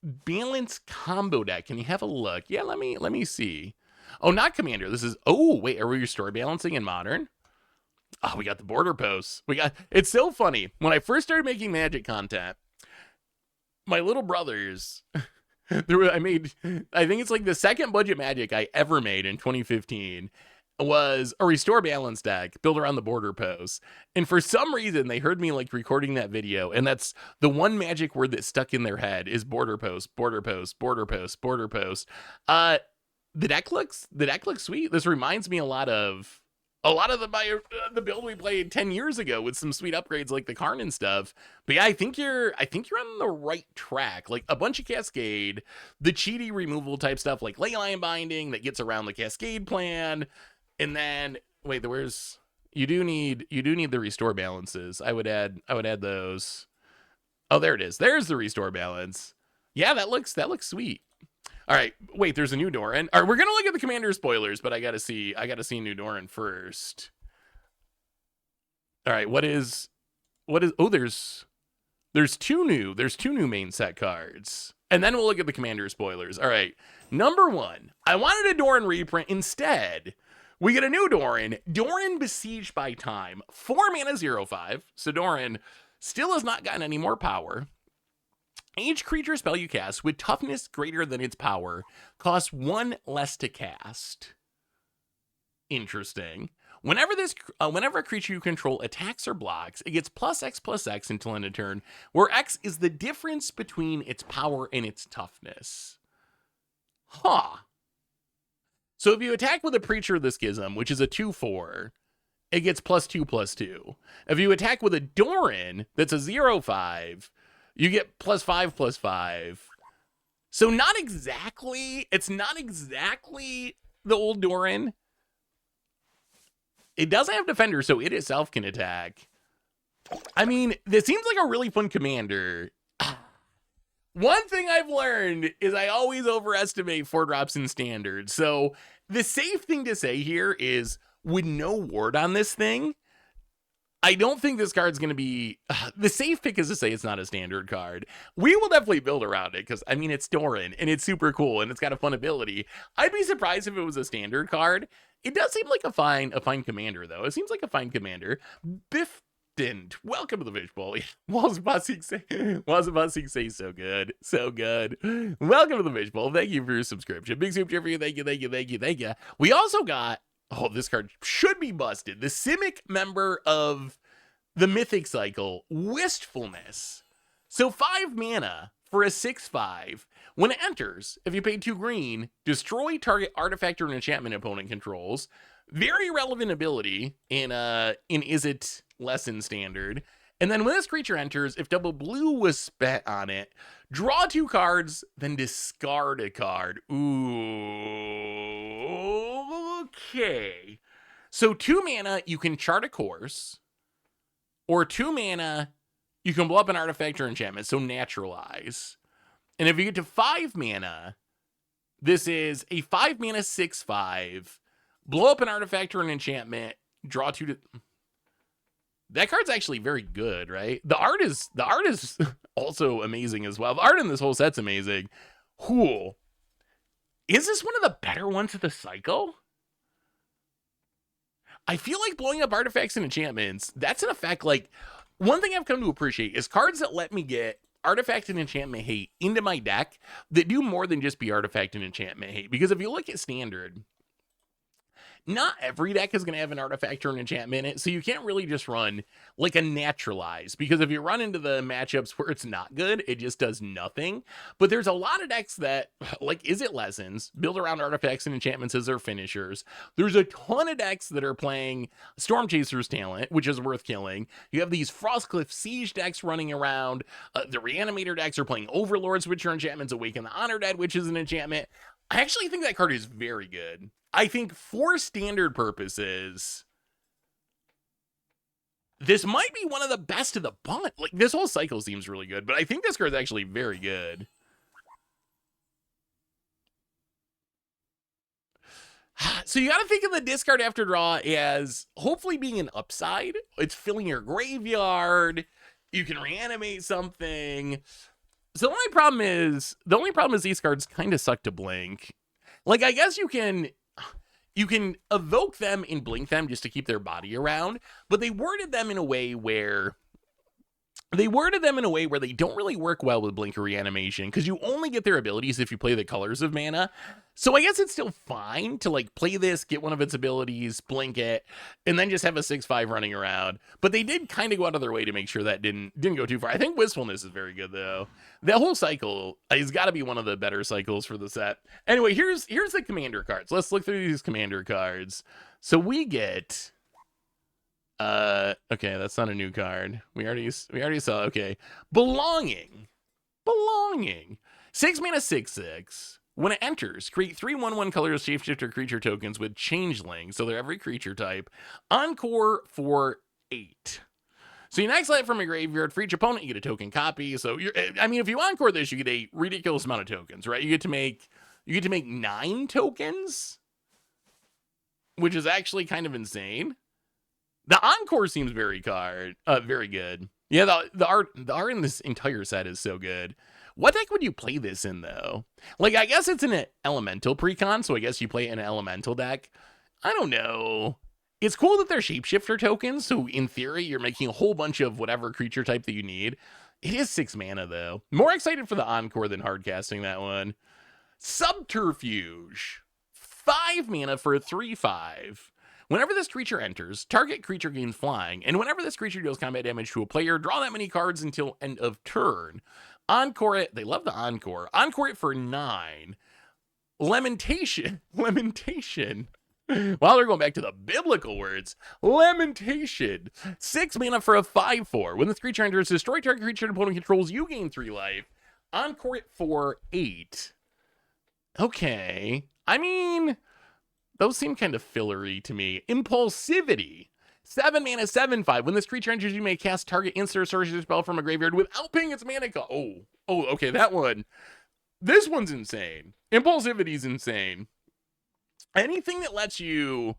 balance combo deck. Can you have a look? Yeah, let me see. Oh, not commander. This is, oh wait, are we restore balancing in modern? Oh, we got the border posts. It's so funny. When I first started making Magic content, my little brothers, I think it's like the second budget Magic I ever made in 2015 was a restore balance deck built around the border posts. And for some reason, they heard me like recording that video. And that's the one Magic word that stuck in their head is border post, border post, border post, border post. The deck looks sweet. This reminds me a lot of the build we played 10 years ago with some sweet upgrades like the Karn and stuff. But yeah, I think you're on the right track. Like a bunch of Cascade, the cheaty removal type stuff like Leyline Binding that gets around the Cascade plan. And then wait, you do need the restore balances. I would add those. Oh, there it is. There's the restore balance. Yeah, that looks sweet. All right, wait, there's a new Doran. All right, we're gonna look at the commander spoilers, but I gotta see new Doran first. All right, what is? Oh, there's two new main set cards, and then we'll look at the commander spoilers. All right, number 1, I wanted a Doran reprint instead. We get a new Doran, Besieged by Time, 4 mana 0/5. So Doran still has not gotten any more power. Each creature spell you cast with toughness greater than its power costs 1 less to cast. Interesting. Whenever a creature you control attacks or blocks, it gets +X/+X until end of turn, where X is the difference between its power and its toughness. Huh. So if you attack with a Preacher of the Schism, which is a 2/4, it gets +2/+2. If you attack with a Doran that's a 0/5, you get +5/+5. So it's not exactly the old Doran. It does have Defender, so it itself can attack. I mean, this seems like a really fun commander. One thing I've learned is I always overestimate 4-drops in Standard. So the safe thing to say here is with no ward on this thing, I don't think this card's going to be... the safe pick is to say it's not a Standard card. We will definitely build around it because, I mean, it's Doran and it's super cool and it's got a fun ability. I'd be surprised if it was a Standard card. It does seem like a fine commander, though. It seems like a fine commander. Biff Didn't. Welcome to the Fishbowl. Was Bussing say so good. So good. Welcome to the Fishbowl. Thank you for your subscription. Big super for you. Thank you. We also got, oh, this card should be busted. The Simic member of the Mythic Cycle, Wistfulness. So 5 mana for a 6/5. When it enters, if you pay 2 green, destroy target artifact or enchantment opponent controls. Very relevant ability in Is It Lesson Standard. And then when this creature enters, if double blue was spent on it, draw 2 cards, then discard a card. Ooh, okay. So 2 mana, you can chart a course, or 2 mana, you can blow up an artifact or enchantment, so naturalize. And if you get to 5 mana, this is a 5 mana 6/5. Blow up an artifact or an enchantment, draw 2 to... That card's actually very good, right? The art is also amazing as well. The art in this whole set's amazing. Cool. Is this one of the better ones of the cycle? I feel like blowing up artifacts and enchantments, that's an effect, like, one thing I've come to appreciate is cards that let me get artifact and enchantment hate into my deck that do more than just be artifact and enchantment hate. Because if you look at Standard, not every deck is going to have an artifact or an enchantment in it, so you can't really just run like a naturalize, because if you run into the matchups where it's not good, it just does nothing. But there's a lot of decks that, like, Is It Lessons, build around artifacts and enchantments as their finishers. There's a ton of decks that are playing Storm Chaser's Talent, which is worth killing. You have these Frostcliff Siege decks running around. The Reanimator decks are playing Overlords, which are enchantments, Awaken the Honor Dead, which is an enchantment. I actually think that card is very good. I think for standard purposes, this might be one of the best of the bunch. Like, this whole cycle seems really good, but I think this card is actually very good. So you got to think of the discard after draw as hopefully being an upside. It's filling your graveyard. You can reanimate something. So the only problem is these cards kind of suck to blink. Like, I guess you can evoke them and blink them just to keep their body around, but they worded them in a way where they don't really work well with blink or reanimation, because you only get their abilities if you play the colors of mana. So I guess it's still fine to like play this, get one of its abilities, blink it, and then just have a 6/5 running around. But they did kind of go out of their way to make sure that didn't go too far. I think Wistfulness is very good though. That whole cycle has got to be one of the better cycles for the set. Anyway, here's the commander cards. Let's look through these commander cards. So we get okay, that's not a new card. We already saw. Okay, Belonging. 6 mana 6/6. When it enters, create 3 1/1 colorless shapeshifter creature tokens with Changeling, so they're every creature type. Encore for 8. So you exile it from your graveyard. For each opponent, you get a token copy. So if you encore this, you get a ridiculous amount of tokens, right? You get to make 9 tokens, which is actually kind of insane. The Encore seems very good. Yeah, the art in this entire set is so good. What deck would you play this in, though? Like, I guess it's an elemental precon, so I guess you play an elemental deck. I don't know. It's cool that they're shapeshifter tokens, so in theory, you're making a whole bunch of whatever creature type that you need. It is 6 mana, though. More excited for the Encore than hardcasting that one. Subterfuge. 5 mana for a 3/5. Whenever this creature enters, target creature gains flying, and whenever this creature deals combat damage to a player, draw that many cards until end of turn. Encore it. They love the Encore. Encore it for 9. Lamentation. While they're going back to the biblical words. Lamentation. 6 mana for a 5/4. When this creature enters, destroy target creature an opponent controls, you gain 3 life. Encore it for 8. Okay. I mean, those seem kind of fillery to me. Impulsivity. 7 mana 7/5. When this creature enters, you may cast target instant or sorcery spell from a graveyard without paying its mana cost. Oh, okay, that one. This one's insane. Impulsivity's insane. Anything that lets you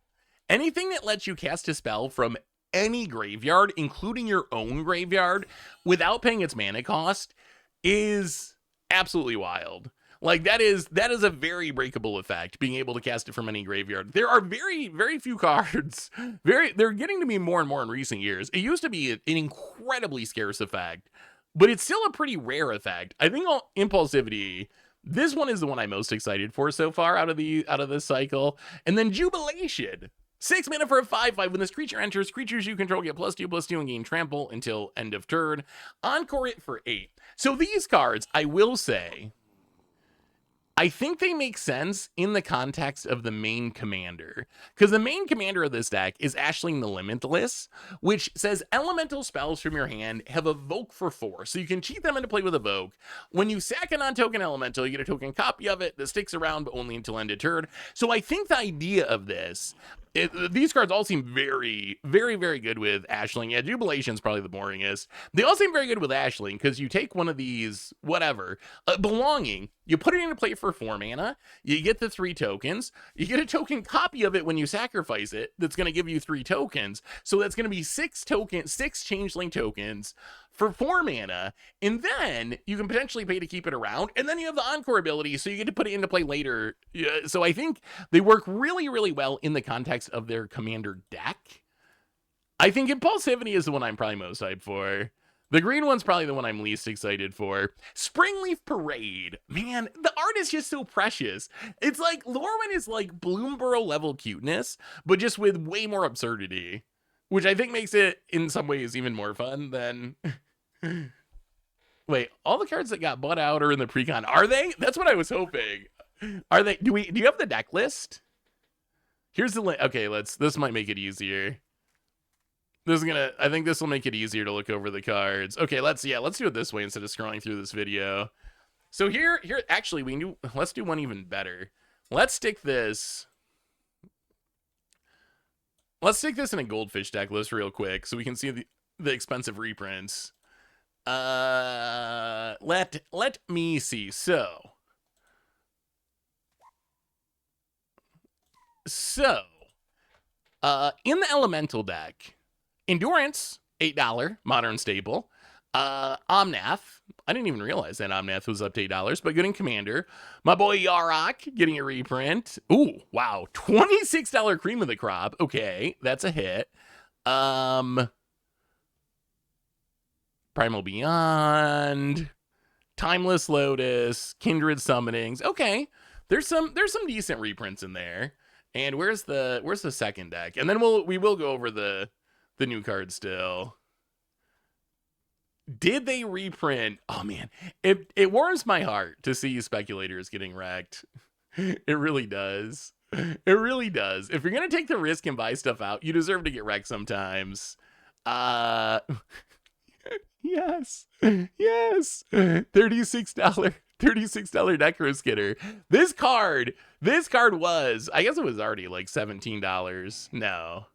cast a spell from any graveyard, including your own graveyard, without paying its mana cost, is absolutely wild. Like, that is a very breakable effect, being able to cast it from any graveyard. There are very, very few cards. They're getting to be more and more in recent years. It used to be an incredibly scarce effect, but it's still a pretty rare effect. I think Impulsivity, this one is the one I'm most excited for so far out of this cycle. And then Jubilation. 6 mana for a 5/5. When this creature enters, creatures you control get +2/+2 and gain trample until end of turn. Encore it for 8. So these cards, I will say, I think they make sense in the context of the main commander, because the main commander of this deck is Ashling the Limitless, which says elemental spells from your hand have Evoke for 4, so you can cheat them into play with Evoke. When you sack a non-token elemental, you get a token copy of it that sticks around, but only until end of turn. So I think the idea of this, these cards all seem very, very, very good with Ashling. Yeah, Jubilation's probably the boringest. They all seem very good with Ashling, because you take one of these, whatever, Belonging, you put it into play for 4 mana, you get the 3 tokens, you get a token copy of it when you sacrifice it, that's going to give you 3 tokens, so that's going to be 6 Changeling tokens for 4 mana, and then you can potentially pay to keep it around, and then you have the Encore ability, so you get to put it into play later. So I think they work really, really well in the context of their commander deck. I think Impulsivity is the one I'm probably most hyped for. The green one's probably the one I'm least excited for. Springleaf Parade. Man, the art is just so precious. It's like Lorwyn is like Bloomborough level cuteness, but just with way more absurdity, which I think makes it in some ways even more fun than... Wait, all the cards that got bought out are in the pre-con. Are they? That's what I was hoping. Are they? Do you have the deck list? Here's the link. Okay, this might make it easier. I think this will make it easier to look over the cards. Okay, let's do it this way instead of scrolling through this video. So here, actually, let's do one even better. Let's stick this in a goldfish deck list real quick so we can see the expensive reprints. Let me see. So in the elemental deck, Endurance, $8, modern staple. Omnath, I didn't even realize that Omnath was up to $8, but good in Commander. My boy Yarok getting a reprint. Ooh, wow, $26 Cream of the Crop. Okay, that's a hit. Primal Beyond, Timeless Lotus, Kindred Summonings. Okay, there's some decent reprints in there. And where's the second deck? And then we will go over the new card still. Did they reprint? Oh man, it warms my heart to see speculators getting wrecked. It really does. It really does. If you're gonna take the risk and buy stuff out, you deserve to get wrecked sometimes. Yes. $36 Necro Skitter. This card was, I guess it was already like $17. No.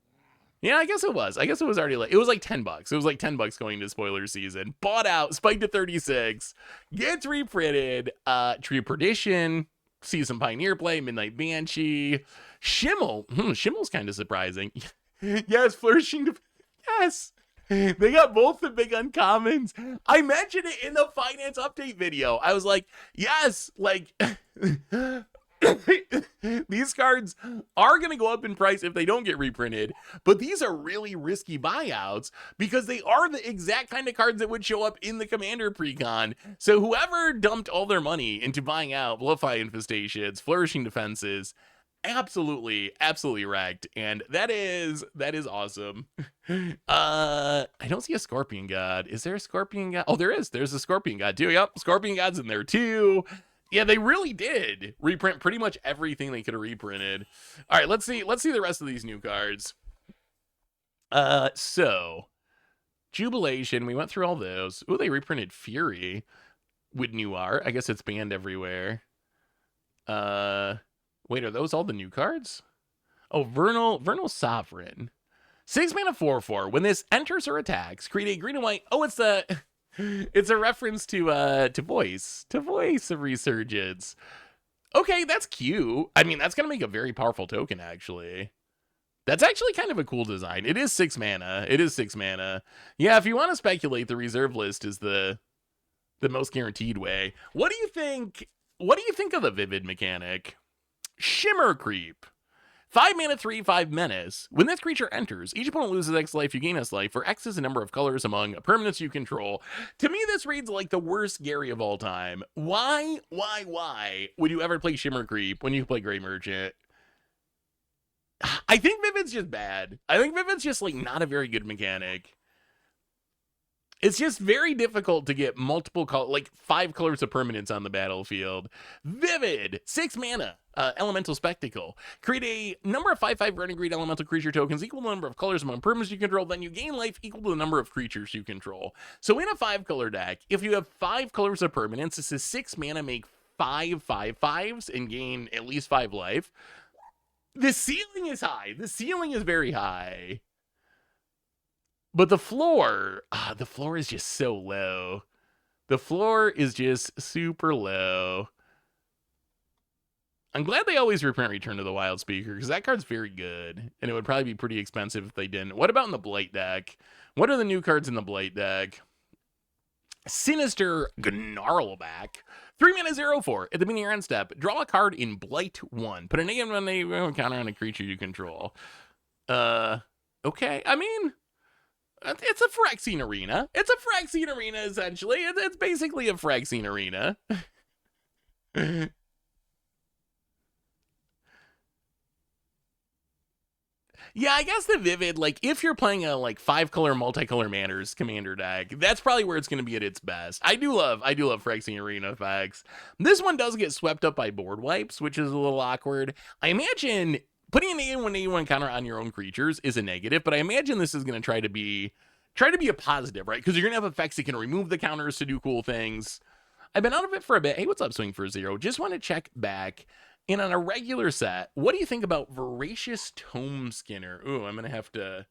Yeah, I guess it was. I guess it was already like, it was like $10. It was like $10 going to spoiler season. Bought out, spiked to 36, gets reprinted, Tree of Perdition, Season Pioneer play, Midnight Banshee, Schimmel. Schimmel's kind of surprising. Yes, Flourishing. Yes. They got both the big uncommons. I mentioned it in the finance update video. I was like, yes, like these cards are going to go up in price if they don't get reprinted, but these are really risky buyouts because they are the exact kind of cards that would show up in the Commander precon. So whoever dumped all their money into buying out Bluffy Infestations, Flourishing Defenses, absolutely wrecked, and that is awesome. I don't see a Scorpion God. Is there a Scorpion God? Oh, there's a Scorpion God too. Yep, Scorpion God's in there too. Yeah, they really did reprint pretty much everything they could have reprinted. All right, let's see the rest of these new cards. So Jubilation, we went through all those. Ooh, they reprinted Fury with new art. I guess it's banned everywhere. Wait, are those all the new cards? Oh, Vernal Sovereign. 6 mana 4/4. When this enters or attacks, create a green and white. Oh, it's a reference to Voice of Resurgence. Okay, that's cute. I mean, that's gonna make a very powerful token, actually. That's actually kind of a cool design. It is 6 mana. Yeah, if you want to speculate, the reserve list is the most guaranteed way. What do you think of the Vivid mechanic? Shimmer Creep. 5 mana 3/5 menace. When this creature enters, each opponent loses X life, you gain S life, for X is the number of colors among permanents you control. To me, this reads like the worst Gary of all time. Why would you ever play Shimmer Creep when you play Grey Merchant? I think Vivid's just bad. I think Vivid's just like not a very good mechanic. It's just very difficult to get multiple 5 colors of permanents on the battlefield. Vivid, 6 mana, Elemental Spectacle. Create a number of 5/5 red and green elemental creature tokens equal to the number of colors among permanents you control. Then you gain life equal to the number of creatures you control. So in a 5-color deck, if you have 5 colors of permanents, this is 6 mana, make 5 5/5s and gain at least 5 life. The ceiling is high. The ceiling is very high. But the floor is just so low. The floor is just super low. I'm glad they always reprint Return to the Wild Speaker, because that card's very good, and it would probably be pretty expensive if they didn't. What about in the Blight deck? What are the new cards in the Blight deck? Sinister Gnarlback. 3 mana 0/4. At the beginning of your end step, draw a card in Blight 1. Put a -1 counter on a creature you control. Okay, I mean... It's a Phyrexian arena. It's a Phyrexian arena, essentially. It's basically a Phyrexian arena. Yeah, I guess the Vivid, like, if you're playing a, like, 5-color, multicolor manners commander deck, that's probably where it's going to be at its best. I do love Phyrexian arena effects. This one does get swept up by board wipes, which is a little awkward. I imagine putting an -1/-1 counter on your own creatures is a negative, but I imagine this is going to try to be a positive, right? Because you're going to have effects that can remove the counters to do cool things. I've been out of it for a bit. Hey, what's up, Swing for Zero? Just want to check back. And on a regular set, what do you think about Voracious Tome Skinner? Ooh, I'm gonna have to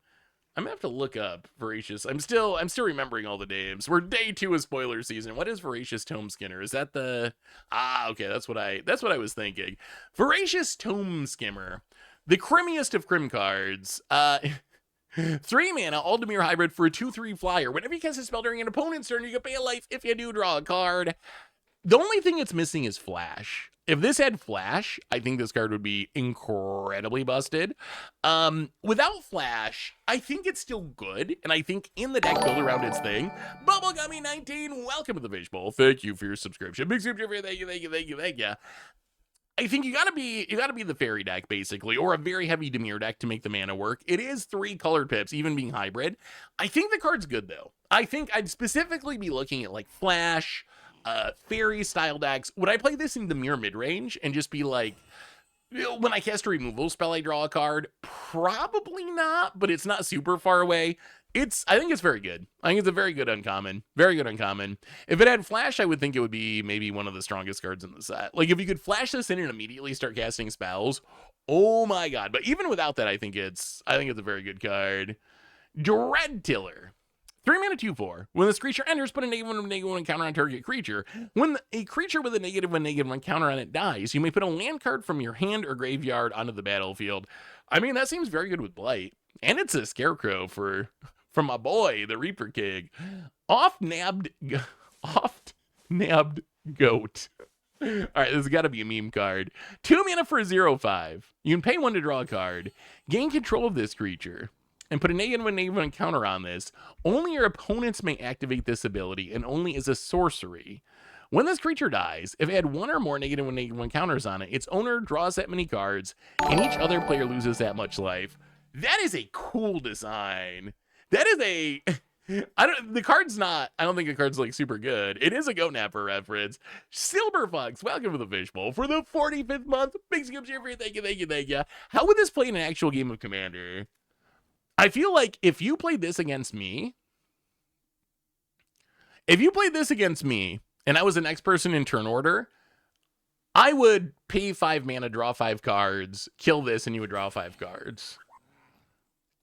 look up Voracious. I'm still remembering all the names. We're day 2 of spoiler season. What is Voracious Tome Skinner? Is that the okay, that's what I was thinking. Voracious Tome Skimmer. The crimmiest of crim cards. 3 mana, Aldemir hybrid for a 2/3 flyer. Whenever you cast a spell during an opponent's turn, you can pay a life. If you do, draw a card. The only thing it's missing is Flash. If this had Flash, I think this card would be incredibly busted. Without Flash, I think it's still good, and I think in the deck build around its thing. Bubblegummy19, welcome to the Fishbowl. Thank you for your subscription. Big subscription, thank you. I think you gotta be the fairy deck, basically, or a very heavy Dimir deck to make the mana work. It is 3 colored pips, even being hybrid. I think the card's good, though. I think I'd specifically be looking at, like, Flash, fairy style decks. Would I play this in the mere mid-range and just be like, when I cast a removal spell, I draw a card? Probably not, but it's not super far away. I think it's very good. I think it's a very good uncommon. Very good uncommon. If it had Flash, I would think it would be maybe one of the strongest cards in the set. Like, if you could Flash this in and immediately start casting spells, oh my god. But even without that, I think it's a very good card. Dread Tiller. 3 mana 2/4. When this creature enters, put a -1/-1 counter on target creature. When a creature with a -1/-1 counter on it dies, you may put a land card from your hand or graveyard onto the battlefield. I mean, that seems very good with Blight. And it's a Scarecrow for my boy, the Reaper King. Oft-nabbed Goat. All right, this has got to be a meme card. 2 mana for a 0/5. You can pay 1 to draw a card. Gain control of this creature and put a -1/-1 counter on this. Only your opponents may activate this ability, and only as a sorcery. When this creature dies, if it had 1 or more -1/-1 counters on it, its owner draws that many cards, and each other player loses that much life. That is a cool design. That is a... I don't think the card's like super good. It is a Goat Napper reference. Silverfox, welcome to the Fishbowl for the 45th month. Big skips here for you. Thank you. How would this play in an actual game of Commander? I feel like if you played this against me, and I was the next person in turn order, I would pay 5 mana, draw 5 cards, kill this, and you would draw 5 cards.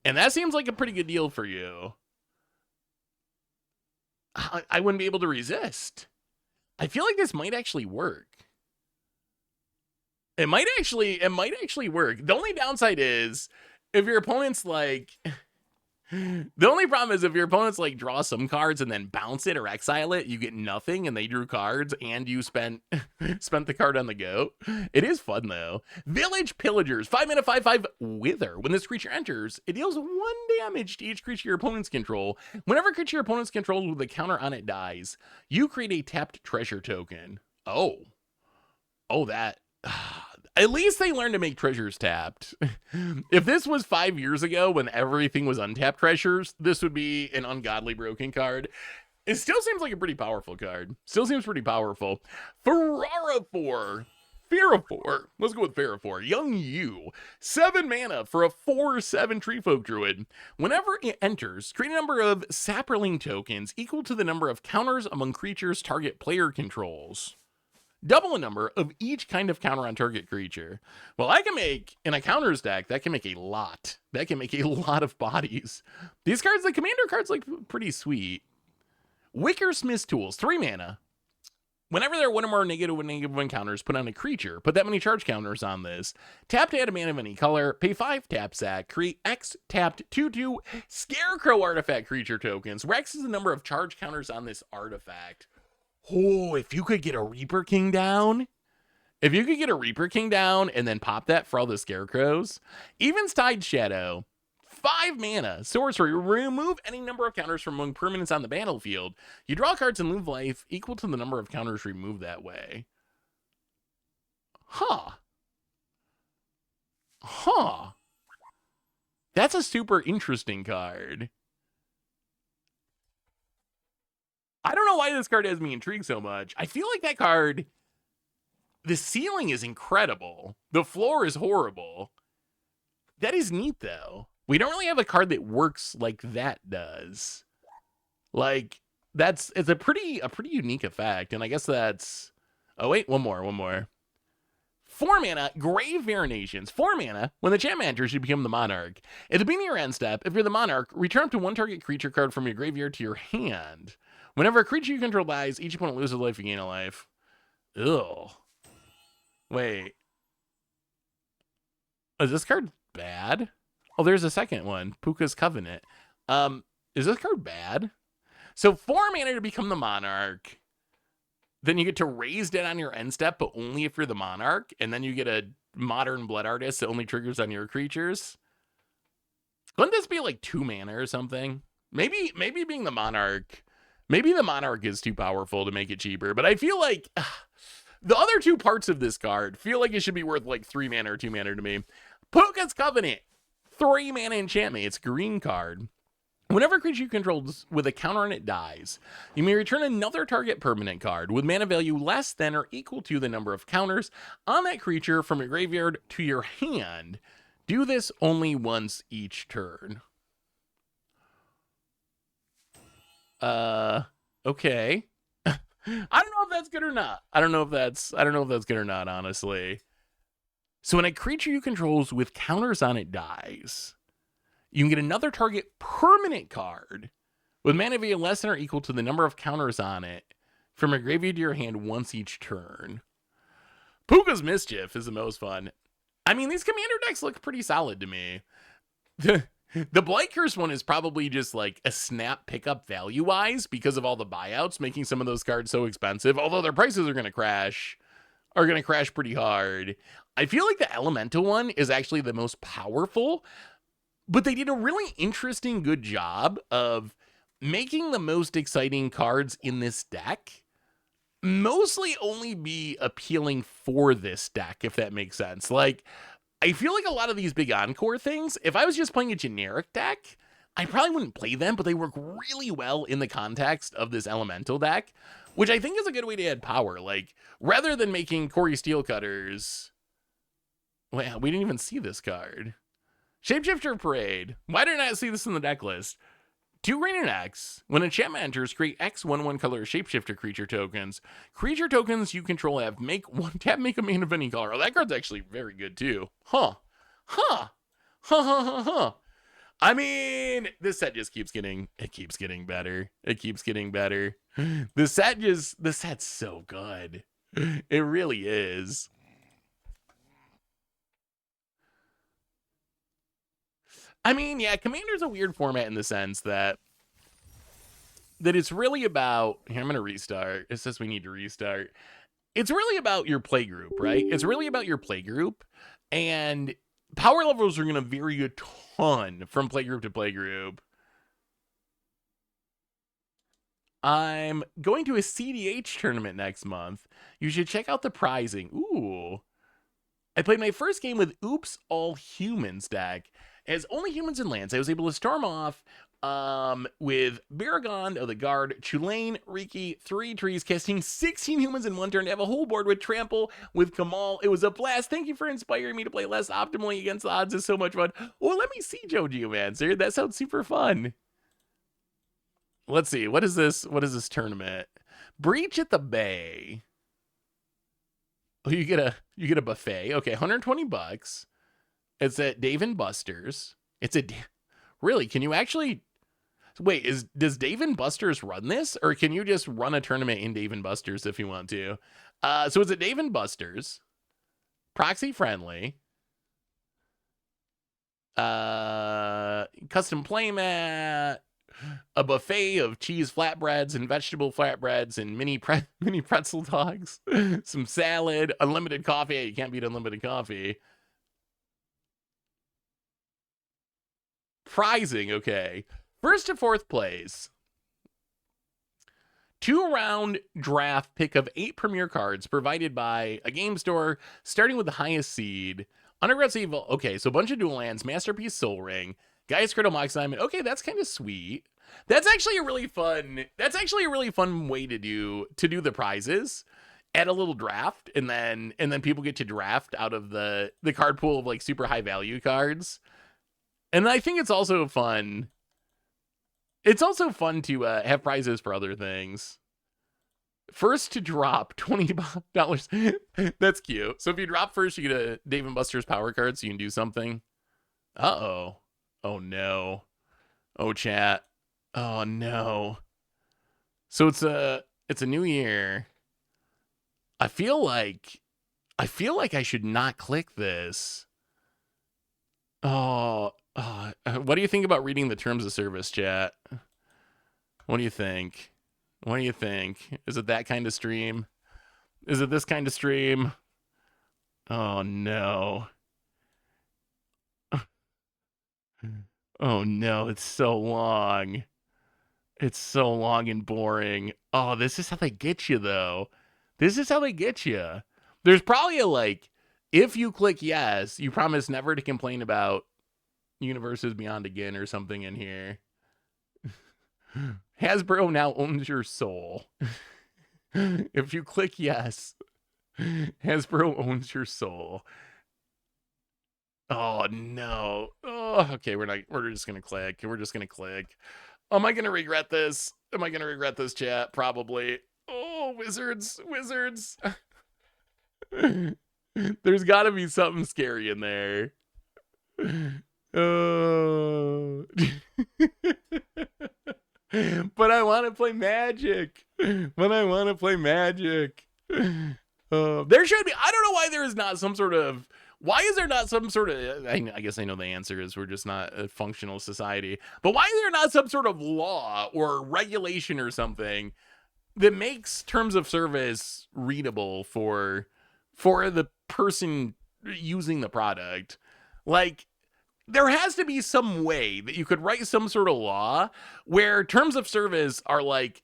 And that seems like a pretty good deal for you. I wouldn't be able to resist. I feel like this might actually work. It might actually work. The only downside is if your opponent's like... The only problem is if your opponents like draw some cards and then bounce it or exile it, you get nothing and they drew cards and you spent the card on the go. It is fun though. Village Pillagers, 5 mana 5/5 Wither. When this creature enters, it deals 1 damage to each creature your opponents control. Whenever a creature your opponents control with a counter on it dies, you create a tapped treasure token. Oh, that... At least they learned to make treasures tapped. If this was 5 years ago when everything was untapped treasures, this would be an ungodly broken card. It still seems like a pretty powerful card. Still seems pretty powerful. Ferrafor. Let's go with Ferrafor. Young You. 7 mana for a 4/7 Treefolk Druid. Whenever it enters, create a number of Saproling tokens equal to the number of counters among creatures target player controls. Double a number of each kind of counter on target creature. Well, I can make, in a counters deck, that can make a lot. That can make a lot of bodies. These cards, the commander cards, like, pretty sweet. Wickersmith's Tools, 3 mana. Whenever there are 1 or more -1/-1 counters put on a creature, put that many charge counters on this. Tap to add a mana of any color, pay 5 tap sack, create X tapped 2/2 Scarecrow artifact creature tokens. Rex is the number of charge counters on this artifact. Oh, if you could get a Reaper King down. If you could get a Reaper King down and then pop that for all the Scarecrows. Eventide Shadow. 5 mana, sorcery. Remove any number of counters from among permanents on the battlefield. You draw cards and lose life equal to the number of counters removed that way. Huh. Huh. That's a super interesting card. I don't know why this card has me intrigued so much. I feel like that card, the ceiling is incredible. The floor is horrible. That is neat, though. We don't really have a card that works like that does. Like, it's a pretty unique effect. And I guess that's... Oh, wait, one more. 4 mana, Grave Varinations. 4 mana, when the champ enters, you become the Monarch. At the beginning of your end step, if you're the Monarch, return up to 1 target creature card from your graveyard to your hand. Whenever a creature you control dies, each opponent loses life, you gain a life. Ugh. Wait. Is this card bad? Oh, there's a second one. Puka's Covenant. Is this card bad? So 4 mana to become the Monarch. Then you get to raise dead on your end step, but only if you're the Monarch. And then you get a Modern Blood Artist that only triggers on your creatures. Wouldn't this be like 2 mana or something? Maybe being the Monarch... Maybe the Monarch is too powerful to make it cheaper, but I feel like the other 2 parts of this card feel like it should be worth like 3 mana or 2 mana to me. Puka's Covenant, 3 mana enchantment. It's a green card. Whenever a creature you control with a counter on it dies, you may return another target permanent card with mana value less than or equal to the number of counters on that creature from your graveyard to your hand. Do this only once each turn. Okay. I don't know if that's good or not. I don't know if that's good or not, honestly. So when a creature you control with counters on it dies, you can get another target permanent card with mana value less than or equal to the number of counters on it from your graveyard to your hand once each turn. Puka's Mischief is the most fun. I mean, these commander decks look pretty solid to me. The Blight Curse one is probably just like a snap pickup value-wise because of all the buyouts, making some of those cards so expensive, although their prices are going to crash pretty hard. I feel like the Elemental one is actually the most powerful, but they did a really interesting, good job of making the most exciting cards in this deck mostly only be appealing for this deck, if that makes sense. Like, I feel like a lot of these big encore things, if I was just playing a generic deck, I probably wouldn't play them, but they work really well in the context of this Elemental deck, which I think is a good way to add power. Like, rather than making Corey Steelcutters... Wait, we didn't even see this card. Shapeshifter Parade. Why did I not see this in the deck list? 2 green and X. When a champ enters, create X 1/1 color shapeshifter creature tokens. Creature tokens you control have make 1 tap, make a mana of any color. Oh, that card's actually very good too. Huh. I mean, this set just keeps getting better. It keeps getting better. The set's so good. It really is. I mean, yeah, Commander's a weird format in the sense that it's really about... Here, I'm going to restart. It says we need to restart. It's really about your play group, right? It's really about your play group. And power levels are going to vary a ton from play group to play group. I'm going to a CDH tournament next month. You should check out the prizing. Ooh. I played my first game with Oops All Humans deck. As only humans and lands, I was able to storm off with Baragon of the Guard, Chulane, Riki, 3 trees, casting 16 humans in 1 turn to have a whole board with Trample, with Kamal. It was a blast. Thank you for inspiring me to play less optimally against the odds. It's so much fun. Well, let me see, Joe Geomancer. That sounds super fun. Let's see. What is this? What is this tournament? Breach at the Bay. Oh, you get a buffet. Okay, $120. It's at Dave and Buster's. Really? Can you actually... Wait, does Dave and Buster's run this? Or can you just run a tournament in Dave and Buster's if you want to? So it's at Dave and Buster's. Proxy friendly. Custom playmat. A buffet of cheese flatbreads and vegetable flatbreads and mini pretzel dogs. Some salad. Unlimited coffee. You can't beat unlimited coffee. Prizing, okay. First to fourth place. 2-round draft pick of 8 premier cards provided by a game store, starting with the highest seed. Underground Evil. Okay, so a bunch of dual lands, Masterpiece Soul Ring, Gaia's Cradle Mox Diamond. Okay, that's kind of sweet. That's actually a really fun way to do the prizes. Add a little draft, and then people get to draft out of the card pool of like super high value cards. And I think it's also fun. It's also fun to have prizes for other things. First to drop $20. That's cute. So if you drop first, you get a Dave & Buster's power card, so you can do something. Uh-oh. Oh no. Oh chat. Oh no. So it's a new year. I feel like I should not click this. What do you think about reading the terms of service, chat? What do you think? What do you think? Is it that kind of stream? Is it this kind of stream? Oh no. Oh no, it's so long. It's so long and boring. Oh, this is how they get you though. This is how they get you. There's probably a like, if you click yes, you promise never to complain about Universes Beyond again or something in here. Hasbro now owns your soul. If you click yes, Hasbro owns your soul. Oh no. Oh, okay, we're just gonna click. We're just gonna click. Am I gonna regret this? Am I gonna regret this, chat? Probably. Oh, wizards. There's gotta be something scary in there. Oh. But I want to play Magic. There should be. I don't know why there is not some sort of. Why is there not some sort of. I guess I know the answer is we're just not a functional society. But why is there not some sort of law or regulation or something that makes terms of service readable for the person using the product? Like, there has to be some way that you could write some sort of law where terms of service are like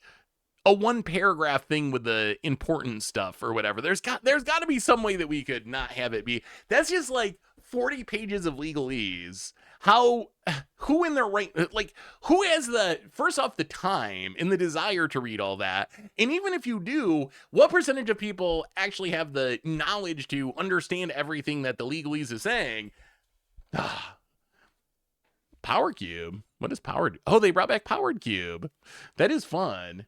a 1-paragraph thing with the important stuff or whatever. There's got to be some way that we could not have it be. That's just like 40 pages of legalese. Who in their right, like, who has first off, the time and the desire to read all that? And even if you do, what percentage of people actually have the knowledge to understand everything that the legalese is saying? Power Cube. What is Powered? Oh, they brought back Powered Cube. That is fun.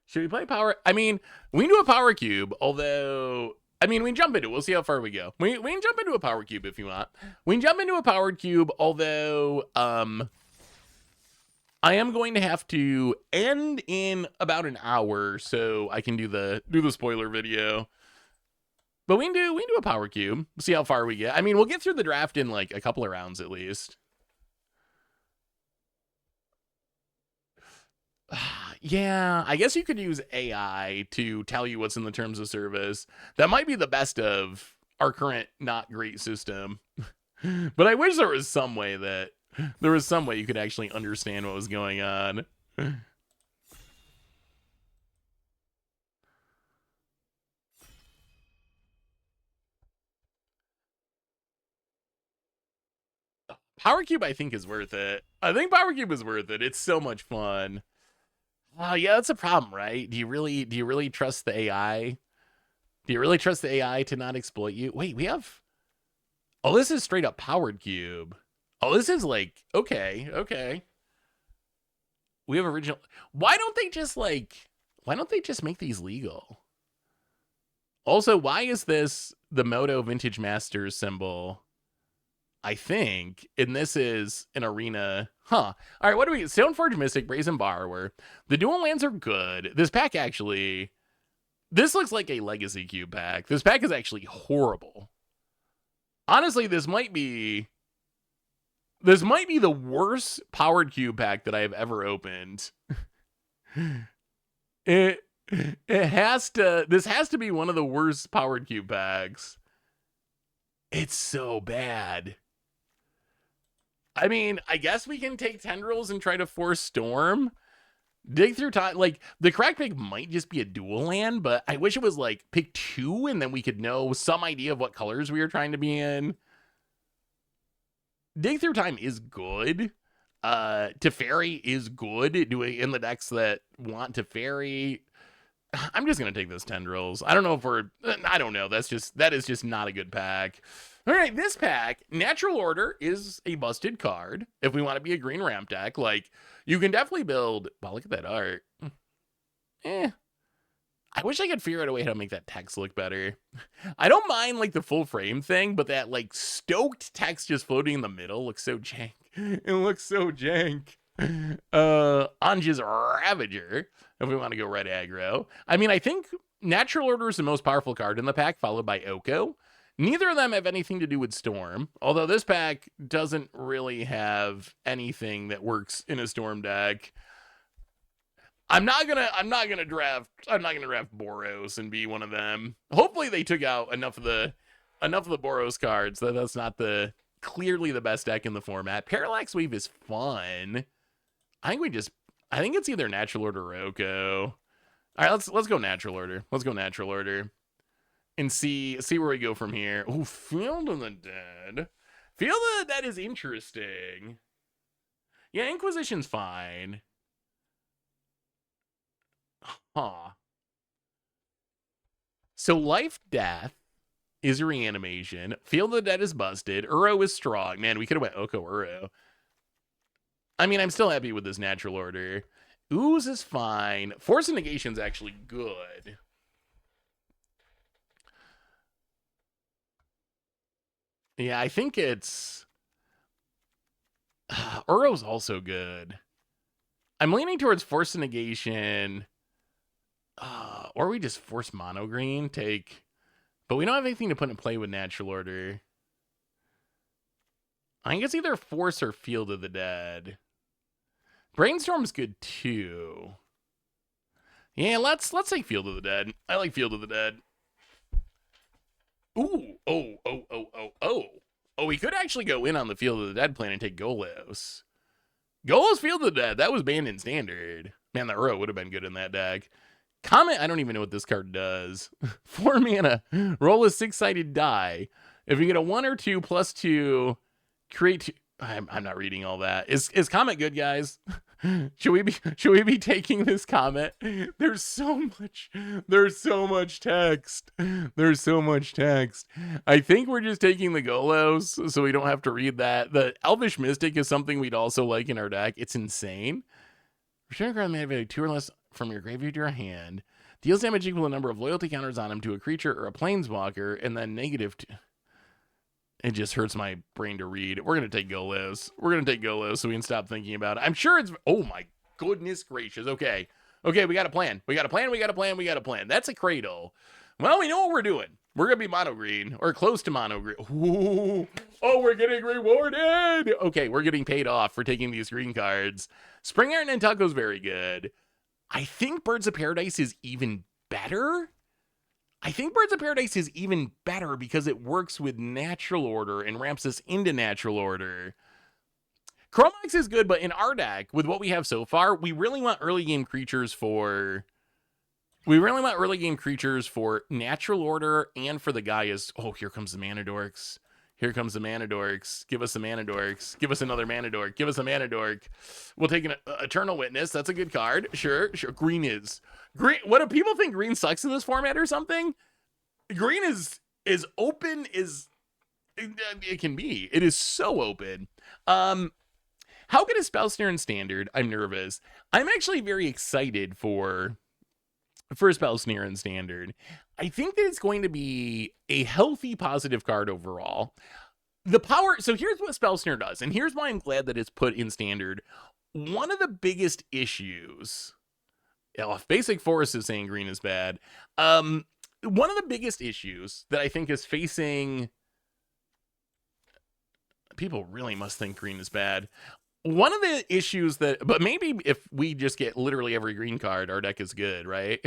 Should we play Power? I mean, we can do a Power Cube, although, I mean, we can jump into it. We'll see how far we go. We can jump into a Power Cube if you want. We can jump into a Powered Cube, although, I am going to have to end in about an hour so I can do the spoiler video. But we can do a Power Cube. See how far we get. I mean, we'll get through the draft in like a couple of rounds at least. Yeah, I guess you could use AI to tell you what's in the terms of service. That might be the best of our current not great system. But I wish there was some way you could actually understand what was going on. Power Cube, I think, is worth it. I think Power Cube is worth it. It's so much fun. Yeah, that's a problem, right? Do you really trust the AI? Do you really trust the AI to not exploit you? Wait, we have. Oh, this is straight up Powered Cube. Oh, this is like okay. We have original. Why don't they just make these legal? Also, why is this the Moto Vintage Masters symbol? I think, and this is an arena. All right, what do we get? Stoneforge Mystic, Brazen Borrower. The dual lands are good. This pack actually, this looks like a Legacy Cube pack. This pack is actually horrible. Honestly, this might be the worst Powered Cube pack that I have ever opened. This has to be one of the worst Powered Cube packs. It's so bad. I mean, I guess we can take Tendrils and try to force Storm. Dig through time. Like, the crack pick might just be a dual land, but I wish it was like pick 2 and then we could know some idea of what colors we were trying to be in. Dig through time is good. Teferi is good doing in the decks that want Teferi. I'm just gonna take those Tendrils. I don't know if I don't know. That is just not a good pack. All right, this pack, Natural Order is a busted card. If we want to be a green ramp deck, like you can definitely build. Wow, look at that art. I wish I could figure out a way how to make that text look better. I don't mind like the full frame thing, but that like stoked text just floating in the middle looks so jank. It looks so jank. Anja's Ravager, if we want to go red aggro. I mean, I think Natural Order is the most powerful card in the pack, followed by Oko. Neither of them have anything to do with Storm, although this pack doesn't really have anything that works in a Storm deck. I'm not gonna draft Boros and be one of them. Hopefully they took out enough of the Boros cards that that's not clearly the best deck in the format. Parallax Wave is fun. I think it's either Natural Order or Oko. All right, let's go Natural Order. Let's go Natural Order. And see where we go from here. Oh, Field of the Dead. Field of the Dead is interesting. Yeah, Inquisition's fine. Huh. So Life Death is a reanimation. Field of the Dead is busted. Uro is strong. Man, we could have went Oko Uro. I mean, I'm still happy with this Natural Order. Ooze is fine. Force of Negation's actually good. Yeah, I think it's... Uro's also good. I'm leaning towards Force of Negation. Or we just force mono green, but we don't have anything to put in play with Natural Order. I think it's either Force or Field of the Dead. Brainstorm's good too. Yeah, let's say Field of the Dead. I like Field of the Dead. Ooh, oh, we could actually go in on the Field of the Dead plan and take Golos. Golos Field of the Dead, that was banned in Standard. Man, that Uro would have been good in that deck. Comet, I don't even know what this card does. 4 mana, roll a 6-sided die. If you get a 1 or 2 plus 2, create 2. I'm not reading all that. Is Comet good, guys? Should we be taking this Comet? There's so much text. There's so much text. I think we're just taking the Golos so we don't have to read that. The Elvish Mystic is something we'd also like in our deck. It's insane. Return a card may have 2 or less from your graveyard to your hand. Deals damage equal to the number of loyalty counters on him to a creature or a planeswalker, and then negative. It just hurts my brain to read. We're going to take Golos. We're going to take Golos so we can stop thinking about it. I'm sure it's... Oh, my goodness gracious. Okay. Okay, we got a plan. We got a plan. That's a Cradle. Well, we know what we're doing. We're going to be mono green, or close to mono green. Ooh. Oh, we're getting rewarded. Okay, we're getting paid off for taking these green cards. Spring Iron Nantucko's very good. I think Birds of Paradise is even better. Because it works with Natural Order and ramps us into Natural Order. Chromax is good, but in our deck, with what we have so far, we really want early game creatures for Natural Order and for the Gaias. Oh, here comes the Mana Dorks. Give us the Mana Dorks. Give us another Mana Dork. Give us a Mana Dork. We'll take an Eternal Witness. That's a good card. Sure. Green. What do people think? Green sucks in this format or something? Green is open as it can be. It is so open. How good is Spellsnare in Standard? I'm nervous. I'm actually very excited for Spellsnare in Standard. I think that it's going to be a healthy, positive card overall. The power... So here's what Spellsnare does, and here's why I'm glad that it's put in Standard. One of the biggest issues... if Basic Forest is saying green is bad. One of the biggest issues that I think is facing... People really must think green is bad. One of the issues that... But maybe if we just get literally every green card, our deck is good, right?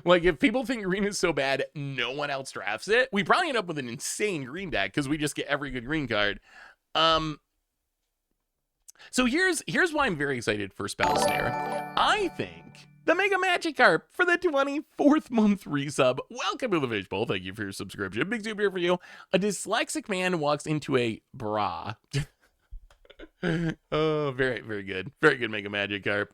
Like, if people think green is so bad, no one else drafts it, we probably end up with an insane green deck because we just get every good green card. So here's why I'm very excited for Spell Snare. I think the Mega Magikarp for the 24th month resub. Welcome to the Fishbowl. Thank you for your subscription. Big soup here for you. A dyslexic man walks into a bra. Oh, very, very good. Very good Mega Magikarp.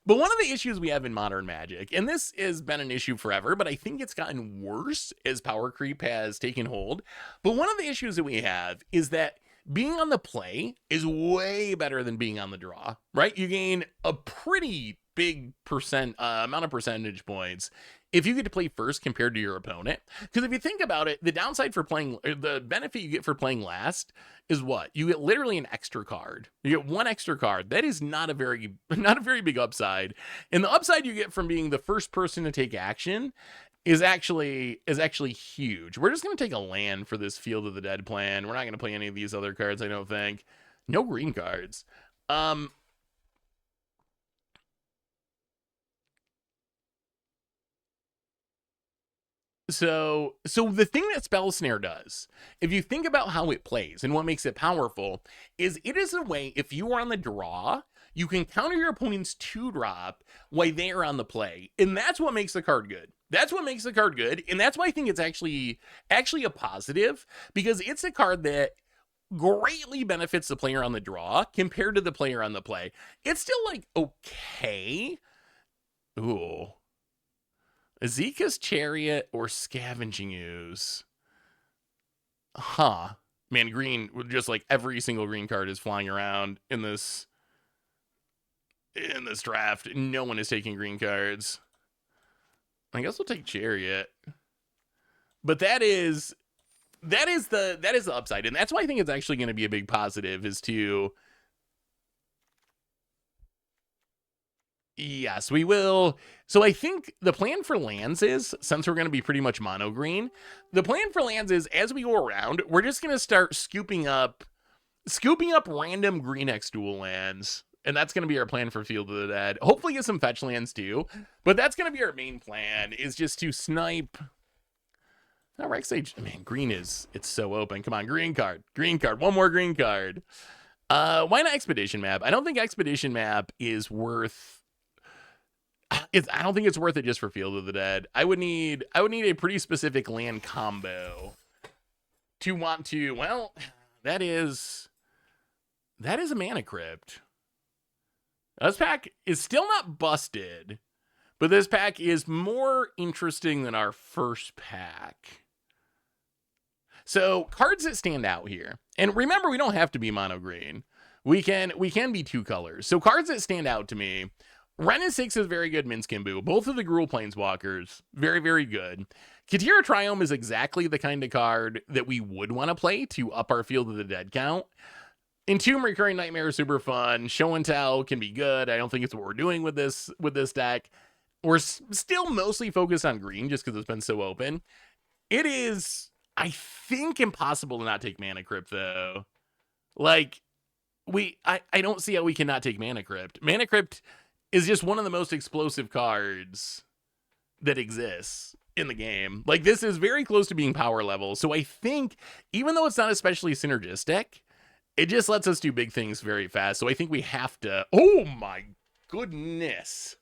But one of the issues we have in modern Magic, and this has been an issue forever, but I think it's gotten worse as power creep has taken hold. But one of the issues that we have is that being on the play is way better than being on the draw, right? You gain a pretty big amount of percentage points if you get to play first compared to your opponent. Because if you think about it, the downside for playing, the benefit you get for playing last is what? You get literally an extra card. You get one extra card. That is not a very big upside. And the upside you get from being the first person to take action is actually huge. We're just going to take a land for this Field of the Dead plan. We're not going to play any of these other cards, I don't think. No green cards. So the thing that Spell Snare does, if you think about how it plays and what makes it powerful, is it is a way, if you are on the draw, you can counter your opponent's 2-drop while they are on the play. And that's what makes the card good. That's what makes the card good. And that's why I think it's actually a positive, because it's a card that greatly benefits the player on the draw compared to the player on the play. It's still like okay. Ooh. Azeka's Chariot or Scavenging Ooze. Huh. Man, green, just like every single green card is flying around in this draft. No one is taking green cards. I guess we'll take Chariot. But that is the upside. And that's why I think it's actually going to be a big positive, is to... Yes, we will. So I think the plan for lands is, since we're going to be pretty much mono green, the plan for lands is, as we go around, we're just going to start scooping up random green X dual lands. And that's going to be our plan for Field of the Dead. Hopefully get some fetch lands too. But that's going to be our main plan, is just to snipe. Now, Rex Age, man, green it's so open. Come on, green card. One more green card. Why not Expedition Map? I don't think Expedition Map is worth... I don't think it's worth it just for Field of the Dead. I would need a pretty specific land combo to want to, well, that is a Mana Crypt. This pack is still not busted, but this pack is more interesting than our first pack. So cards that stand out here, and remember, we don't have to be mono green. We can be 2 colors. So cards that stand out to me, Ren and 6 is very good. Minsc and Boo, both of the Gruul Planeswalkers, very, very good. Katira Triome is exactly the kind of card that we would want to play to up our Field of the Dead count. Entomb Recurring Nightmare is super fun. Show and Tell can be good. I don't think it's what we're doing with this deck. We're still mostly focused on green just because it's been so open. It is, I think, impossible to not take Mana Crypt, though. Like, I don't see how we cannot take Mana Crypt. Mana Crypt is just one of the most explosive cards that exists in the game. Like, this is very close to being power level. So I think, even though it's not especially synergistic, it just lets us do big things very fast. So I think we have to... Oh my goodness.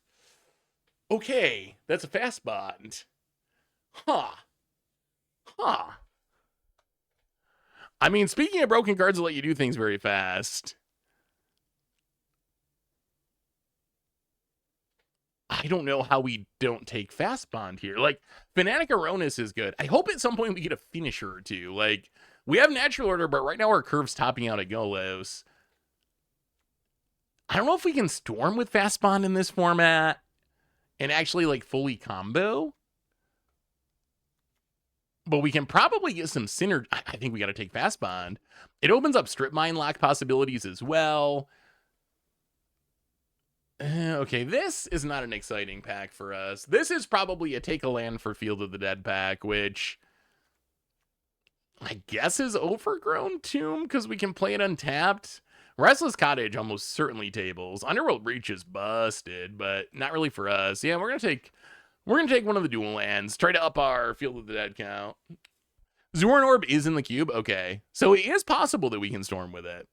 Okay, that's a fast bond. Huh. I mean, speaking of broken cards that let you do things very fast, I don't know how we don't take fast bond here. Like, Fanatic Aronis is good. I hope at some point we get a finisher or two. Like, we have Natural Order, but right now our curve's topping out at Golos. I don't know if we can Storm with fast bond in this format and actually, like, fully combo. But we can probably get some synergy. I think we got to take fast bond. It opens up Strip Mine lock possibilities as well. Okay, this is not an exciting pack for us. This is probably a take a land for Field of the Dead pack, which I guess is Overgrown Tomb because we can play it untapped. Restless Cottage almost certainly tables. Underworld Breach is busted, but not really for us. Yeah, we're gonna take one of the dual lands, try to up our Field of the Dead count. Zoran Orb is in the cube. Okay, so it is possible that we can Storm with it.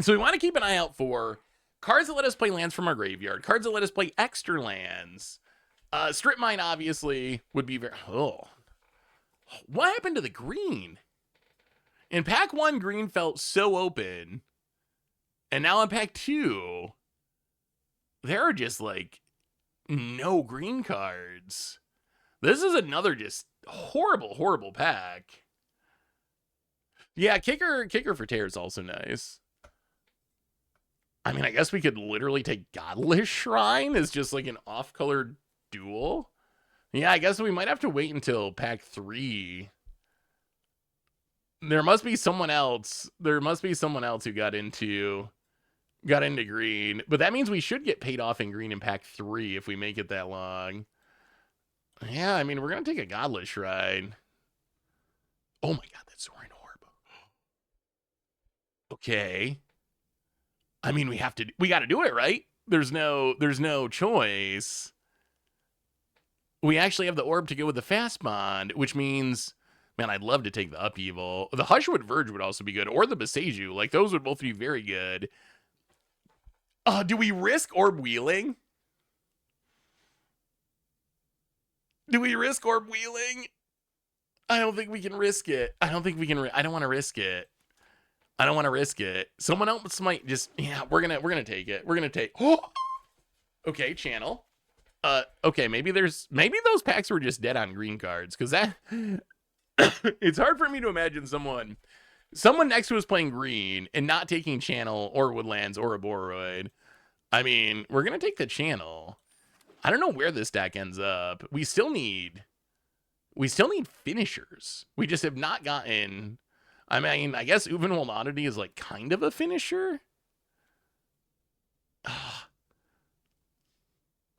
So we want to keep an eye out for cards that let us play lands from our graveyard, cards that let us play extra lands. Strip Mine obviously would be very... Oh. What happened to the green? In pack 1, green felt so open. And now in pack 2, there are just like no green cards. This is another just horrible, horrible pack. Yeah, kicker for Tear is also nice. I mean, I guess we could literally take Godless Shrine as just like an off-colored duel. Yeah, I guess we might have to wait until pack 3. There must be someone else. There must be someone else who got into green. But that means we should get paid off in green in pack 3 if we make it that long. Yeah, I mean, we're going to take a Godless Shrine. Oh my god, that's Zorin Orb. Okay. I mean, we got to do it, right? There's no choice. We actually have the orb to go with the fast bond, which means, man, I'd love to take the Upheaval. The Hushwood Verge would also be good, or the Beseju. Like, those would both be very good. Do we risk orb wheeling? Do we risk orb wheeling? I don't think we can risk it. I don't think we can. I don't want to risk it. I don't want to risk it. Someone else might just. Yeah, we're gonna take it. We're gonna take. Oh! Okay, channel. Okay, maybe those packs were just dead on green cards, because that. It's hard for me to imagine someone next to us playing green and not taking channel or Woodlands or a Boroid. I mean, we're gonna take the channel. I don't know where this deck ends up. We still need finishers. We just have not gotten. I mean, I guess Uvenwald Oddity is like kind of a finisher.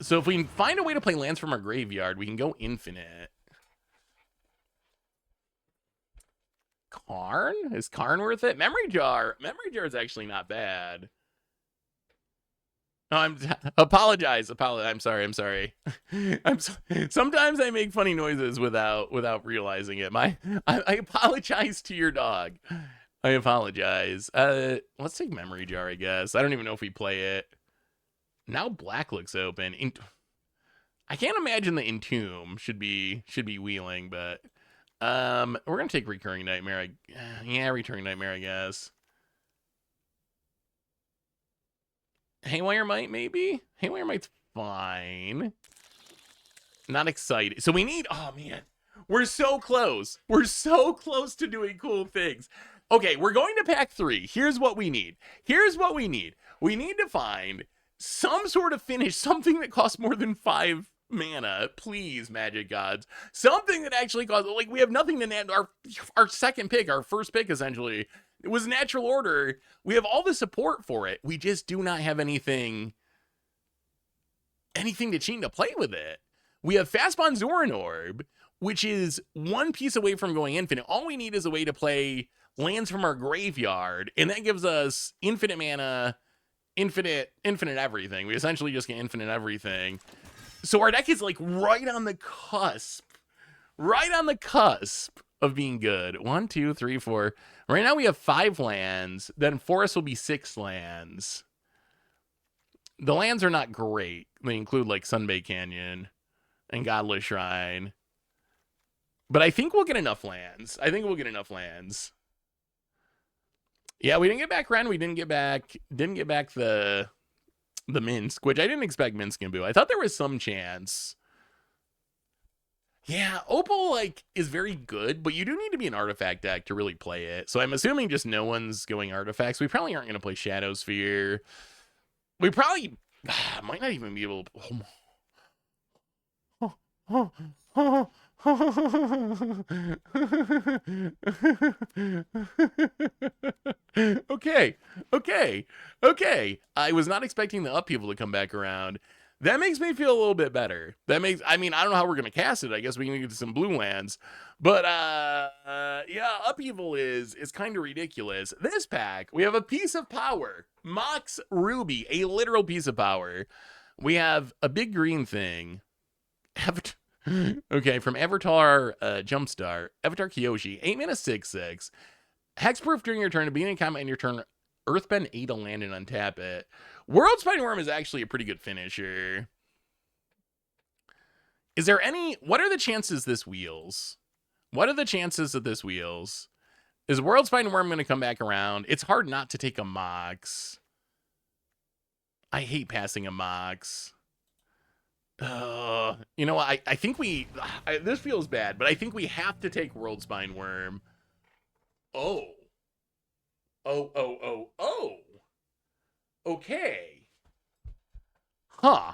So if we can find a way to play lands from our graveyard, we can go infinite. Karn? Is Karn worth it? Memory Jar. Memory Jar is actually not bad. No, apologize. I'm sorry. Sometimes I make funny noises without realizing it. I apologize to your dog. I apologize. Let's take Memory Jar, I guess. I don't even know if we play it. Now black looks open. I can't imagine the Entomb should be wheeling, but we're gonna take Recurring Nightmare. Yeah, Recurring Nightmare, I guess. Haywire Might, maybe? Haywire Might's fine. Not excited. So we need... Oh, man. We're so close. We're so close to doing cool things. Okay, we're going to pack 3. Here's what we need. We need to find some sort of finish, something that costs more than 5 mana. Please, Magic Gods. Something that actually costs... Like, we have nothing to... Our second pick, our first pick, essentially... It was Natural Order. We have all the support for it. We just do not have anything to cheat to play with it. We have Fastbond Zorin Orb, which is one piece away from going infinite. All we need is a way to play lands from our graveyard, and that gives us infinite mana, infinite everything. We essentially just get infinite everything. So our deck is like right on the cusp of being good. 1, 2, 3, 4. Right now we have 5 lands. Then Forest will be 6 lands. The lands are not great. They include like Sunbay Canyon and Godless Shrine. But I think we'll get enough lands. Yeah, we didn't get back Ren. We didn't get back the Minsk, which I didn't expect Minsk and Boo. I thought there was some chance. Yeah, Opal, like, is very good, but you do need to be an artifact deck to really play it. So I'm assuming just no one's going artifacts. We probably aren't going to play Shadow Sphere. We probably might not even be able to... Okay. I was not expecting the Upheaval to come back around. That makes me feel a little bit better. I mean, I don't know how we're going to cast it. I guess we can get to some blue lands. But, yeah, Upheaval is kind of ridiculous. This pack, we have a piece of power. Mox Ruby, a literal piece of power. We have a big green thing. Okay, from Avatar Jumpstart. Avatar Kyoshi, 8 mana, 6/6. Hexproof during your turn. At the beginning of combat in your turn, Earthbend 8 to land and untap it. World Spine Worm is actually a pretty good finisher. Is there any... What are the chances this wheels? What are the chances that this wheels? Is World Spine Worm going to come back around? It's hard not to take a Mox. I hate passing a Mox. You know what? I think we... this feels bad, but I think we have to take World Spine Worm. Oh. Oh. Okay. Huh.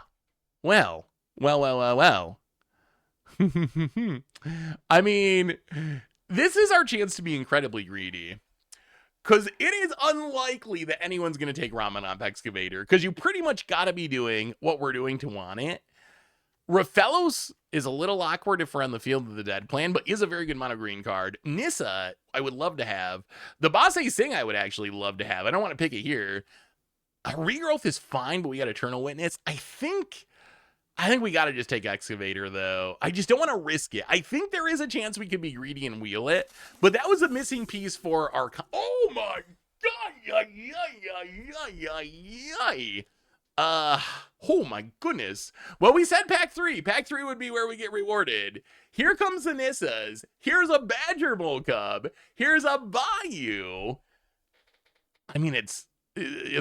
Well. I mean, this is our chance to be incredibly greedy. Because it is unlikely that anyone's going to take Ramenop Excavator. Because you pretty much got to be doing what we're doing to want it. Rafellos is a little awkward if we're on the Field of the Dead plan, but is a very good mono green card. Nissa, I would love to have. The Boss Sing, I would actually love to have. I don't want to pick it here. Regrowth is fine, but we got Eternal Witness. I think we got to just take Excavator, though. I just don't want to risk it. I think there is a chance we could be greedy and wheel it, but that was a missing piece for our... Oh, my God! Oh, my goodness. Well, we said Pack 3. Pack 3 would be where we get rewarded. Here comes the Nissas. Here's a Badger Mole Cub. Here's a Bayou. I mean, it's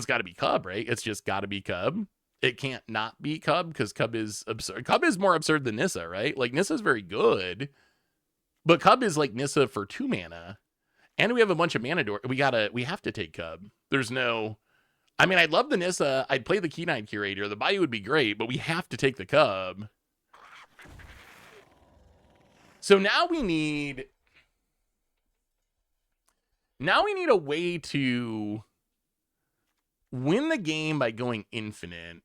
got to be Cub, right? It's just got to be Cub. It can't not be Cub because Cub is absurd. Cub is more absurd than Nissa, right? Like, Nissa's very good, but Cub is like Nissa for 2 mana. And we have a bunch of mana door. We have to take Cub. There's no... I mean, I'd love the Nissa. I'd play the Keen-Eyed Curator. The Bayou would be great, but we have to take the Cub. So now we need a way to win the game by going infinite.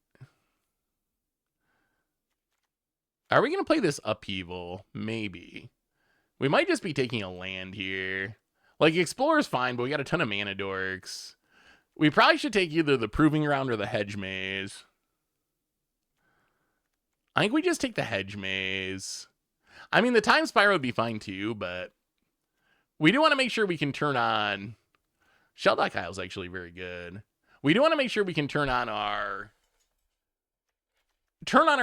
Are we going to play this Upheaval? Maybe. We might just be taking a land here. Like, Explorer's fine, but we got a ton of mana dorks. We probably should take either the Proving Ground or the Hedge Maze. I think we just take the Hedge Maze. I mean, the Time Spiral would be fine too, but we do want to make sure we can turn on... Sheldock Isle's actually very good. We do want to make sure we can turn on our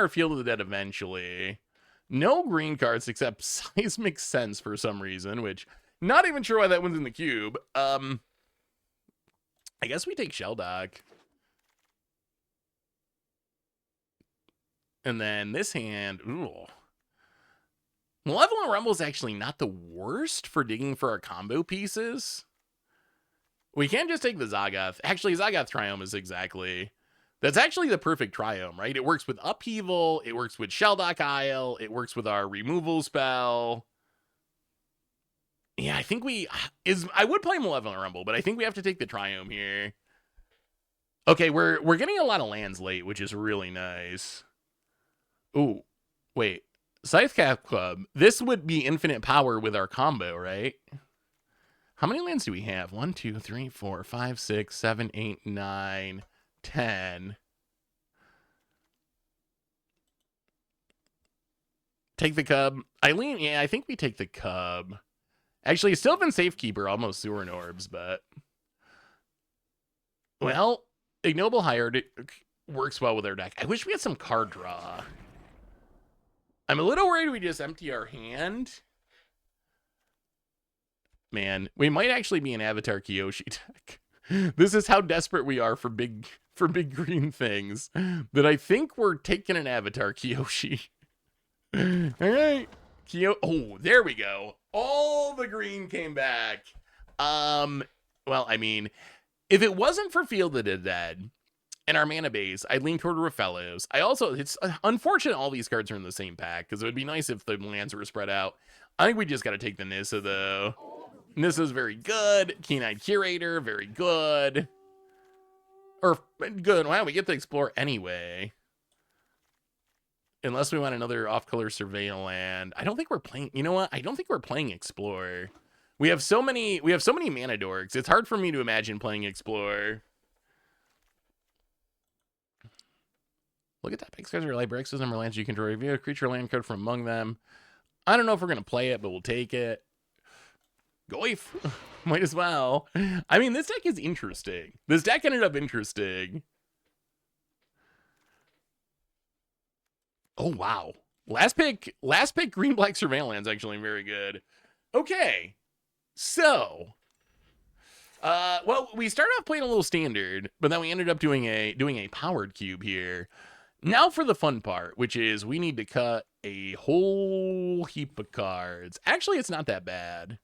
Field of the Dead eventually. No green cards except Seismic Sense for some reason, which not even sure why that one's in the cube. I guess we take Sheldock. And then this hand, ooh. Malevolent Rumble is actually not the worst for digging for our combo pieces. We can just take the Zaggoth. Actually, Zaggoth Triome is exactly... That's actually the perfect Triome, right? It works with Upheaval. It works with Sheldock Isle. It works with our removal spell. Yeah, I think I would play Malevolent Rumble, but I think we have to take the Triome here. Okay, we're getting a lot of lands late, which is really nice. Ooh, wait. Scythecap Club. This would be infinite power with our combo, right? How many lands do we have? 1, 2, 3, 4, 5, 6, 7, 8, 9, 10. Take the Cub. Eileen, yeah, I think we take the Cub. Actually, still been Safekeeper, almost Sewer and Orbs, but... Well, Ignoble Hired works well with our deck. I wish we had some card draw. I'm a little worried we just empty our hand. Man, we might actually be an Avatar Kyoshi deck. This is how desperate we are for big green things. That I think we're taking an Avatar Kyoshi. All right. Oh, there we go. All the green came back. Well, I mean, if it wasn't for Field of the Dead and our mana base, I'd lean toward Rafellos. It's unfortunate all these cards are in the same pack, because it would be nice if the lands were spread out. I think we just got to take the Nissa, though. Nissa's very good. Keen-Eyed Curator, very good. Or, good. Wow, we get to explore anyway. Unless we want another off-color surveil land. I don't think we're playing... You know what? I don't think we're playing Explore. We have so many mana dorks. It's hard for me to imagine playing Explore. Look at that. Picks guys are library X number lands you control. Review a creature land card from among them. I don't know if we're going to play it, but we'll take it. Goif. Might as well. I mean, this deck is interesting. This deck ended up interesting. Oh, wow. Last pick, green-black surveillance, actually very good. Okay. So, well, we started off playing a little standard, but then we ended up doing a powered cube here. Now for the fun part, which is we need to cut a whole heap of cards. Actually, it's not that bad.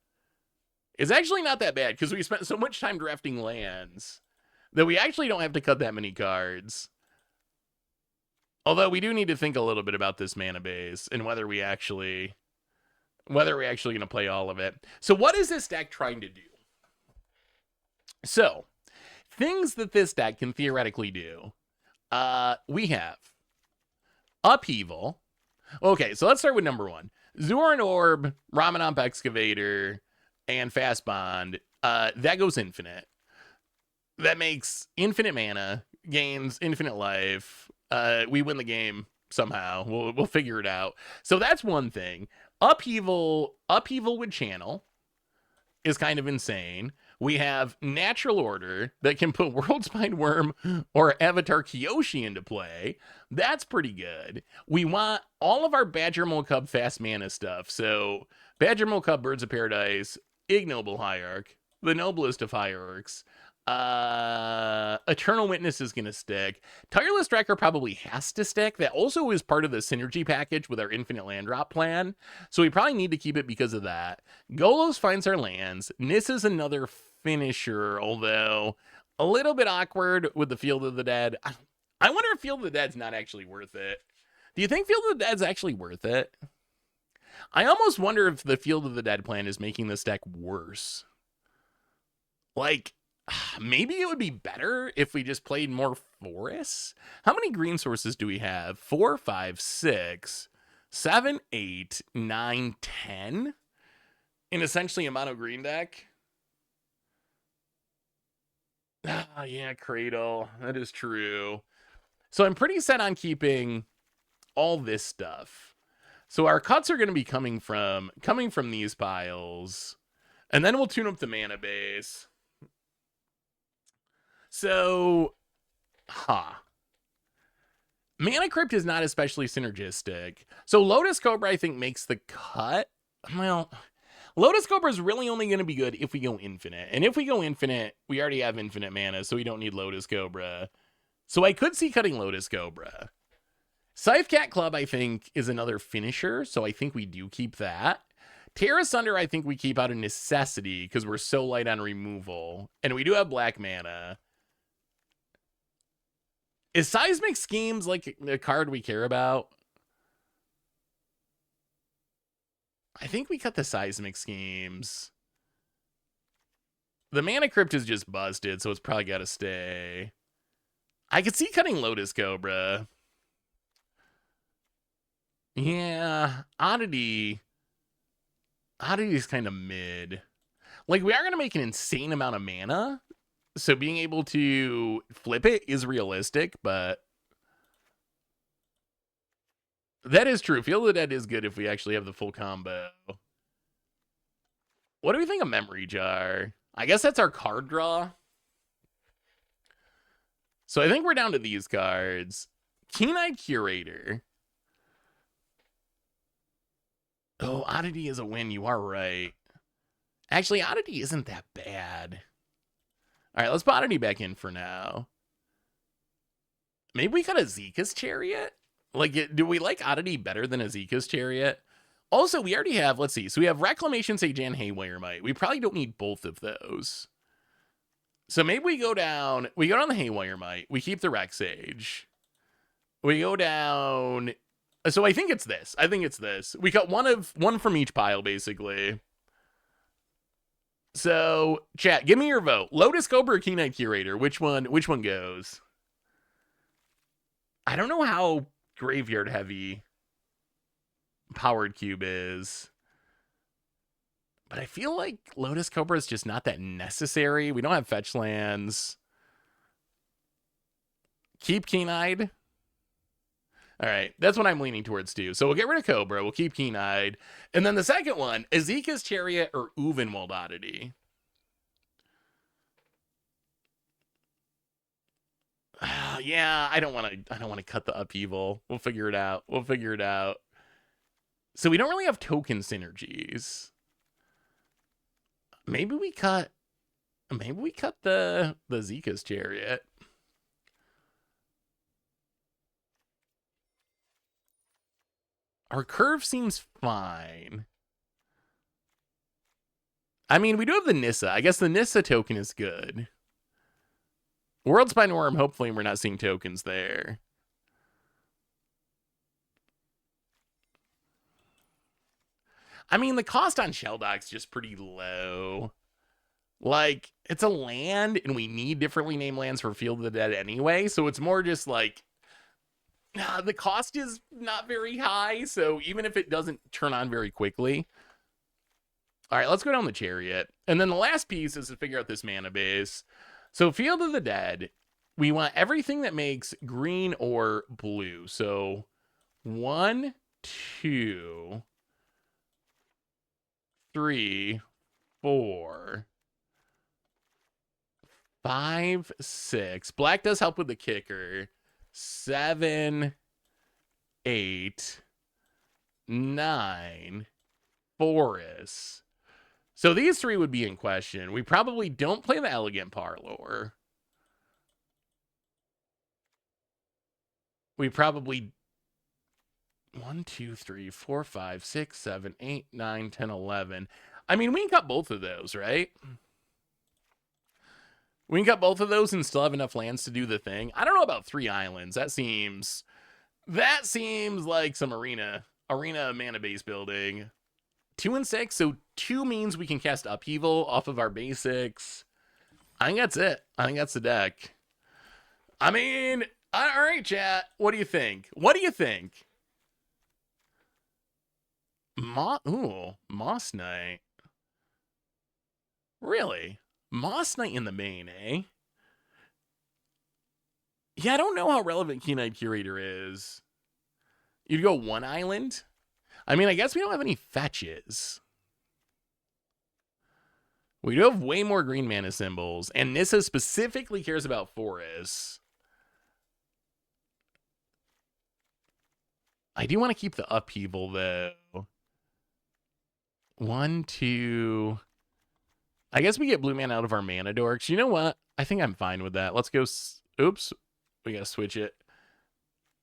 It's actually not that bad because we spent so much time drafting lands that we actually don't have to cut that many cards. Although we do need to think a little bit about this mana base and whether we're actually going to play all of it. So what is this deck trying to do? So, things that this deck can theoretically do. We have Upheaval. Okay, so let's start with number one. Zoran Orb, Ramanamp Excavator, and Fast Bond. That goes infinite. That makes infinite mana, gains infinite life. We win the game somehow. We'll figure it out. So that's one thing. Upheaval with Channel is kind of insane. We have Natural Order that can put Worldspine Worm or Avatar Kyoshi into play. That's pretty good. We want all of our Badgermole Cub fast mana stuff. So Badgermole Cub, Birds of Paradise, Ignoble Hierarch, the noblest of hierarchs. Eternal Witness is going to stick. Tireless Tracker probably has to stick. That also is part of the synergy package with our infinite land drop plan. So we probably need to keep it because of that. Golos finds our lands. Nis is another finisher, although a little bit awkward with the Field of the Dead. I wonder if Field of the Dead's not actually worth it. Do you think Field of the Dead's actually worth it? I almost wonder if the Field of the Dead plan is making this deck worse. Like, maybe it would be better if we just played more forests. How many green sources do we have? 4, 5, 6, 7, 8, 9, 10 in essentially a mono green deck. Ah, yeah, Cradle. That is true. So I'm pretty set on keeping all this stuff. So our cuts are going to be coming from these piles, and then we'll tune up the mana base. So, Mana Crypt is not especially synergistic. So Lotus Cobra, I think, makes the cut. Well, Lotus Cobra is really only going to be good if we go infinite. And if we go infinite, we already have infinite mana, so we don't need Lotus Cobra. So I could see cutting Lotus Cobra. Scythe Cat Club, I think, is another finisher, so I think we do keep that. Terra Sunder, I think we keep out of necessity because we're so light on removal. And we do have black mana. Is Seismic Schemes like a card we care about? I think we cut the Seismic Schemes. The Mana Crypt is just busted, so it's probably got to stay. I could see cutting Lotus Cobra. Yeah, Oddity is kind of mid. Like, we are going to make an insane amount of mana, so being able to flip it is realistic, but that is true. Field of the Dead is good if we actually have the full combo. What do we think of Memory Jar? I guess that's our card draw. So I think we're down to these cards. Keen-Eyed Curator. Oh, Oddity is a win. You are right. Actually, Oddity isn't that bad. All right, let's put Oddity back in for now. Maybe we got a Zika's Chariot? Like, do we like Oddity better than a Zika's Chariot? Also, we already have, let's see. So we have Reclamation Sage and Haywire Might. We probably don't need both of those. So maybe we go down the Haywire Might. We keep the Rec Sage. We go down. So I think it's this. We got one from each pile, basically. So, chat, give me your vote. Lotus Cobra or Keen-Eyed Curator? Which one goes? I don't know how graveyard heavy Powered Cube is. But I feel like Lotus Cobra is just not that necessary. We don't have fetch lands. Keep Keen-Eyed. All right, that's what I'm leaning towards too. So we'll get rid of Cobra. We'll keep Keen-Eyed. And then the second one, Azeka's Chariot or Uvenwald Oddity. Yeah, I don't want to cut the upheaval. We'll figure it out. So we don't really have token synergies. Maybe we cut the Zeka's Chariot. Our curve seems fine. I mean, we do have the Nissa. I guess the Nissa token is good. World Spine Worm, hopefully we're not seeing tokens there. I mean, the cost on Shelldog's just pretty low. Like, it's a land, and we need differently named lands for Field of the Dead anyway, so it's more just like, the cost is not very high, so even if it doesn't turn on very quickly. All right, let's go down the Chariot. And then the last piece is to figure out this mana base. So Field of the Dead, we want everything that makes green or blue. So 1, 2, 3, 4, 5, 6. Black does help with the kicker. 7, 8, 9, Forest. So these three would be in question. We probably don't play the Elegant Parlor. We probably 1, 2, 3, 4, 5, 6, 7, 8, 9, 10, 11. I mean, we can cut both of those, right? We can cut both of those and still have enough lands to do the thing. I don't know about 3 islands. That seems like some arena mana base building. 2 and 6, so 2 means we can cast Upheaval off of our basics. I think that's it. I think that's the deck. I mean, all right, chat. What do you think? Moss Knight. Really? Moss Knight in the main, eh? Yeah, I don't know how relevant Keen-Eyed Curator is. You'd go 1 island? I mean, I guess we don't have any fetches. We do have way more green mana symbols, and Nissa specifically cares about forests. I do want to keep the Upheaval, though. 1, 2... I guess we get blue mana out of our mana dorks. You know what? I think I'm fine with that. Let's go... Oops. We gotta switch it.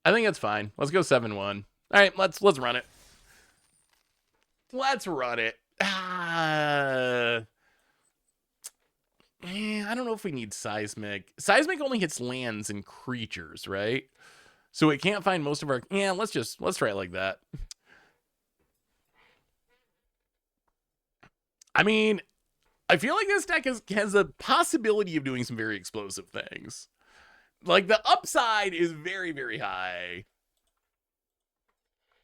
I think that's fine. Let's go 7-1. All right, let's run it. Let's run it. I don't know if we need Seismic. Seismic only hits lands and creatures, right? So it can't find most of our... Yeah, let's try it like that. I mean, I feel like this deck has a possibility of doing some very explosive things. Like, the upside is very, very high.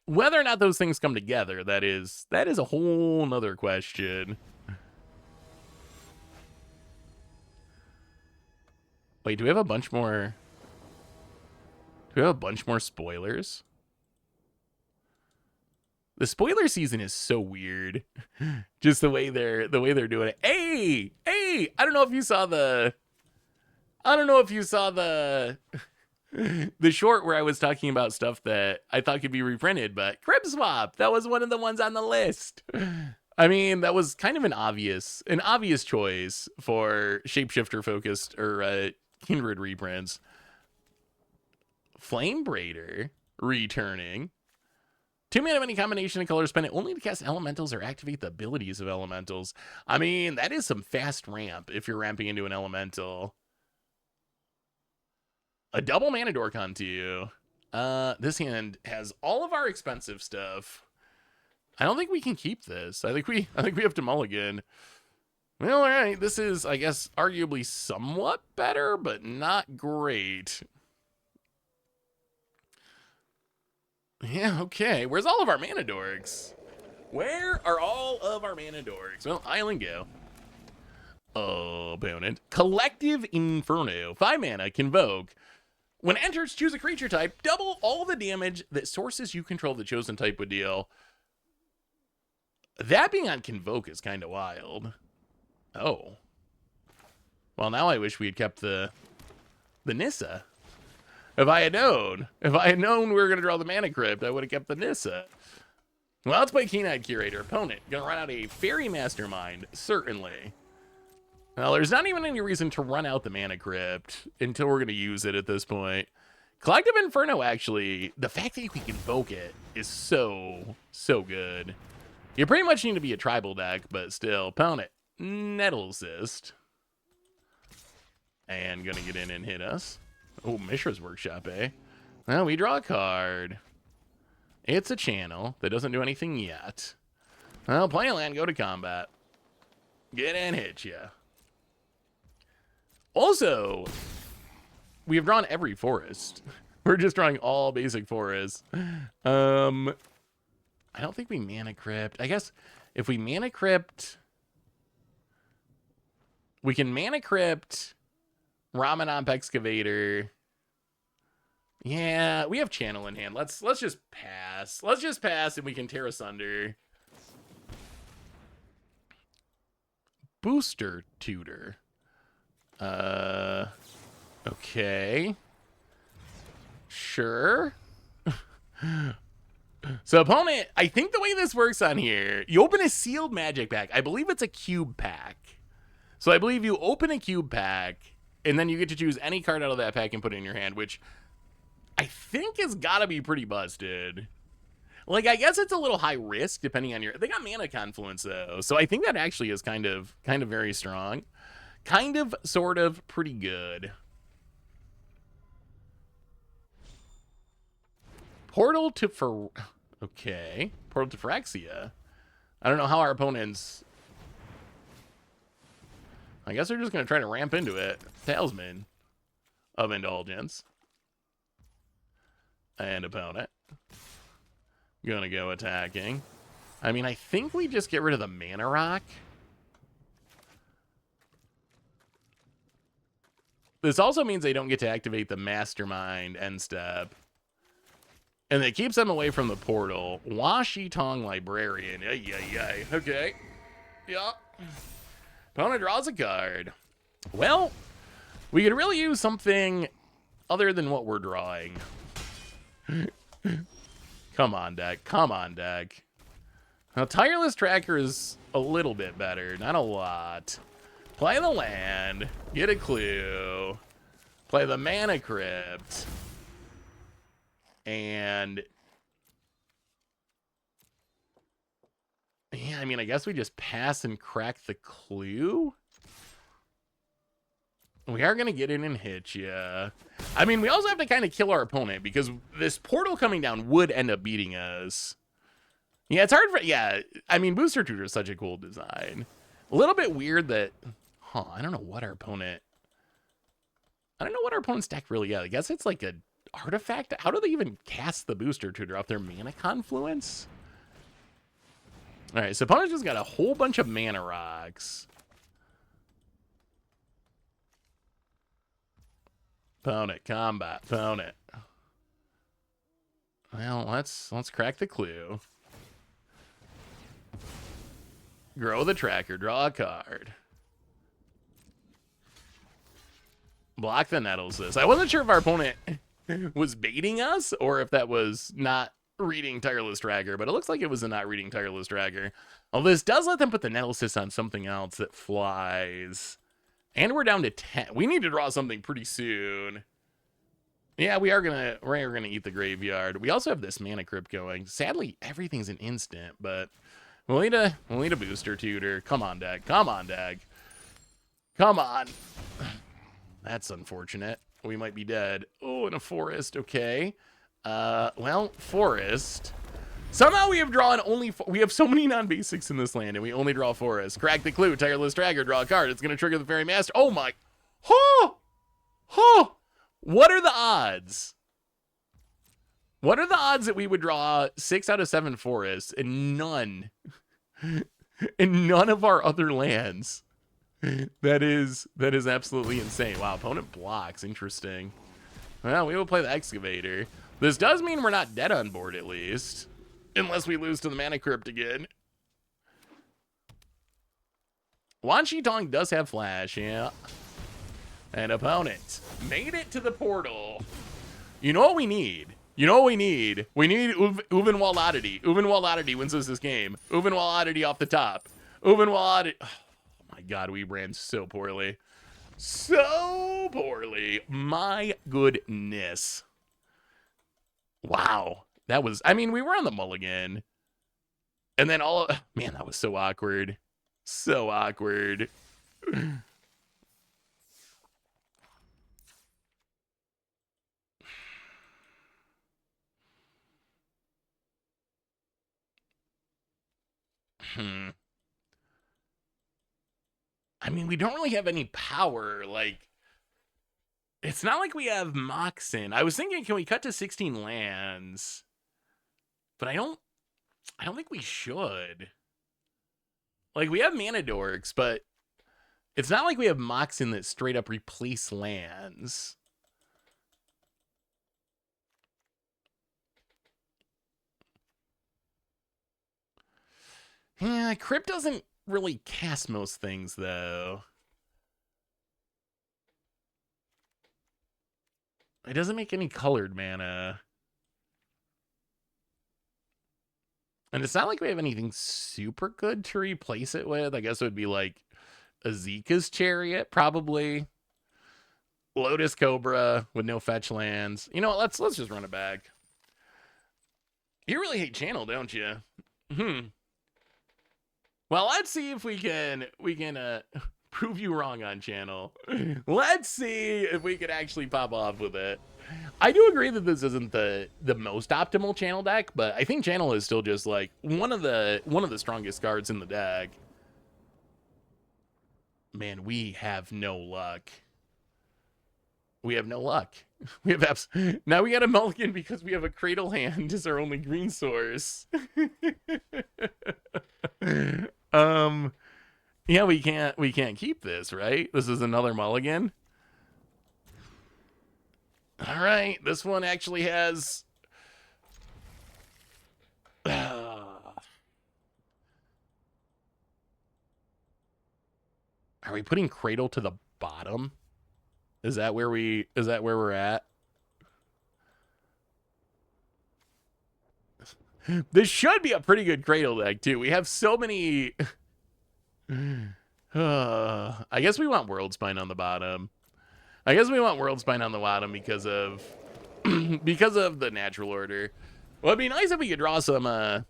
Whether or not those things come together, that is a whole nother question. Wait, do we have a bunch more? Do we have a bunch more spoilers? The spoiler season is so weird. Just the way they're doing it. Hey, I don't know if you saw the the short where I was talking about stuff that I thought could be reprinted, but Crib Swap, that was one of the ones on the list. I mean, that was kind of an obvious choice for shapeshifter focused or Kindred reprints. Flame Braider returning. 2 mana of any combination of colors, spend it only to cast elementals or activate the abilities of elementals. I mean, that is some fast ramp if you're ramping into an elemental. A double mana dork onto you. This hand has all of our expensive stuff. I don't think we can keep this. I think we have to mulligan. Well, all right. This is, I guess, arguably somewhat better, but not great. Yeah, okay. Where's all of our mana dorks? Where are all of our mana dorks? Well, Island go. Opponent. Collective Inferno. 5 mana, Convoke. When enters, choose a creature type. Double all the damage that sources you control the chosen type would deal. That being on Convoke is kind of wild. Oh. Well, now I wish we had kept the Nissa. If I had known we were going to draw the Mana Crypt, I would have kept the Nissa. Well, let's play Keen-Eyed Curator. Opponent, gonna run out a Fairy Mastermind, certainly. Well, there's not even any reason to run out the Mana Crypt until we're gonna use it at this point. Collective Inferno, actually, the fact that you can invoke it is so good. You pretty much need to be a tribal deck, but still. Opponent, Nettle Assist. And gonna get in and hit us. Oh, Mishra's Workshop, eh? Well, we draw a card. It's a channel that doesn't do anything yet. Well, play a land, go to combat. Get in, hit ya. Also, we have drawn every forest. We're just drawing all basic forests. I don't think we Mana Crypt. I guess if we Mana Crypt, we can Mana Crypt Ramanop Excavator. Yeah, we have Channel in hand. Let's just pass. Let's just pass and we can tear asunder. Booster Tutor. Okay. Sure. So opponent, I think the way this works on here, you open a sealed magic pack. I believe it's a cube pack. So I believe you open a cube pack and then you get to choose any card out of that pack and put it in your hand, which I think has got to be pretty busted. Like, I guess it's a little high risk depending on your... They got Mana Confluence, though. So I think that actually is kind of very strong. Kind of, sort of, pretty good. Portal to... Okay. Portal to Phyrexia. I don't know how our opponents... I guess they're just going to try to ramp into it. Talisman of Indulgence. And opponent. Gonna go attacking. I mean, I think we just get rid of the Mana Rock. This also means they don't get to activate the Mastermind end step. And it keeps them away from the portal. Washi Tong Librarian. Ay. Okay. Yeah. Opponent draws a card. Well, we could really use something other than what we're drawing. Come on, deck. Come on, deck. Now, Tireless Tracker is a little bit better. Not a lot. Play the land. Get a clue. Play the Mana Crypt. And... yeah, I mean, I guess we just pass and crack the clue. We are going to get in and hit ya. I mean, we also have to kind of kill our opponent because this portal coming down would end up beating us. Yeah, it's hard for... yeah, I mean, Booster Tutor is such a cool design. A little bit weird that... I don't know what our opponent... I don't know what our opponent's deck really is. I guess it's like an artifact. How do they even cast the Booster Tutor off their Mana Confluence? All right, so opponent just got a whole bunch of Mana Rocks. Opponent, combat, opponent. Well, let's crack the clue. Grow the tracker, draw a card. Block the Nettles. I wasn't sure if our opponent was baiting us or if that was not reading Tireless Tracker, but it looks like it was a not reading Tireless Tracker. Well, this does let them put the Nettles on something else that flies. And we're down to 10. We need to draw something pretty soon. Yeah, we're gonna eat the graveyard. We also have this Mana Crypt going. Sadly, everything's an instant, but we'll need a Booster Tutor. Come on, deck. Come on, deck. Come on. That's unfortunate. We might be dead. Oh, and a forest. Okay. Well, forest. Somehow we have drawn only... we have so many non-basics in this land, and we only draw forest. Crack the clue. Tireless Tracker. Draw a card. It's going to trigger the Fairy Master. Oh, my... huh! Huh! What are the odds? What are the odds that we would draw 6 out of 7 forests and none of our other lands? That is absolutely insane. Wow, opponent blocks. Interesting. Well, we will play the excavator. This does mean we're not dead on board, at least. Unless we lose to the Mana Crypt again. Wan Shi Tong does have flash, yeah. And opponent made it to the portal. You know what we need? You know what we need? We need Uvenwald Oddity. Uvenwald Oddity wins us this game. Uvenwald Oddity off the top. Uvenwald Oddity. Oh my god, we ran so poorly. So poorly. My goodness. Wow. That was, I mean, we were on the mulligan. And then man, that was so awkward. So awkward. I mean, we don't really have any power. Like, it's not like we have Moxen. I was thinking, can we cut to 16 lands? But I don't think we should. Like, we have Mana Dorks, but it's not like we have Moxen that straight up replace lands. Yeah, Crypt doesn't really cast most things, though. It doesn't make any colored mana. And it's not like we have anything super good to replace it with. I guess it would be like Azeka's Chariot, probably. Lotus Cobra with no fetch lands. You know what? Let's just run it back. You really hate Channel, don't you? Well, let's see if we can prove you wrong on Channel. Let's see if we can actually pop off with it. I do agree that this isn't the most optimal Channel deck, but I think Channel is still just like one of the strongest cards in the deck. Man, we have no luck. We have no luck. We have now we got a mulligan because we have a Cradle Hand as our only green source. Yeah, we can't keep this, right? This is another mulligan. All right, this one actually has Are we putting Cradle to the bottom? Is that where we're at? This should be a pretty good Cradle deck too. We have so many I guess we want World Spine on the bottom. Because of because of the natural order. Well, it'd be nice if we could draw some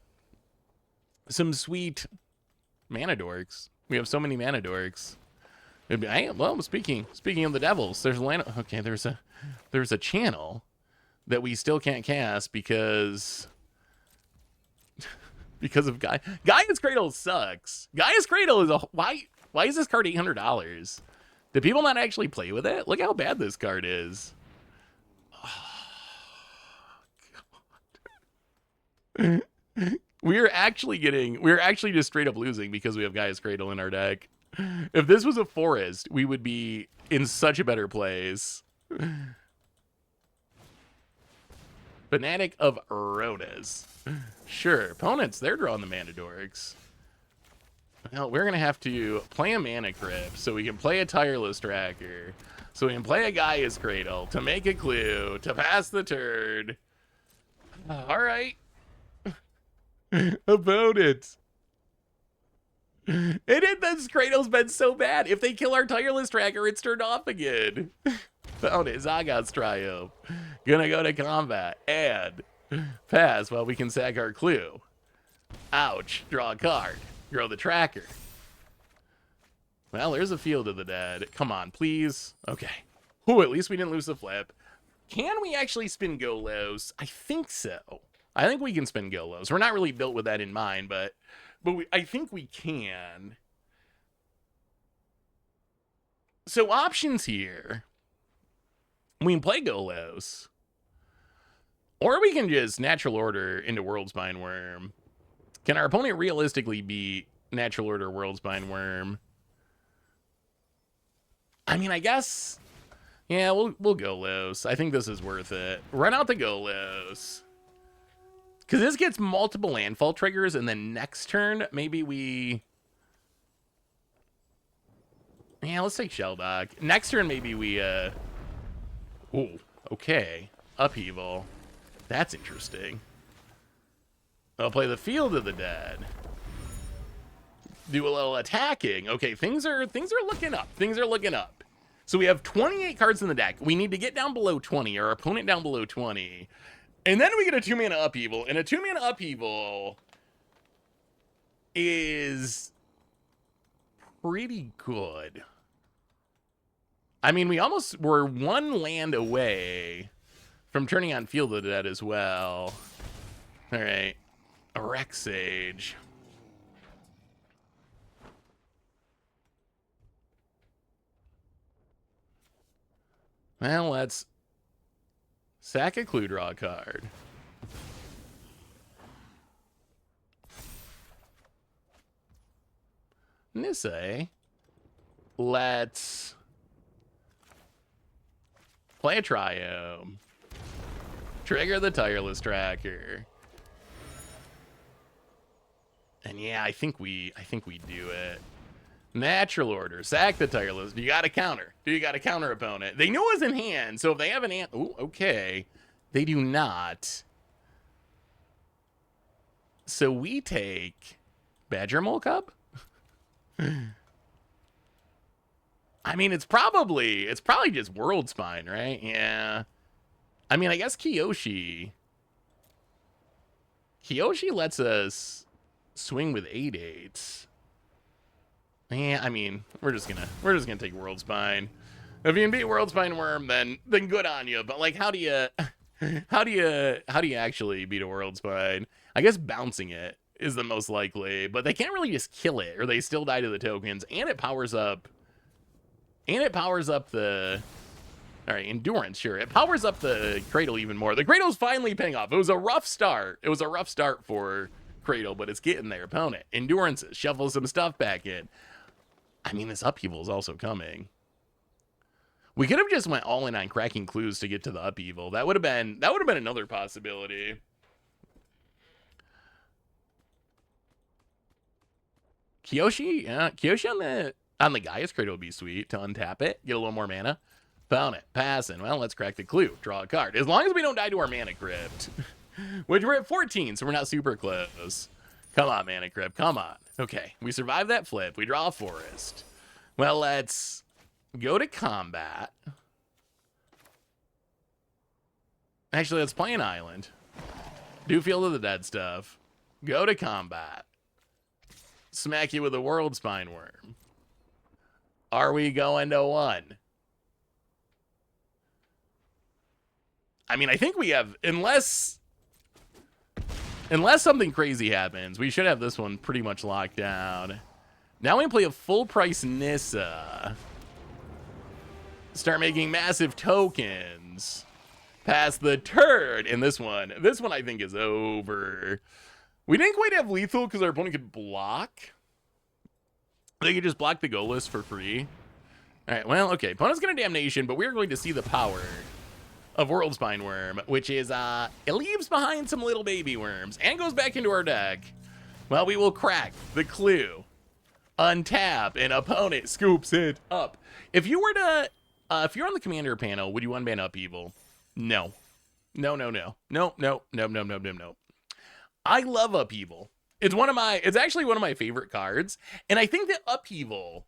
sweet Mana Dorks. We have so many Mana Dorks. It'd be, well, speaking of the devils, there's okay, there's a channel that we still can't cast because of Gaia's Cradle sucks. Gaia's Cradle is why is this card $800? Do people not actually play with it? Look how bad this card is. Oh, God. We're actually just straight up losing because we have Gaia's Cradle in our deck. If this was a forest, we would be in such a better place. Fanatic of Rhodas. Sure, opponents, they're drawing the Mana Dorks. Well, we're going to have to play a Mana Crypt so we can play a Tireless Tracker, so we can play a Gaia's Cradle to make a clue, to pass the turn. All right. Opponent. This Cradle's been so bad. If they kill our Tireless Tracker, it's turned off again. Opponent, Zagat's Triumph. Gonna go to combat and pass while we can sack our clue. Ouch. Draw a card. Grow the tracker. Well, there's a Field of the Dead. Come on, please. Okay. Ooh, at least we didn't lose the flip. Can we actually spin Golos? I think so. I think we can spin Golos. We're not really built with that in mind, but I think we can. So options here. We can play Golos. Or we can just natural order into World Spine Worm. Can our opponent realistically beat natural order World Spine Worm? I mean, I guess Yeah, we'll go Los. I think this is worth it. Run out the Golos. Because this gets multiple landfall triggers, and then next turn, maybe we... Yeah, let's take Shelldog. Next turn, maybe we... Ooh, okay. Upheaval. That's interesting. I'll play the Field of the Dead. Do a little attacking. Okay, things are looking up. Things are looking up. So we have 28 cards in the deck. We need to get down below 20, our opponent down below 20. And then we get a 2-mana Upheaval. And a 2-mana Upheaval is pretty good. I mean, we almost were one land away from turning on Field of the Dead as well. All right. A Rex Sage. Well, let's sack a clue, draw a card. Nisse. Let's play a Triome. Trigger the Tireless Tracker. And yeah, I think we do it. Natural Order. Sack the Tireless. You got to counter. You got to counter opponent. They knew it was in hand, so if they have an ant... Ooh, okay. They do not. So we take Badger Mole Cub? I mean, it's probably just World Spine, right? Yeah. I mean, I guess Kiyoshi lets us swing with 8/8s. Yeah, I mean, we're just gonna take World Spine. If you can beat World Spine Worm, then good on you. But like, how do you actually beat a World Spine? I guess bouncing it is the most likely, but they can't really just kill it, or they still die to the tokens, and it powers up. The... All right, Endurance, sure. It powers up the Cradle even more. The Cradle's finally paying off. It was a rough start. It was a rough start for Cradle, but it's getting there. Opponent. Endurances. Shuffle some stuff back in. I mean, this Upheaval is also coming. We could have just went all in on cracking clues to get to the Upheaval. That would have been another possibility. Kiyoshi? Yeah, Kiyoshi on the Gaia's Cradle would be sweet to untap it, get a little more mana. Found it. Passing. Well, let's crack the clue. Draw a card. As long as we don't die to our Mana Crypt. Which we're at 14, so we're not super close. Come on, Mana Crypt. Come on. Okay, we survived that flip. We draw a forest. Well, let's go to combat. Actually, let's play an island. Do Field of the Dead stuff. Go to combat. Smack you with a World Spine Worm. Are we going to 1? I mean, I think we have, unless something crazy happens, we should have this one pretty much locked down. Now we play a full price Nissa. Start making massive tokens. Pass the turn. And this one I think is over. We didn't quite have lethal because our opponent could block. They could just block the goal list for free. All right, well, okay. Opponent's going to Damnation, but we're going to see the power of World Spine Worm, which is, it leaves behind some little baby worms and goes back into our deck. Well, we will crack the clue. Untap, and opponent scoops it up. If you were to, if you're on the commander panel, would you unban Upheaval? No. No. I love Upheaval. It's actually one of my favorite cards. And I think that Upheaval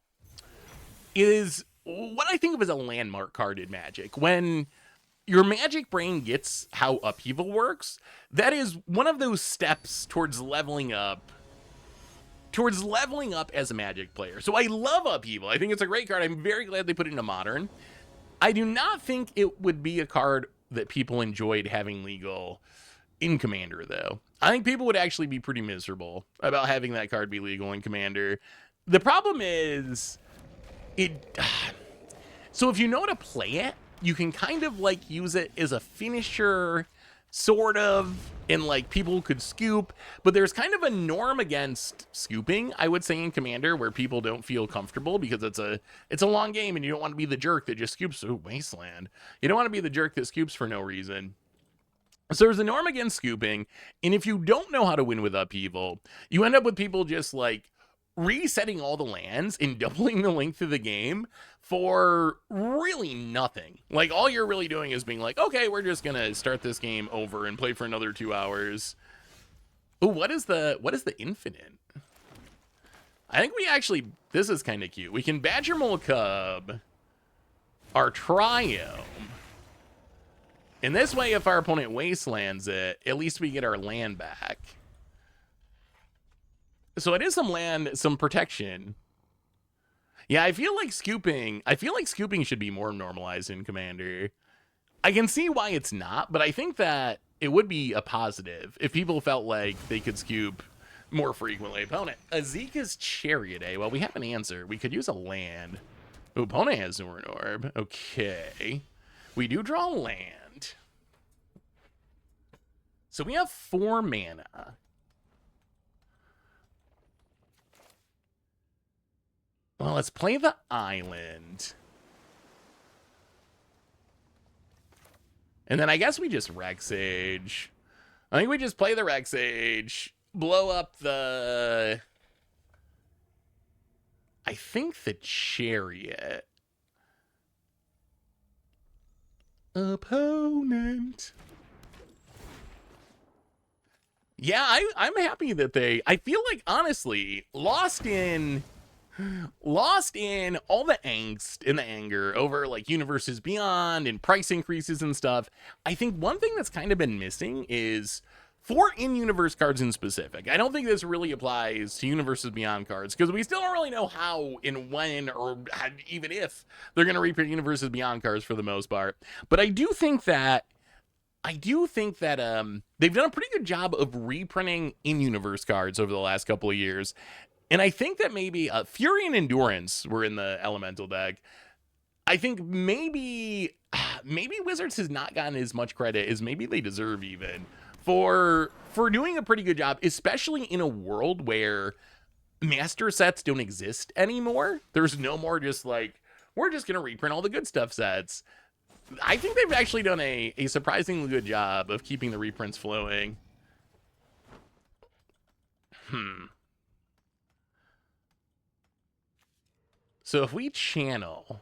is what I think of as a landmark card in Magic. When your Magic brain gets how Upheaval works, that is one of those steps towards leveling up as a Magic player. So I love Upheaval. I think it's a great card. I'm very glad they put it into Modern. I do not think it would be a card that people enjoyed having legal in Commander, though. I think people would actually be pretty miserable about having that card be legal in Commander. The problem is, so if you know how to play it, you can kind of like use it as a finisher sort of, and like people could scoop, but there's kind of a norm against scooping, I would say, in Commander, where people don't feel comfortable because it's a long game and you don't want to be the jerk that just scoops. Ooh, Wasteland. You don't want to be the jerk that scoops for no reason. So there's a norm against scooping, and if you don't know how to win with upheaval, you end up with people just like resetting all the lands and doubling the length of the game for really nothing. Like, all you're really doing is being like, okay, we're just gonna start this game over and play for another 2 hours. Oh, what is the infinite? I think we actually, this is kind of cute. We can Badger Mole Cub our Triome. And this way, if our opponent wastelands it, at least we get our land back. So it is some land, some protection. Yeah, I feel like scooping should be more normalized in Commander. I can see why it's not, but I think that it would be a positive if people felt like they could scoop more frequently. Opponent, Azeka's Chariot, eh? Well, we have an answer. We could use a land. Ooh, opponent has Zoran Orb. Okay. We do draw land. So we have 4 mana. Well, let's play the island. And then I guess we just Rexage. I think we just play the Rexage, blow up the... I think the Chariot. Opponent. Yeah, I'm happy that they... I feel like, honestly, lost in all the angst and the anger over like Universes Beyond and price increases and stuff. I think one thing that's kind of been missing is for in-universe cards in specific. I don't think this really applies to Universes Beyond cards because we still don't really know how and when or even if they're going to reprint Universes Beyond cards for the most part. But I do think that they've done a pretty good job of reprinting in-universe cards over the last couple of years. And I think that maybe Fury and Endurance were in the Elemental deck. I think maybe Wizards has not gotten as much credit as maybe they deserve even for doing a pretty good job, especially in a world where master sets don't exist anymore. There's no more just like, we're just going to reprint all the good stuff sets. I think they've actually done a surprisingly good job of keeping the reprints flowing. So if we channel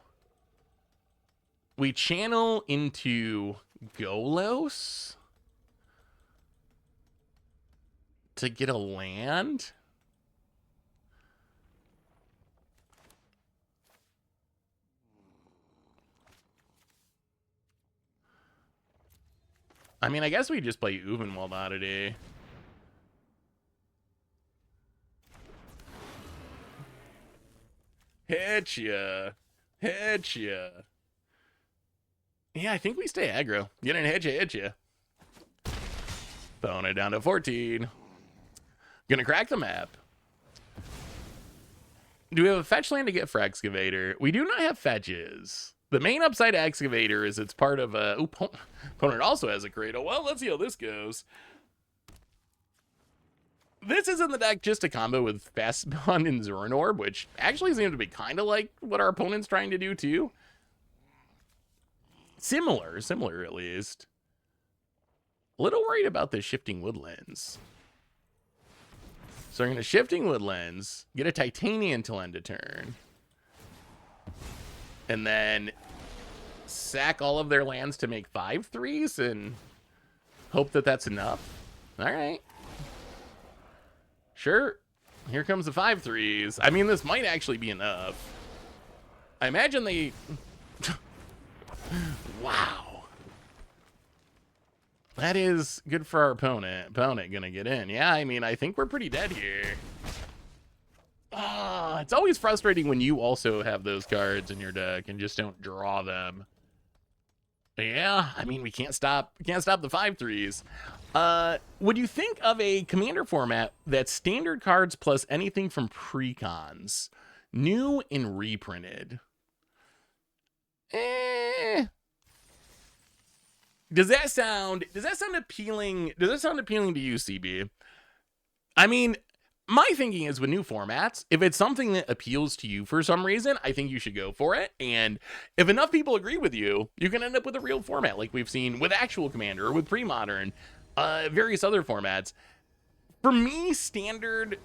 into Golos to get a land. I mean, I guess we just play Uvenwald Oddity. Hit ya. Yeah, I think we stay aggro. Get in, hit ya. Throwing it down to 14. Gonna crack the map. Do we have a fetch land to get for Excavator? We do not have fetches. The main upside to Excavator is it's part of a... opponent also has a Cradle. Well, let's see how this goes. This is in the deck just a combo with Fast Spawn and Zoran Orb, which actually seems to be kind of like what our opponent's trying to do too. Similar at least. A little worried about the Shifting Woodlands. So I'm going to Shifting Woodlands, get a Titanium till end of turn. And then sack all of their lands to make 5/3s and hope that that's enough. All right. Sure. Here comes the 5/3s. I mean, this might actually be enough. I imagine they... Wow. That is good for our opponent. Opponent gonna get in. Yeah, I mean, I think we're pretty dead here. It's always frustrating when you also have those cards in your deck and just don't draw them. Yeah, I mean, we can't stop the 5/3s. Would you think of a Commander format that's standard cards plus anything from precons, new and reprinted? Does that sound appealing? Does that sound appealing to you, CB? I mean, my thinking is with new formats, if it's something that appeals to you for some reason, I think you should go for it. And if enough people agree with you, you can end up with a real format like we've seen with actual Commander or with pre-modern, various other formats. For me, standard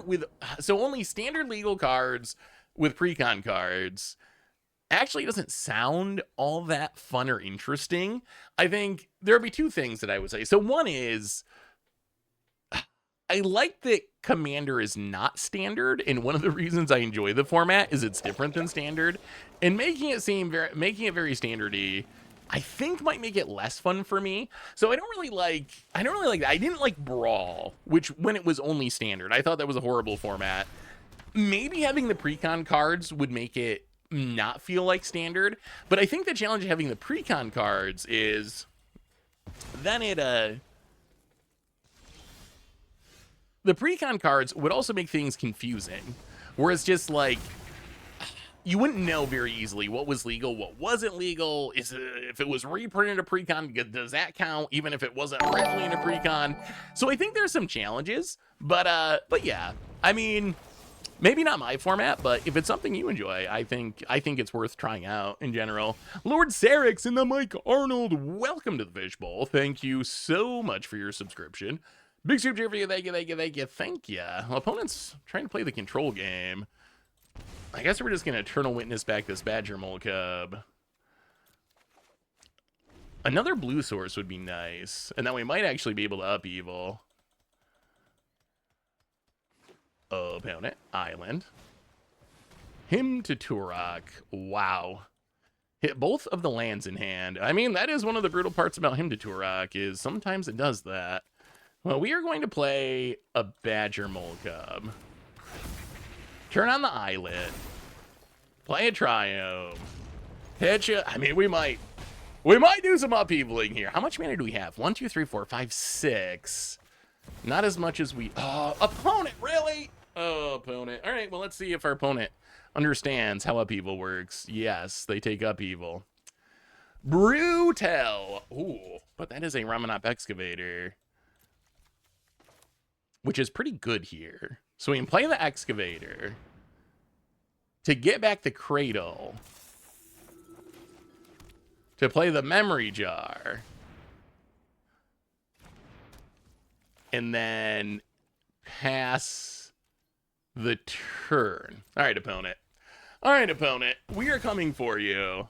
with, so only standard legal cards with pre-con cards actually doesn't sound all that fun or interesting. I think there would be two things that I would say. So one is, I like that Commander is not standard, and one of the reasons I enjoy the format is it's different than standard, and making it very standardy, I think might make it less fun for me. So I don't really like that. I didn't like Brawl, which when it was only standard, I thought that was a horrible format. Maybe having the pre-con cards would make it not feel like standard, but I think the challenge of having the pre-con cards is then the pre-con cards would also make things confusing, where it's just like you wouldn't know very easily what was legal, what wasn't legal. If it was reprinted a pre-con, does that count even if it wasn't originally in a pre-con? So I think there's some challenges, but yeah, I mean, maybe not my format, but if it's something you enjoy, I think it's worth trying out in general. Lord Sarix and the Mike Arnold, welcome to the Fishbowl. Thank you so much for your subscription. Big super cheer for you. Thank you. Well, opponent's trying to play the control game. I guess we're just going to Eternal Witness back this Badger Mole Cub. Another blue source would be nice, and then we might actually be able to upheaval. Opponent, Island. Him to Turok. Wow. Hit both of the lands in hand. I mean, that is one of the brutal parts about Him to Turok, is sometimes it does that. Well, we are going to play a Badger Mole Cub. Turn on the Islet. Play a Triome. Hit you. I mean, we might do some upheavaling here. How much mana do we have? 1, 2, 3, 4, 5, 6. Not as much as we... Oh, opponent, really? Oh, opponent. All right, well, let's see if our opponent understands how upheaval works. Yes, they take upheaval. Brutal. Ooh, but that is a Ramanop Excavator, which is pretty good here. So we can play the Excavator to get back the Cradle, to play the Memory Jar, and then pass the turn. All right, opponent. All right, opponent. We are coming for you.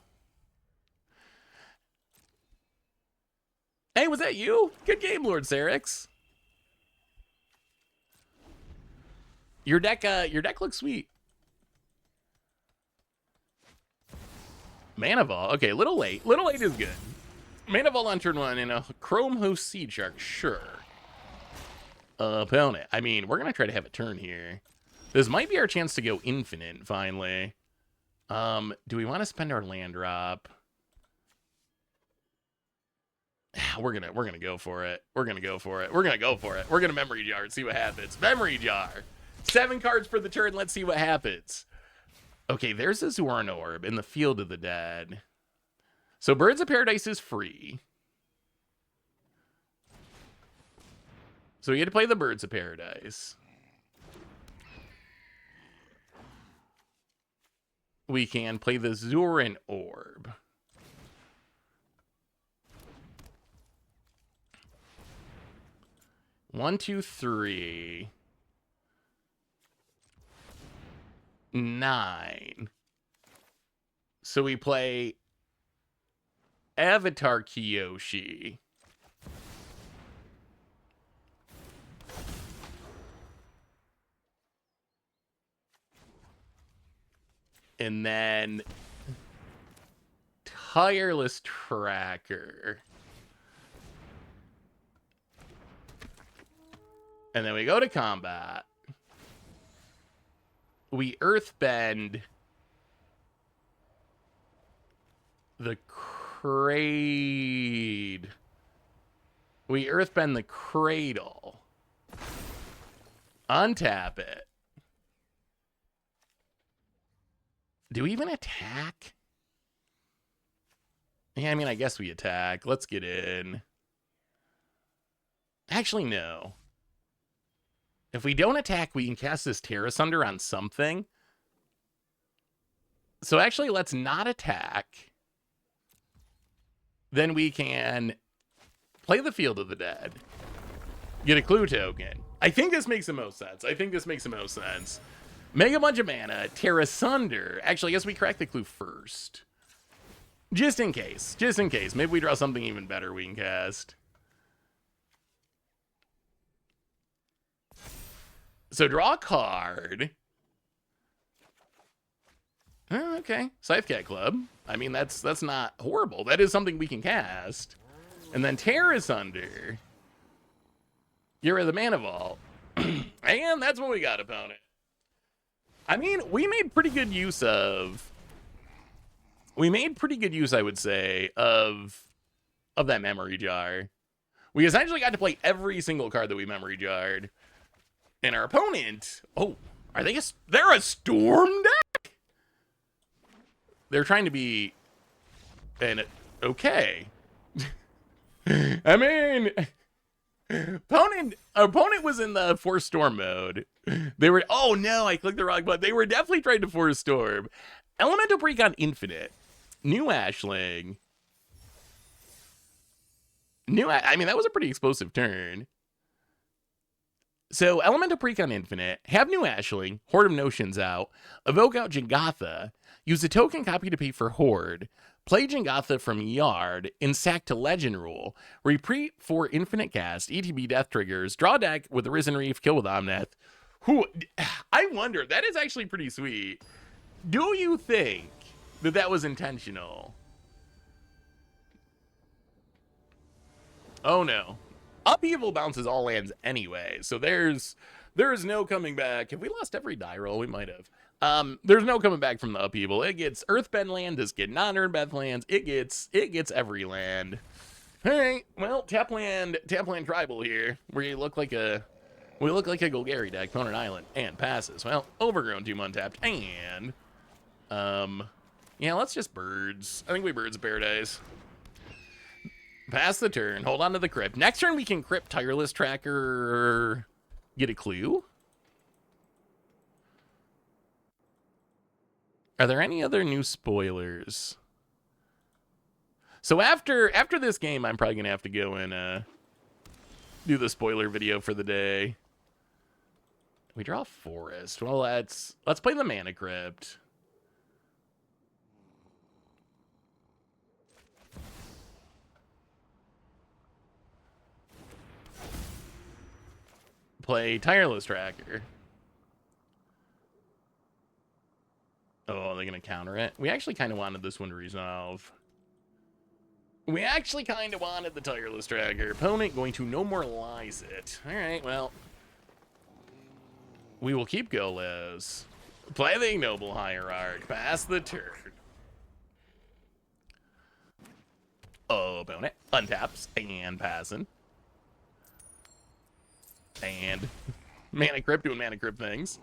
Hey, was that you? Good game, Lord Sarix. Your deck looks sweet. Manival. Okay, little late. Little late is good. Manival on turn 1 and a Chrome Host Seed Shark. Sure. Opponent. I mean, we're gonna try to have a turn here. This might be our chance to go infinite finally. Do we want to spend our land drop? We're gonna go for it. We're gonna go for it. We're gonna Memory Jar and see what happens. Memory Jar. 7 cards for the turn. Let's see what happens. Okay, there's a Zoran Orb in the Field of the Dead. So Birds of Paradise is free. So we get to play the Birds of Paradise. We can play the Zoran Orb. One, two, 3. 9. So we play Avatar Kiyoshi. And then Tireless Tracker. And then we go to combat. We Earthbend the Crade. We Earthbend the Cradle. Untap it. Do we even attack? Yeah, I mean, I guess we attack. Let's get in. Actually, no. If we don't attack, we can cast this Tear Asunder on something. So actually, let's not attack. Then we can play the Field of the Dead. Get a clue token. I think this makes the most sense. Make a bunch of mana, Tear Asunder. Actually, I guess we crack the clue first. Just in case. Maybe we draw something even better we can cast. So draw a card. Oh, okay. Scythecat Club. I mean, that's not horrible. That is something we can cast. And then Tear Asunder. Get rid of the Mana Vault. And that's what we got, opponent. I mean, we made pretty good use, I would say, of that memory jar. We essentially got to play every single card that we memory jarred. And our opponent, oh, they're a Storm deck? They're trying to be okay. I mean, opponent was in the Force Storm mode. They were, oh no, I clicked the wrong button. They were definitely trying to Force Storm. Elemental Precon Infinite. New Ashling. I mean, that was a pretty explosive turn. So, Elemental Precon Infinite, have New Ashling, Horde of Notions out, evoke out Jingatha, use a token copy to pay for Horde, play Jingatha from Yard, and sack to Legend Rule, repeat for Infinite Cast, ETB Death Triggers, draw deck with Arisen Reef, kill with Omnath. I wonder, that is actually pretty sweet. Do you think that was intentional? Oh no. Upheaval bounces all lands anyway, so there is no coming back. Have we lost every die roll? We might have. There's no coming back from the Upheaval. It gets Earthbend land, does get non-Earthbend lands. It gets every land. All right, well, tap land tribal here. We look like a Golgari deck, opponent island, and passes. Well, Overgrown Tomb untapped, and yeah, let's just birds. I think we Birds of Paradise. Pass the turn. Hold on to the crypt. Next turn, we can crypt Tireless Tracker. Get a clue. Are there any other new spoilers? So after this game, I'm probably gonna have to go and do the spoiler video for the day. We draw Forest. Well, let's play the Mana Crypt. Play Tireless Tracker. Oh, they're going to counter it? We actually kind of wanted this one to resolve. We actually kind of wanted the Tireless Tracker. Opponent going to No More Lies it. All right, well. We will keep Golos. Play the Ignoble Hierarch. Pass the turn. Oh, opponent. Untaps and passing. And Mana Crypt doing Mana Crypt things.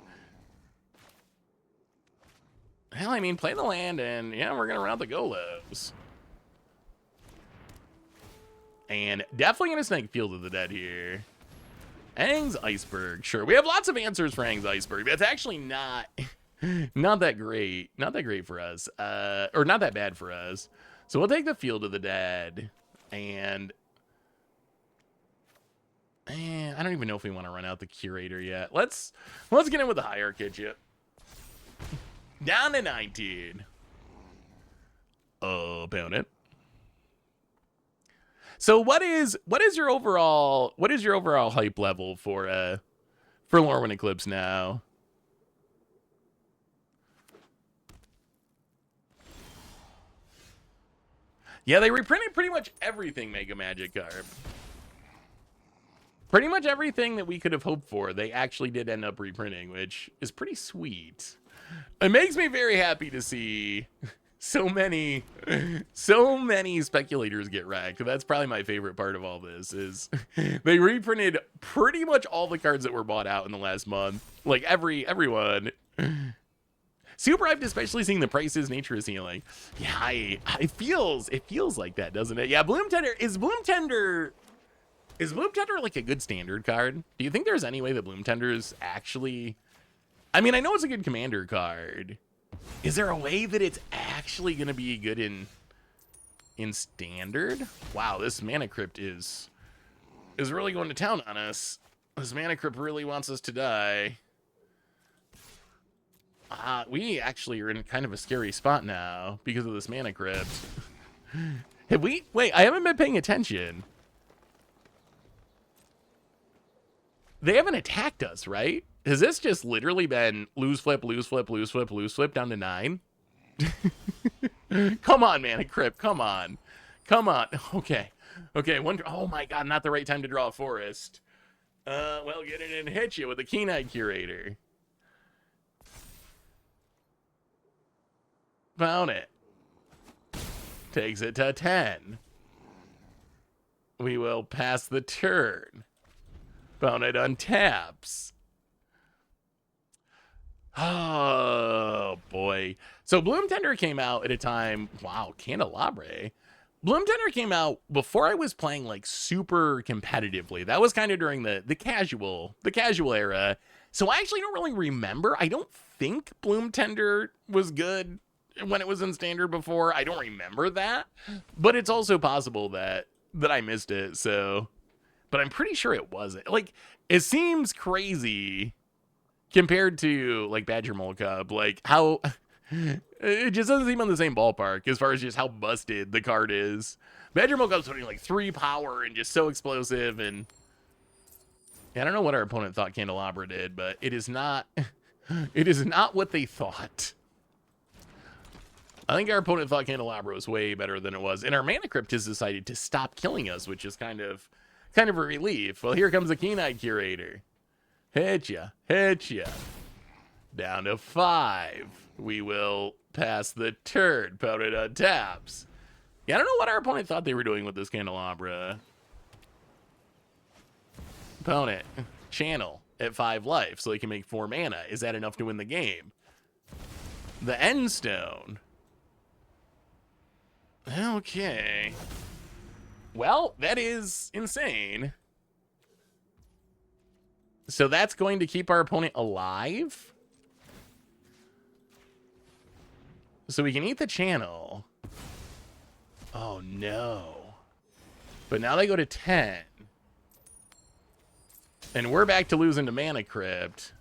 Hell, I mean, play the land, and yeah, we're gonna round the Golos. And definitely gonna snake Field of the Dead here. Aang's Iceberg, sure. We have lots of answers for Aang's Iceberg. That's actually not that great. Not that great for us. Or not that bad for us. So we'll take the Field of the Dead, and I don't even know if we want to run out the Curator yet. Let's get in with the Hierarch chip. Down to 19. Oh, opponent. So what is your overall hype level for Lorwyn Eclipsed now? Yeah, they reprinted pretty much everything Mega Magic Carp. Pretty much everything that we could have hoped for, they actually did end up reprinting, which is pretty sweet. It makes me very happy to see so many speculators get wrecked. That's probably my favorite part of all this, is they reprinted pretty much all the cards that were bought out in the last month. Like everyone. Super hyped, especially seeing the prices nature is healing. Yeah, it feels like that, doesn't it? Yeah, Bloom Tender is Bloom Tender like a good standard card? Do you think there's any way that Bloom Tender is actually, I mean, I know it's a good commander card. Is there a way that it's actually going to be good in standard? Wow, this Mana Crypt is really going to town on us. This Mana Crypt really wants us to die. We actually are in kind of a scary spot now because of this Mana Crypt. Have we? Wait, I haven't been paying attention. They haven't attacked us, right? Has this just literally been lose flip, lose flip, lose flip, lose flip down to 9? Come on, Mana Crypt. Come on. Come on. Okay. Okay. Oh my God, not the right time to draw a forest. Well, get in and hit you with a Keen-Eyed Curator. Found it. Takes it to 10. We will pass the turn. Found it untaps. Oh, boy. So Bloom Tender came out at a time... Wow, Candelabre. Bloom Tender came out before I was playing, like, super competitively. That was kind of during the casual era. So I actually don't really remember. I don't think Bloom Tender was good when it was in standard before. I don't remember that. But it's also possible that I missed it, so... But I'm pretty sure it wasn't. Like, it seems crazy compared to, like, Badger Mole Cup. Like, how... It just doesn't seem on the same ballpark as far as just how busted the card is. Badger Mole Cup's only, like, 3 power and just so explosive. And I don't know what our opponent thought Candelabra did, but it is not... It is not what they thought. I think our opponent thought Candelabra was way better than it was. And our Mana Crypt has decided to stop killing us, which is kind of a relief. Well, here comes a Keen-Eyed Curator. Hit ya. Down to 5. We will pass the turn. Put it on taps. Yeah, I don't know what our opponent thought they were doing with this Candelabra. Opponent, channel at 5 life so he can make 4 mana. Is that enough to win the game? The End Stone. Okay. Well, that is insane. So that's going to keep our opponent alive? So we can eat the channel. Oh, no. But now they go to 10. And we're back to losing to Mana Crypt.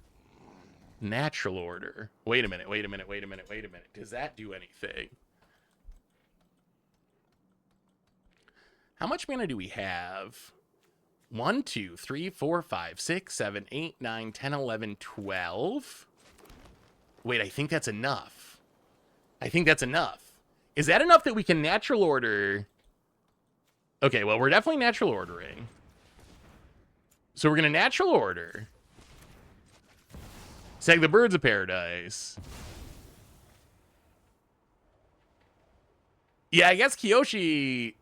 Natural Order. Wait a minute. Does that do anything? How much mana do we have? 1, 2, 3, 4, 5, 6, 7, 8, 9, 10, 11, 12. Wait, I think that's enough. Is that enough that we can natural order? Okay, well, we're definitely natural ordering. So we're going to natural order. Sag the Birds of Paradise. Yeah, I guess Kyoshi...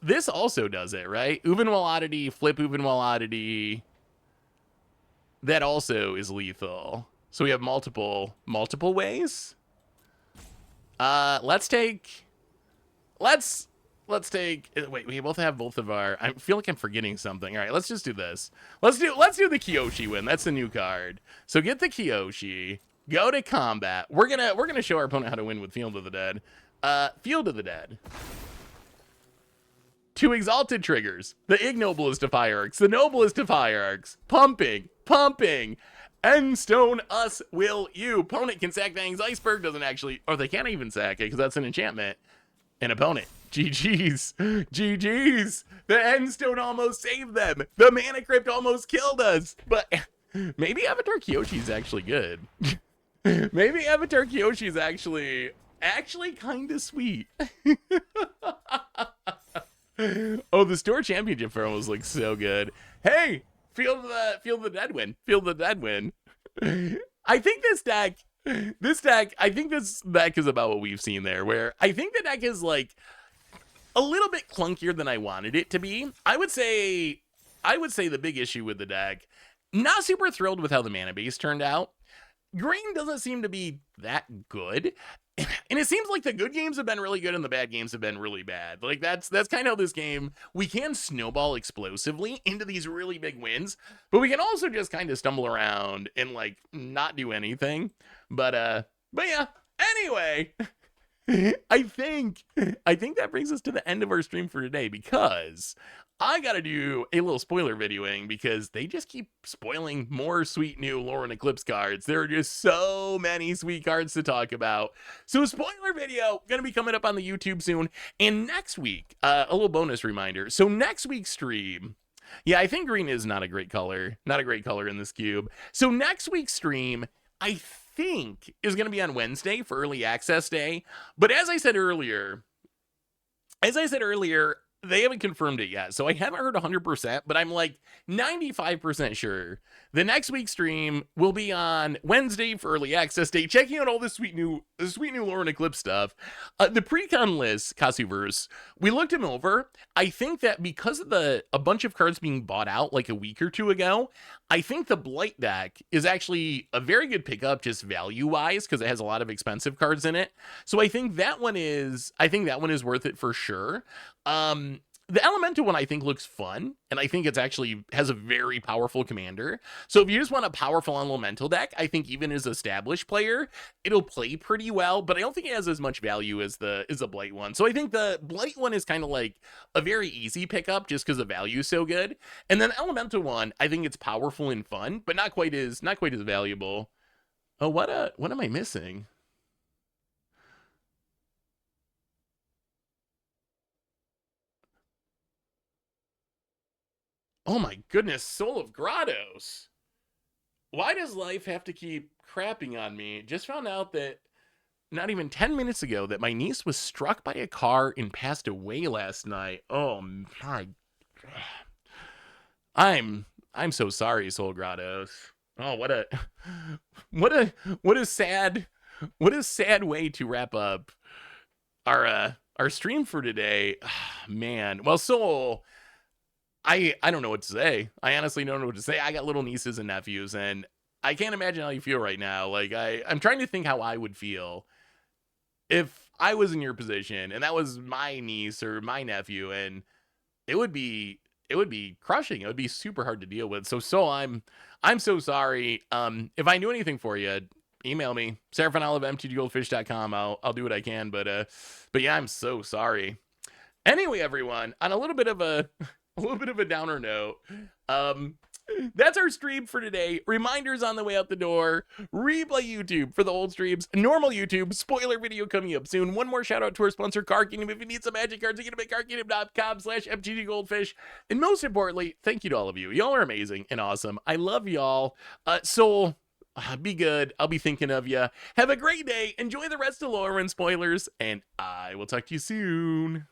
This also does it, right? Uvenwell Oddity, flip Uvenwell Oddity. That also is lethal. So we have multiple ways. Let's take... Wait, we both have both of our... I feel like I'm forgetting something. All right, let's just do this. Let's do the Kyoshi win. That's the new card. So get the Kyoshi. Go to combat. We're gonna show our opponent how to win with Field of the Dead. Field of the Dead. 2 exalted triggers. The ignoblest of hierarchs. The noblest of hierarchs. Pumping. End Stone us will you. Opponent can sack Fang's Iceberg. Doesn't actually... Or they can't even sack it because that's an enchantment. An opponent. GG's. The End Stone almost saved them. The Mana Crypt almost killed us. But maybe Avatar Kyoshi's actually good. Maybe Avatar Kyoshi's actually kind of sweet. Oh, the Store Championship for almost looks so good. Hey, feel the dead win. I think this deck is about what we've seen there, where I think the deck is like a little bit clunkier than I wanted it to be. I would say the big issue with the deck, not super thrilled with how the mana base turned out. green doesn't seem to be that good. And it seems like the good games have been really good and the bad games have been really bad. Like that's kind of how this game, we can snowball explosively into these really big wins, but we can also just kind of stumble around and like not do anything. But yeah, anyway, I think that brings us to the end of our stream for today, because I gotta do a little spoiler videoing because they just keep spoiling more sweet new Lorwyn Eclipsed cards. There are just so many sweet cards to talk about. So spoiler video gonna be coming up on the YouTube soon. And next week, a little bonus reminder. So next week's stream, yeah, I think green is not a great color. Not a great color in this cube. So next week's stream, I think, is gonna be on Wednesday for early access day. But as I said earlier, they haven't confirmed it yet, so I haven't heard 100%, but I'm like 95% sure the next week's stream will be on Wednesday for early access day, checking out all the sweet new Lorwyn Eclipsed stuff. The pre-con list, Kasuverse, we looked him over. I think that because of a bunch of cards being bought out like a week or two ago, I think the Blight deck is actually a very good pickup just value-wise because it has a lot of expensive cards in it. So I think that one is worth it for sure. The Elemental one I think looks fun, and I think it's actually has a very powerful commander. So if you just want a powerful Elemental deck, I think even as established player, it'll play pretty well, but I don't think it has as much value as the Blight one. So I think the Blight one is kind of like a very easy pickup just because the value is so good. And then the Elemental one, I think it's powerful and fun, but not quite as valuable. Oh, what am I missing? Oh my goodness, Soul of Grottos. Why does life have to keep crapping on me? Just found out that not even 10 minutes ago that my niece was struck by a car and passed away last night. Oh my. I'm so sorry, Soul Grottos. Oh, what a sad way to wrap up our stream for today. Man. Well, Soul, I don't know what to say. I honestly don't know what to say. I got little nieces and nephews, and I can't imagine how you feel right now. Like I'm trying to think how I would feel if I was in your position and that was my niece or my nephew, and it would be crushing. It would be super hard to deal with. So I'm so sorry. If I knew anything for you, email me, seraphonolive@mtggoldfish.com. I'll do what I can, but yeah, I'm so sorry. Anyway, everyone, on a little bit of a downer note, that's our stream for today. Reminders on the way out the door. Replay YouTube for the old streams. Normal YouTube. Spoiler video coming up soon. One more shout out to our sponsor, Card Kingdom. If you need some magic cards, you can get them at cardkingdom.com/mtggoldfish. And most importantly, thank you to all of you. Y'all are amazing and awesome. I love y'all. Soul, be good. I'll be thinking of you. Have a great day. Enjoy the rest of Lorwyn spoilers, and I will talk to you soon.